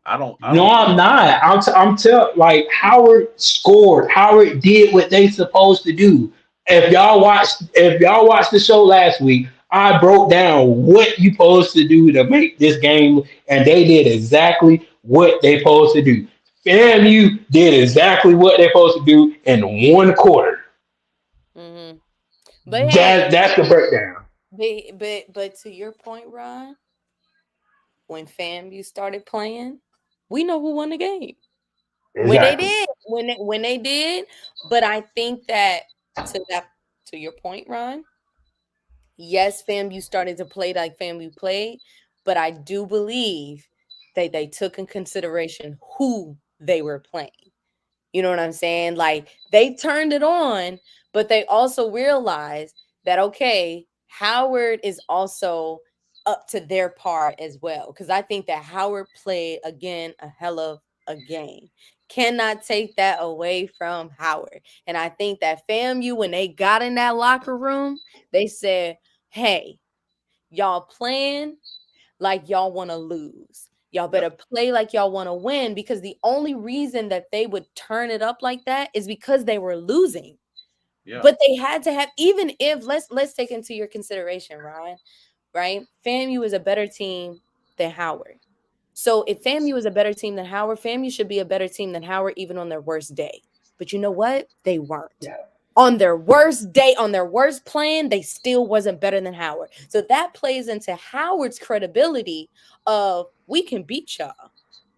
I'm not. I'm telling like Howard scored. Howard did what they supposed to do. If y'all watched the show last week, I broke down what you supposed to do to make this game, and they did exactly what they supposed to do. FAMU did exactly what they're supposed to do in 1 quarter. Mm-hmm. But hey, That's the breakdown. but to your point, Ron, when FAMU started playing, we know who won the game. Exactly. When they did, but I think that to your point, Ron, yes, FAMU started to play like FAMU played, but I do believe that they took in consideration who they were playing. You know what I'm saying? Like they turned it on, but they also realized that okay, Howard is also up to their part as well. Because I think that Howard played again a hell of a game. Cannot take that away from Howard. And I think that FAMU, when they got in that locker room, they said, hey, y'all playing like y'all want to lose. Y'all better play like y'all want to win, because the only reason that they would turn it up like that is because they were losing. Yeah. But they had to have, even if let's take into your consideration, Ryan, right? FAMU is a better team than Howard. So if FAMU is a better team than Howard, FAMU should be a better team than Howard even on their worst day. But you know what? They weren't. Yeah. On their worst day, on their worst plan, they still wasn't better than Howard. So that plays into Howard's credibility of we can beat y'all,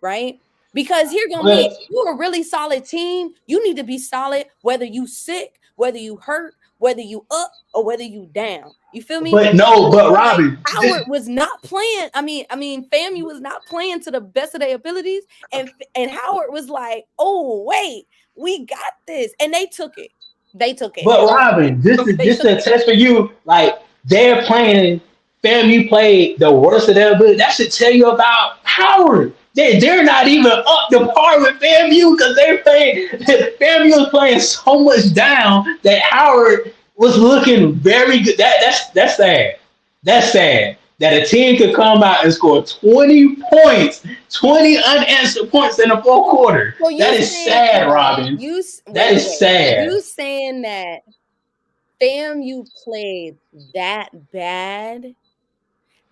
right? Because you're going to be, you're a really solid team. You need to be solid whether you sick, whether you hurt, whether you up, or whether you down. You feel me? But Robbie, Howard was not playing. I mean, FAMU was not playing to the best of their abilities. And Howard was like, oh, wait, we got this. And they took it. But Robin, this is a test for you. Like they're playing, FAMU played the worst of their ability. That should tell you about Howard. They're not even up to par with FAMU because they're playing. FAMU was playing so much down that Howard was looking very good. That's sad. That's sad that a team could come out and score 20 points, 20 unanswered points in the 4th quarter. So that is sad, Robin. That is sad. You saying that FAMU played that bad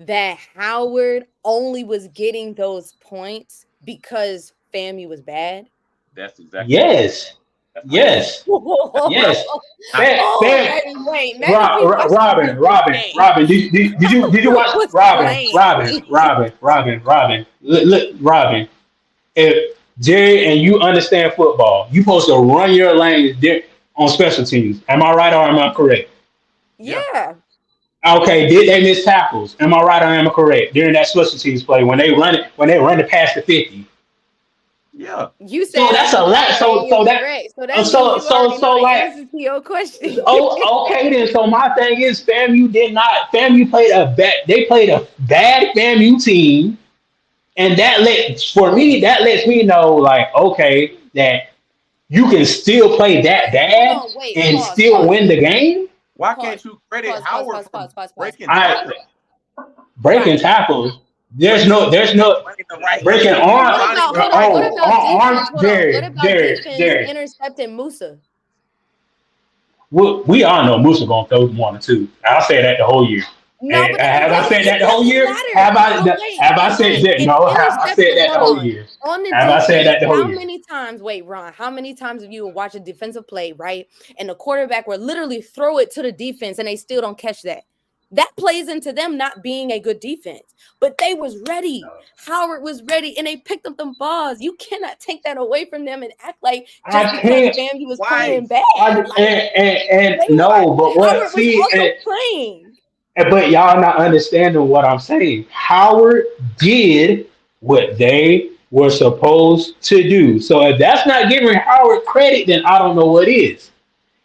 that Howard only was getting those points because FAMU was bad? That's exactly yes. Yes. Yes. Wait, Robin, did you watch Robin? Look, Robin. If Jerry and you understand football, you supposed to run your lanes on special teams. Am I right or am I correct? Yeah. Okay, did they miss tackles? Am I right or am I correct? During that special teams play when they run it past the 50. Yeah, you said so that's a lot. So like answer to your question. Oh, okay then. So my thing is, FAMU played they played a bad FAMU team, and that lets me know like okay that you can still play that bad and still win the game. Why can't you credit Howard for breaking tackles? There's no breaking arms. What about defense intercepting Musa? We all know Musa gonna throw 1 or 2. I'll say that the whole year. No, have I said that the whole year? Have I said that? No, have I said that the whole year? Have I said that the whole year? How many times? Wait, Ron. How many times have you watched a defensive play, right? And the quarterback will literally throw it to the defense, and they still don't catch that. That plays into them not being a good defense. But they was ready. No. Howard was ready, and they picked up them balls. You cannot take that away from them and act like just because FAMU was playing bad. Playing. But y'all not understanding what I'm saying. Howard did what they were supposed to do. So if that's not giving Howard credit, then I don't know what is.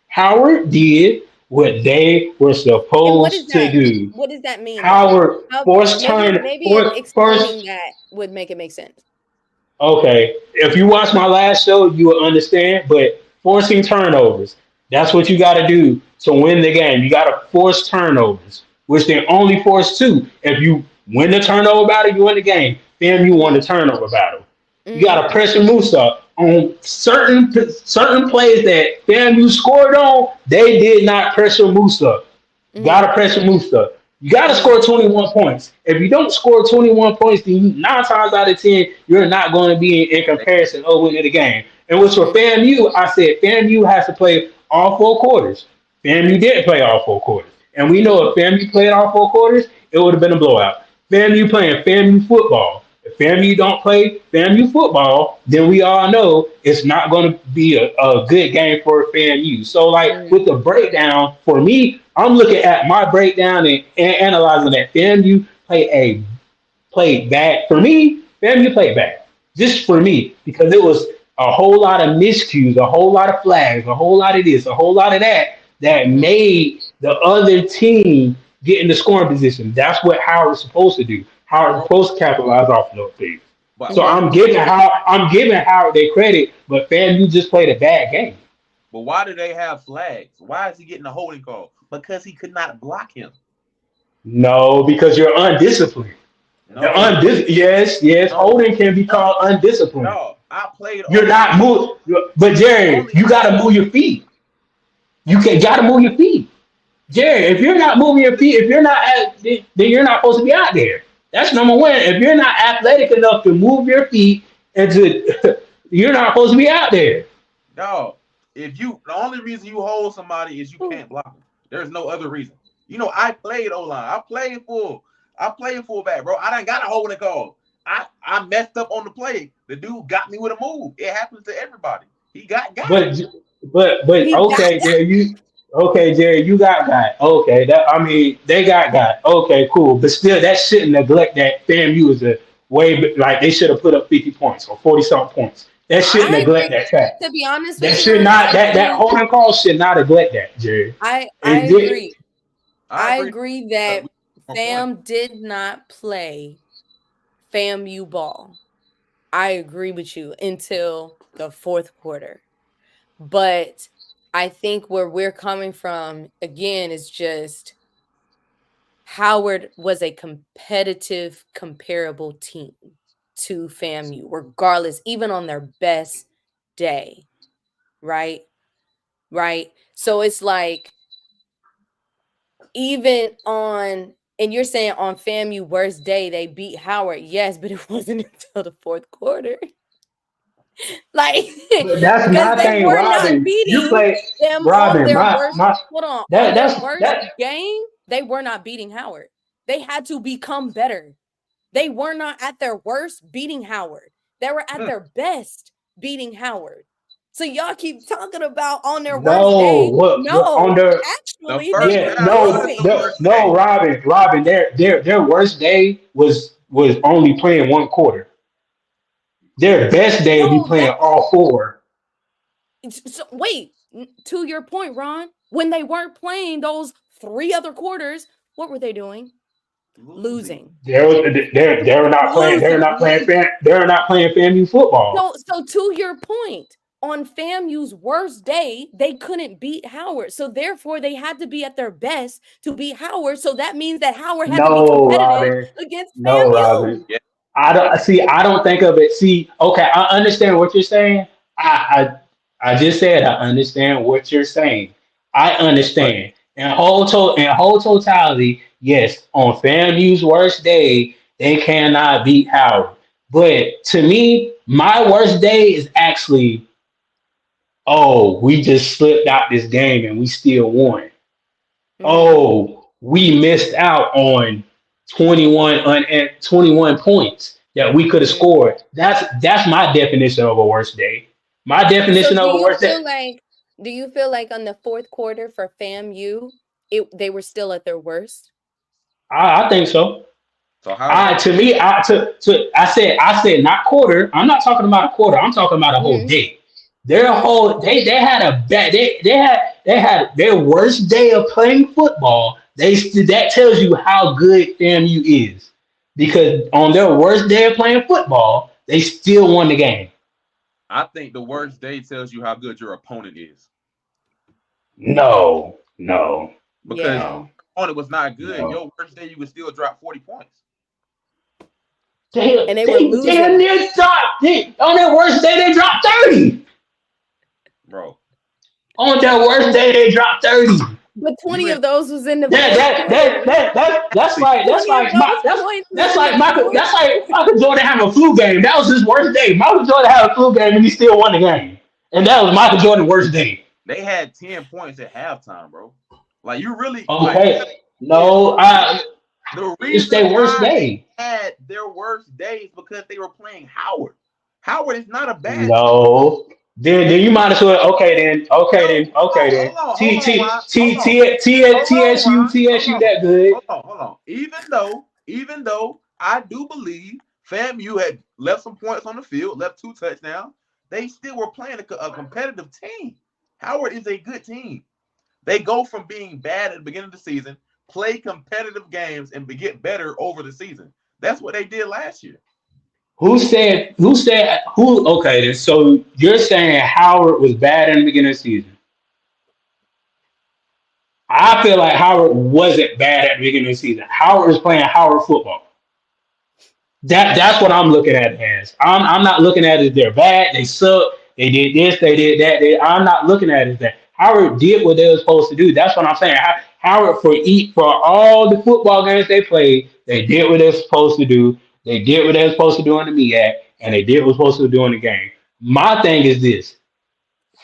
Howard did what they were supposed to do. What does that mean? Howard forced turn. Maybe explaining that would make it make sense. Okay, if you watch my last show, you will understand. But forcing turnovers, that's what you got to do to win the game. You got to force turnovers, which they only force 2. If you win the turnover battle, you win the game. Then you won the turnover battle. You got to pressure Musa on certain plays that FAMU scored on. They did not pressure Musa. Got to pressure Musa. You got to score 21 points. If you don't score 21 points, then 9 times out of 10, you're not going to be in comparison of winning the game. And which for FAMU, I said FAMU has to play all 4 quarters. FAMU didn't play all 4 quarters. And we know if FAMU played all 4 quarters, it would have been a blowout. FAMU playing FAMU football. If FAMU don't play FAMU football, then we all know it's not going to be a good game for FAMU. So, like, with the breakdown, for me, I'm looking at my breakdown and analyzing that FAMU played bad. For me, FAMU played bad. Just for me, because it was a whole lot of miscues, a whole lot of flags, a whole lot of this, a whole lot of that made the other team get in the scoring position. That's what Howard's supposed to do. Howard's supposed to capitalize off of those things. So I'm giving Howard their credit, but FAMU just played a bad game. But why do they have flags? Why is he getting a holding call? Because he could not block him. No, because you're undisciplined. No. Yes, holding can be called undisciplined. No, I played. You're not moving, but Jerry, you got to move your feet. You got to move your feet, Jerry. If you're not moving your feet, if you're not, then you're not supposed to be out there. That's number one. If you're not athletic enough to move your feet, you're not supposed to be out there. No, the only reason you hold somebody is you can't block them. There's no other reason. You know, I played O-line. I played fullback, bro. I done got a holding call. I messed up on the play. The dude got me with a move. It happens to everybody. He got. But okay, Jerry, you got. Okay, they got. Okay, cool. But still, that shouldn't neglect that FAMU is a way, like, they should have put up 50 points or 40-something points. That shouldn't neglect that fact. To be honest that with should you, not that holding call should not neglect that, Jerry. I agree. I agree that FAM did not play FAMU ball. I agree with you until the 4th quarter. But I think where we're coming from, again, is just Howard was a competitive, comparable team to FAMU, regardless, even on their best day, right? So it's like, even on, and you're saying on FAMU worst day, they beat Howard. Yes, but it wasn't until the 4th quarter. Like, but that's my thing, Robin. You play Robin. Hold on. Their worst game, they were not beating Howard. They had to become better. They were not at their worst beating Howard. They were at their best beating Howard. So y'all keep talking about on their worst day. Robin. Their worst day was only playing 1 quarter. Their best day would be playing all 4. So wait, to your point, Ron, when they weren't playing those 3 other quarters, what were they doing? Losing. They were not playing. They're not playing FAMU football. So to your point, on FAMU's worst day, they couldn't beat Howard. So therefore, they had to be at their best to beat Howard. So that means that Howard had to be competitive against FAMU. No, Robin. Yeah. I don't think of it. See, okay, I understand what you're saying. I just said I understand what you're saying. I understand. In whole totality, yes, on FAMU's worst day, they cannot beat Howard. But to me, my worst day is actually, we just slipped out this game and we still won. Mm-hmm. Oh, we missed out on 21 points that we could have scored. That's my definition of a worst day. My definition of a worst day. Do you feel like on the 4th quarter for FAMU, they were still at their worst? I think so. So I said not quarter. I'm not talking about a quarter. I'm talking about a whole day. They had a bad they had their worst day of playing football. That tells you how good FAMU is, because on their worst day of playing football, they still won the game. I think the worst day tells you how good your opponent is. No. Because your opponent was not good. No. Your worst day, you would still drop 40 points. And they were losing. Damn near dropped. On their worst day, they dropped 30. Bro. On their worst day, they dropped 30. But 20 You of those was in the That fourth that quarter. that that that's like 20 of those points was in the fourth That's like quarter. Michael Jordan having a flu game. That was his worst day. Michael Jordan had a flu game and he still won the game. And that was Michael Jordan's worst day. they had 10 points at halftime, bro. Like you really like Okay. is No, the it's reason their worst why they day. had their worst days because they were playing Howard. Howard is not a bad team. No. Then you might as well okay then. Hold on, Ron. Hold on. TSU that good. Hold on. Even though I do believe FAMU had left some points on the field, left 2 touchdowns, they still were playing a competitive team. Howard is a good team. They go from being bad at the beginning of the season, play competitive games, and get better over the season. That's what they did last year. Who okay then so you're saying Howard was bad in the beginning of the season. I feel like Howard wasn't bad at the beginning of the season. Howard was playing Howard football. That's what I'm looking at it as. I'm not looking at it as they're bad, they suck, they did this, they did that. I'm not looking at it as that. Howard did what they were supposed to do. That's what I'm saying. Howard for all the football games they played, they did what they were supposed to do. They did what they were supposed to do in the MEAC, and they did what they were supposed to do in the game. My thing is this: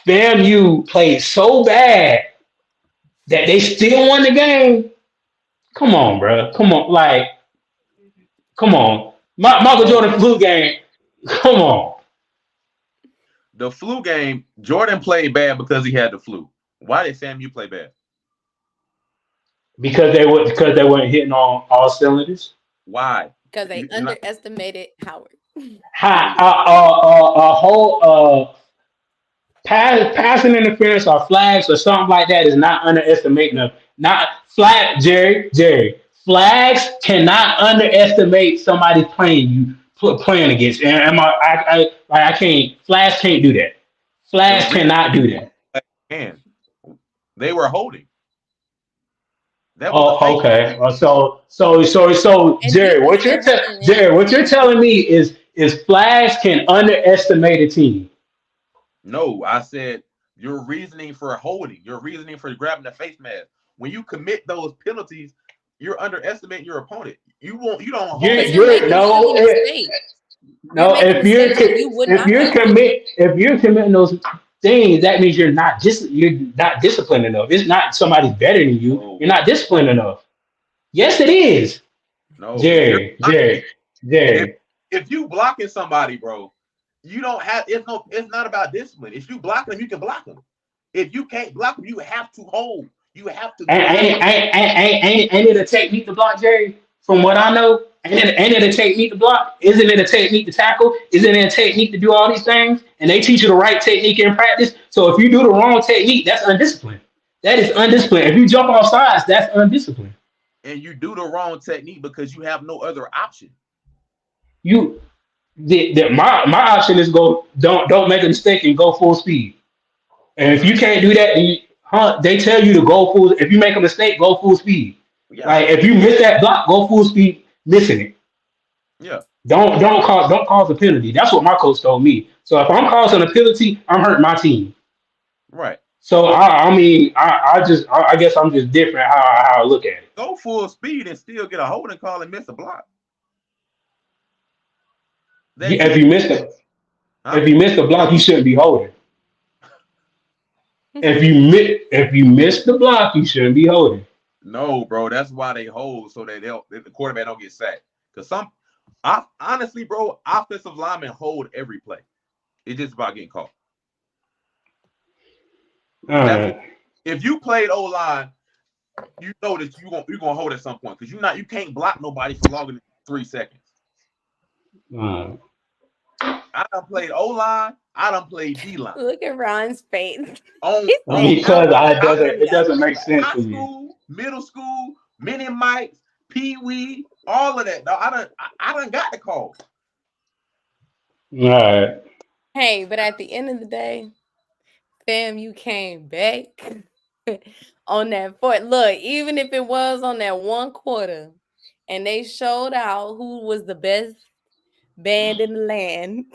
FAMU played so bad that they still won the game. Come on, bro. Come on, like, come on. Michael Jordan flu game. Come on. The flu game, Jordan played bad because he had the flu. Why did FAMU play bad? Because they weren't hitting on all cylinders. Why? Because they underestimated Howard. A whole passing interference or flags or something like that is not underestimating them. Not flag, Jerry. Flags cannot underestimate somebody playing against. And I can't. Flags can't do that. Flags cannot do that. And they were holding. That was Oh, okay. So, And Jerry, defense what you're telling me is flags can underestimate a team. No, I said your reasoning for holding, your reasoning for grabbing the face mask. When you commit those penalties, you're underestimating your opponent. You don't hold. If you're committing those things, that means you're not disciplined enough. It's not somebody's better than you. No. You're not disciplined enough. Yes, it is. No, Jerry. If you blocking somebody, bro, you don't have. It's not about discipline. If you block them, you can block them. If you can't block them, you have to hold. You have to. Ain't it a technique to block, Jerry? From what I know, ain't it a technique to block? Isn't it a technique to tackle? Isn't it a technique to do all these things? And they teach you the right technique in practice. So if you do the wrong technique, that's undisciplined. That is undisciplined. If you jump off sides, that's undisciplined. And you do the wrong technique because you have no other option. My option is don't make a mistake and go full speed. And if you can't do that, they tell you to go full. If you make a mistake, go full speed. Yeah. Like if you miss that block, go full speed, missing it. Yeah. Don't cause a penalty. That's what my coach told me. So if I'm causing a penalty, I'm hurting my team. Right. So I guess I'm just different how I look at it. Go full speed and still get a holding call and miss a block. If you miss the block, you shouldn't be holding. If you miss the block, you shouldn't be holding. No, bro, that's why they hold so that the quarterback don't get sacked. Because honestly, bro, offensive linemen hold every play. It's just about getting caught. If you played O-line, you know that you're gonna hold at some point because you can't block nobody for longer than 3 seconds. I done played O-line. I done played D-line. Look at Ron's face. Because it doesn't make sense to me. School, middle school, mini mics, pee-wee, all of that. I done got the calls. All right. Hey, but at the end of the day, fam, you came back on that fourth. Look, even if it was on that one quarter, and they showed out who was the best band in the land.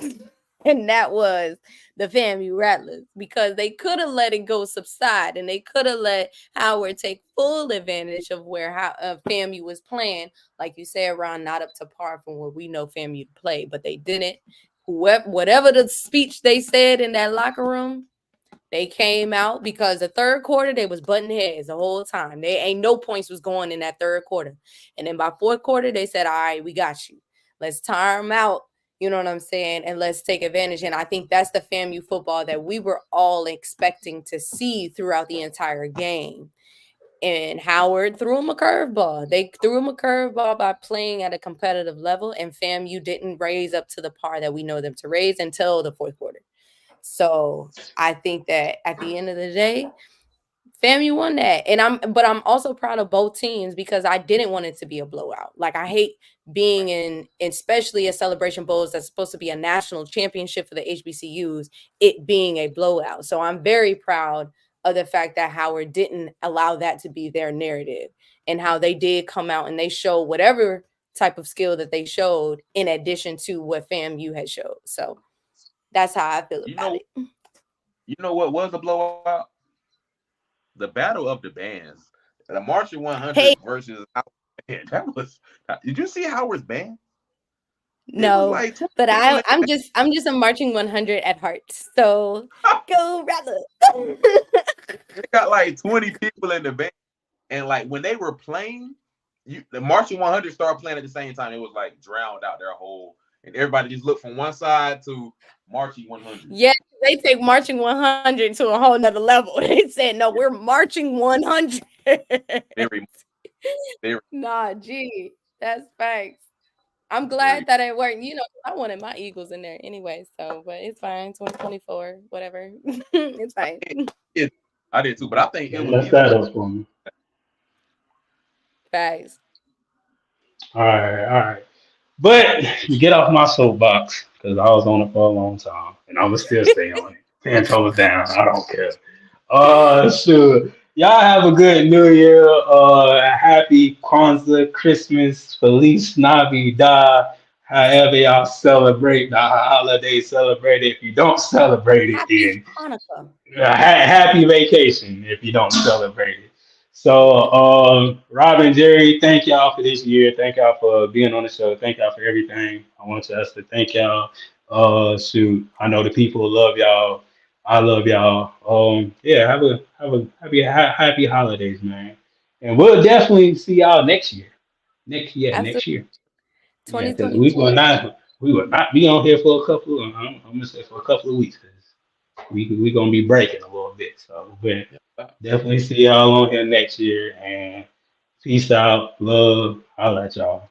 And that was the FAMU Rattlers, because they could have let it go subside, and they could have let Howard take full advantage of where FAMU was playing. Like you said, Ron, not up to par from what we know FAMU to play, but they didn't. Whatever the speech they said in that locker room, they came out, because the third quarter they was butting heads the whole time. They ain't no points was going in that third quarter. And then by fourth quarter, they said, all right, we got you. Let's tire them out. You know what I'm saying? And let's take advantage. And I think that's the FAMU football that we were all expecting to see throughout the entire game. And Howard threw him a curveball. They threw him a curveball by playing at a competitive level. And FAMU didn't raise up to the par that we know them to raise until the fourth quarter. So I think that at the end of the day, FAMU won that. And I'm also proud of both teams, because I didn't want it to be a blowout. Like, I hate being in, especially a Celebration Bowls that's supposed to be a national championship for the HBCUs, it being a blowout. So I'm very proud of the fact that Howard didn't allow that to be their narrative, and how they did come out and they showed whatever type of skill that they showed in addition to what FAMU had showed. So that's how I feel about it. You know what was a blowout? The Battle of the Bands. The Marching 100 versus Howard Band. That was. Did you see Howard's band? No, like but I'm just a Marching 100 at heart. So go Rattlers. They got like 20 people in the band, and like when they were playing, the Marching 100 started playing at the same time. It was like drowned out their whole, and everybody just looked from one side to Marching 100. Yeah, they take Marching 100 to a whole nother level. They said, no, we're Marching 100. Nah, gee, that's facts. I'm glad that it worked. You know, I wanted my Eagles in there anyway, so, but it's fine. 2024, whatever. It's fine. I did too, but I think it was that up for me. Facts. All right. But get off my soapbox, because I was on it for a long time, and I'm gonna still stay on it. 10 toes down. I don't care. Sure. Y'all have a good New Year. Happy Kwanzaa, Christmas, Feliz Navidad. However y'all celebrate the holiday, celebrate it. If you don't celebrate it, then happy vacation if you don't celebrate it. So, Robin, Jerry, thank y'all for this year. Thank y'all for being on the show. Thank y'all for everything. I want us to thank y'all. Shoot, I know the people love y'all. I love y'all. Yeah, have a happy holidays, man. And we'll definitely see y'all next year. Next year. 2024. Yeah, we will not be on here for a couple. I'm gonna say for a couple of weeks, because we gonna be breaking a little bit. So, but definitely see y'all on here next year. And peace out, love. I'll let y'all.